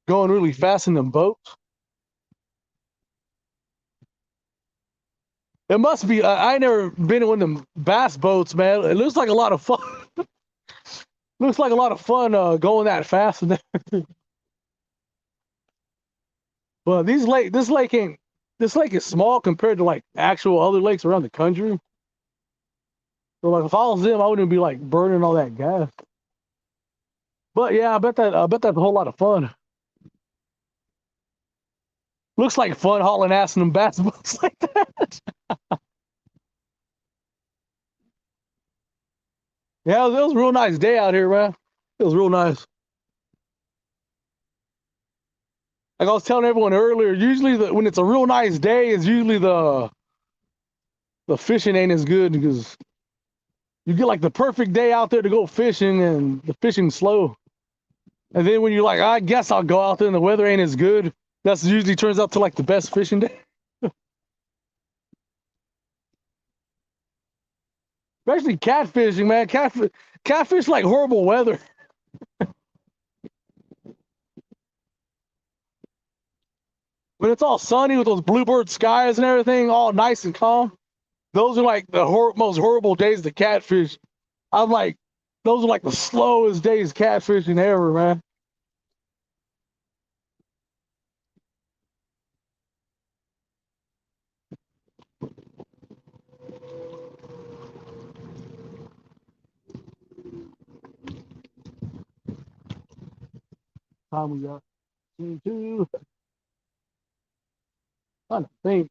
going really fast in them boats. It must be. I never been in one of them bass boats, man. It looks like a lot of fun. Looks like a lot of fun going that fast. But this lake is small compared to like actual other lakes around the country. So like if I was them, I wouldn't be like burning all that gas. But yeah, I bet that's a whole lot of fun. Looks like fun hauling ass in them bass boats like that. Yeah, it was a real nice day out here, man. It was real nice. Like I was telling everyone earlier, usually when it's a real nice day, it's usually the fishing ain't as good because you get like the perfect day out there to go fishing and the fishing's slow. And then when you're like, I guess I'll go out there and the weather ain't as good, that's usually turns out to like the best fishing day. Especially catfishing, man. Catfish like horrible weather. When it's all sunny with those bluebird skies and everything, all nice and calm, those are like the most horrible days to catfish. I'm like, those are like the slowest days catfishing ever, man. Time we got two. I think.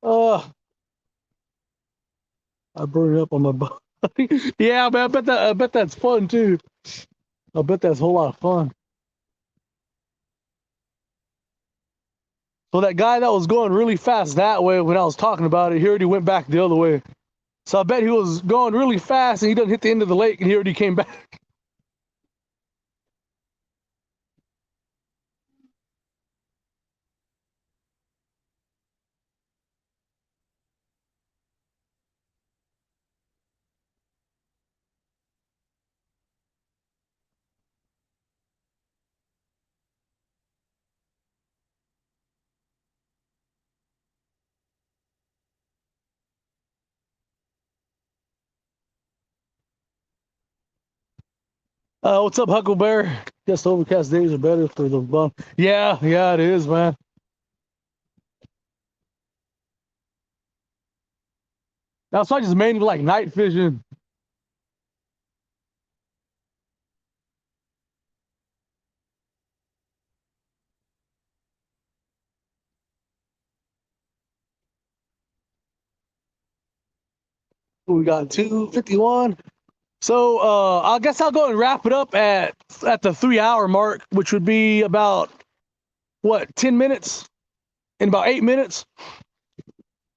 Uh, I burned it up on my body. Yeah, man. I bet that's fun too. I bet that's a whole lot of fun. So that guy that was going really fast that way when I was talking about it, he already went back the other way. So I bet he was going really fast and he didn't hit the end of the lake and he already came back. What's up, Huckleberry? Guess overcast days are better for the bum. Yeah, yeah, it is, man. That's why I just mainly like night fishing. We got 2:51. So I guess I'll go and wrap it up at the 3 hour mark, which would be about what, 10 minutes? In about 8 minutes.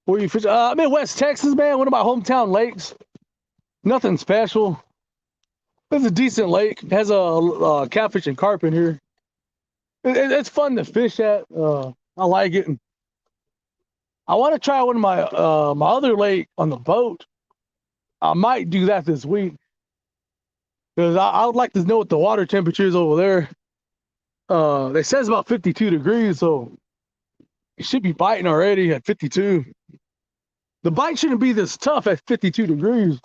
Where you fish? I'm in West Texas, man. One of my hometown lakes. Nothing special. It's a decent lake. It has a catfish and carp in here. It's fun to fish at. I like it. I want to try one of my other lake on the boat. I might do that this week because I would like to know what the water temperature is over there. They says about 52 degrees, so it should be biting already at 52. The bite shouldn't be this tough at 52 degrees.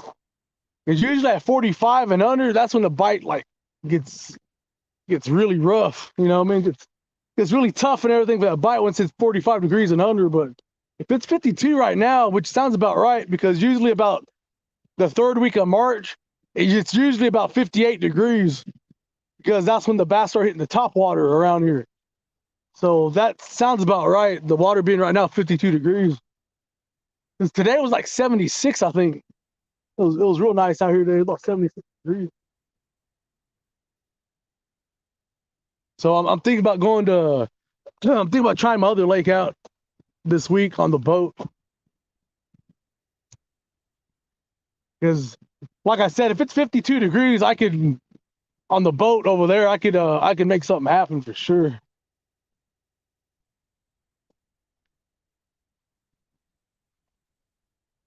It's usually at 45 and under. That's when the bite like gets really rough. You know what I mean? It's really tough and everything for that bite once it's 45 degrees and under. But if it's 52 right now, which sounds about right, because usually about the third week of March, it's usually about 58 degrees because that's when the bass start hitting the top water around here. So that sounds about right. The water being right now 52 degrees. Because today was like 76, I think. It was real nice out here today, about 76 degrees. So I'm thinking about going to. I'm thinking about trying my other lake out this week on the boat. Because, like I said, if it's 52 degrees, I could on the boat over there. I could make something happen for sure.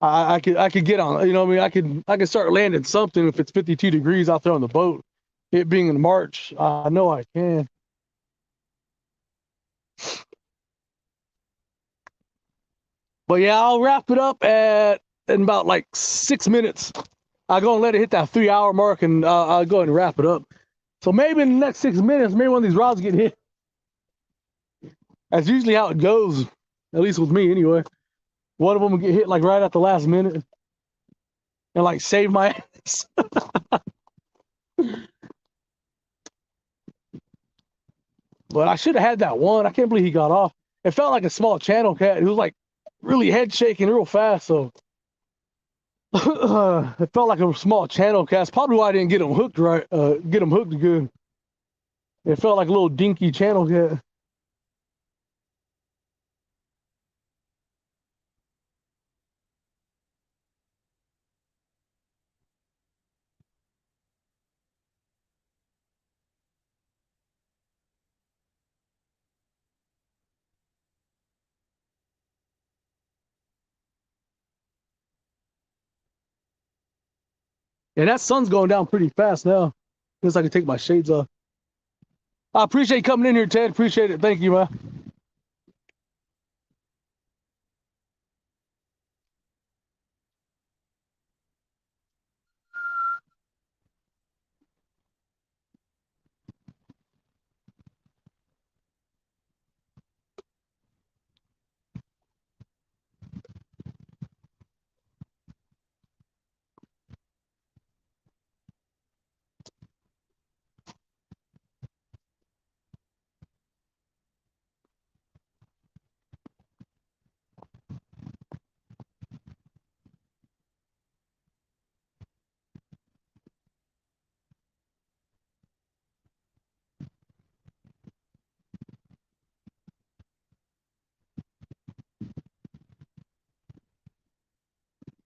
I could get on. You know what I mean? I could start landing something if it's 52 degrees out there on the boat. It being in March, I know I can. But yeah, I'll wrap it up in about like 6 minutes. I'll go and let it hit that 3 hour mark, and I'll go ahead and wrap it up. So maybe in the next 6 minutes, maybe one of these rods get hit. That's usually how it goes, at least with me anyway. One of them will get hit like right at the last minute and like save my ass. But I should have had that one. I can't believe he got off. It felt like a small channel cat. It was like really head shaking real fast. So it felt like a small channel cast. Probably why I didn't get him hooked right. Get him hooked good. It felt like a little dinky channel cat. And that sun's going down pretty fast now. Guess I can take my shades off. I appreciate you coming in here, Ted. Appreciate it. Thank you, man.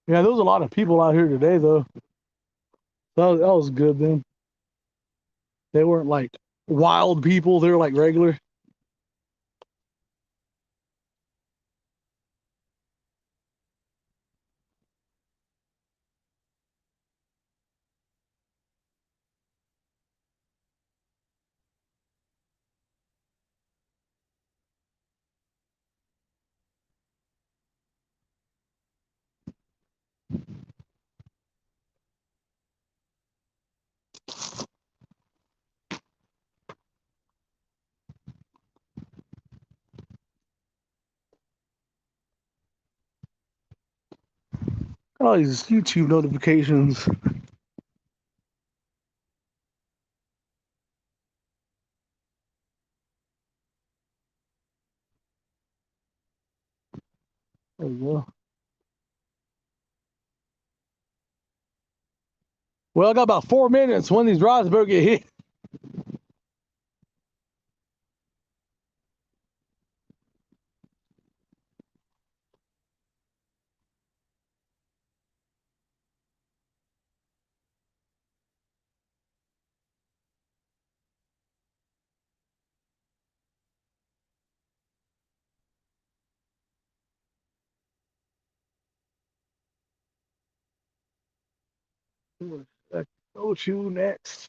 Yeah, there was a lot of people out here today, though. That was good, then. They weren't like wild people. They were like regular. All these YouTube notifications. There you go. Well, I got about 4 minutes. One of these rods better get hit. Go to next.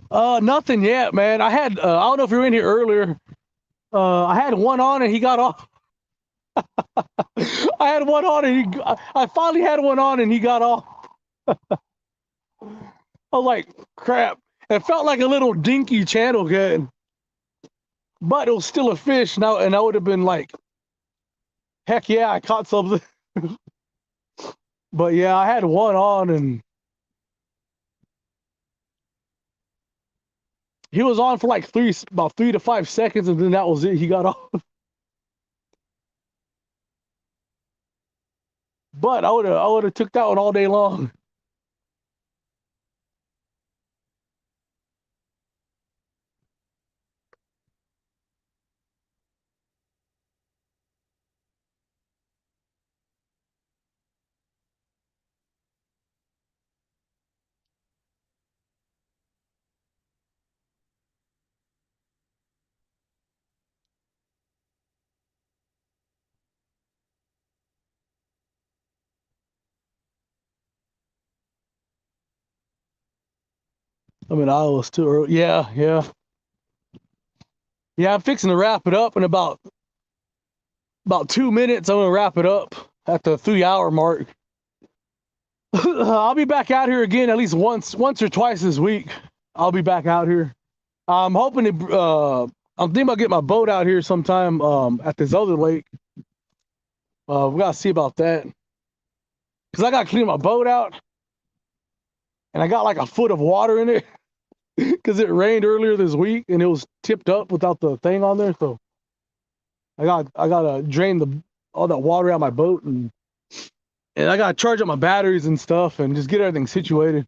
Nothing yet, man. I had I don't know if you were in here earlier. I had one on and he got off. I had one on and I finally had one on and he got off. I was like, crap. It felt like a little dinky channel cat, but it was still a fish now, and I would have been like, heck yeah, I caught something. But yeah, I had one on and he was on for like about 3 to 5 seconds, and then that was it. He got off. But I would have took that one all day long. I mean, I was too early. Yeah, yeah. Yeah, I'm fixing to wrap it up in about 2 minutes. I'm gonna wrap it up at the 3-hour mark. I'll be back out here again at least once or twice this week. I'll be back out here. I'm hoping to. I'm thinking about getting my boat out here sometime at this other lake. We gotta see about that because I gotta clean my boat out, and I got like a foot of water in it because it rained earlier this week and it was tipped up without the thing on there. So I gotta drain all that water out of my boat, and I gotta charge up my batteries and stuff and just get everything situated.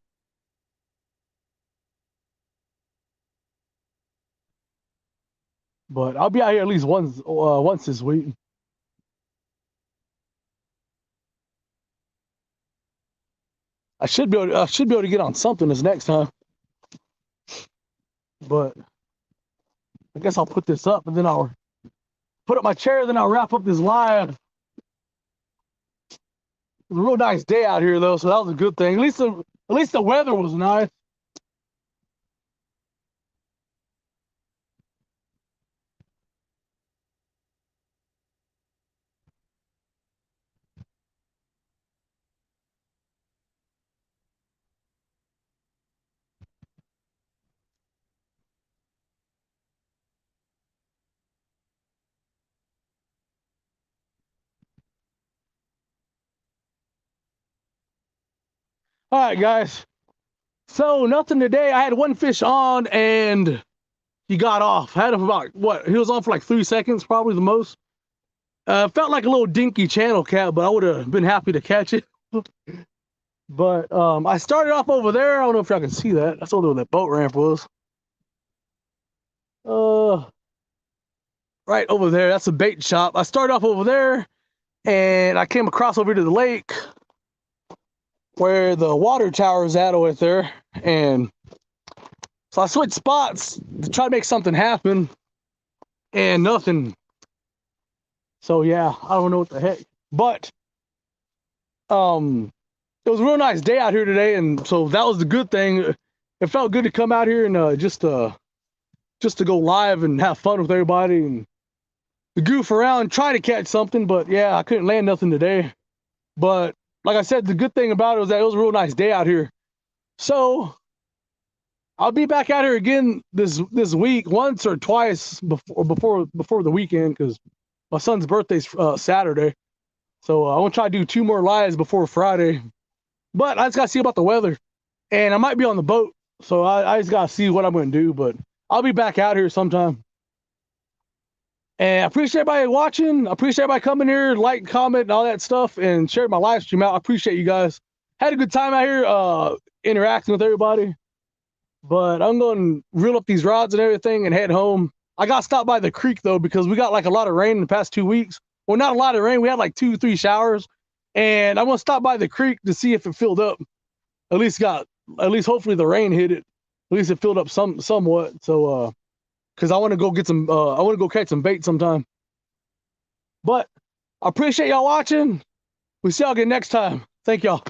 But I'll be out here at least once this week. I should be able to get on something this next time. But I guess I'll put this up and then I'll put up my chair, then I'll wrap up this live. It was a real nice day out here though, so that was a good thing. At least the weather was nice. All right, guys. So nothing today. I had one fish on and he got off. I had him about he was on for like 3 seconds, probably the most. Felt like a little dinky channel cat, but I would have been happy to catch it. But I started off over there. I don't know if y'all can see that. That's over where that boat ramp was. right over there. That's a bait shop. I started off over there, and I came across over to the lake where the water tower is at over there. And so I switched spots to try to make something happen, and nothing. So yeah, I don't know what the heck. But it was a real nice day out here today, and so that was the good thing. It felt good to come out here and just to go live and have fun with everybody and to goof around and try to catch something. But yeah, I couldn't land nothing today. But like I said, the good thing about it was that it was a real nice day out here. So I'll be back out here again this week, once or twice before the weekend, because my son's birthday's Saturday. So I want to try to do 2 more lives before Friday. But I just got to see about the weather. And I might be on the boat, so I just got to see what I'm going to do. But I'll be back out here sometime. And I appreciate everybody watching. I appreciate everybody coming here, like, comment, and all that stuff, and share my live stream out. I appreciate you guys. Had a good time out here interacting with everybody. But I'm going to reel up these rods and everything and head home. I got to stop by the creek, though, because we got like a lot of rain in the past 2 weeks. Well, not a lot of rain. We had like 2-3 showers. And I'm going to stop by the creek to see if it filled up. At least hopefully the rain hit it. At least it filled up somewhat. So, because I want to go get some, I want to go catch some bait sometime. But I appreciate y'all watching. We'll see y'all again next time. Thank y'all.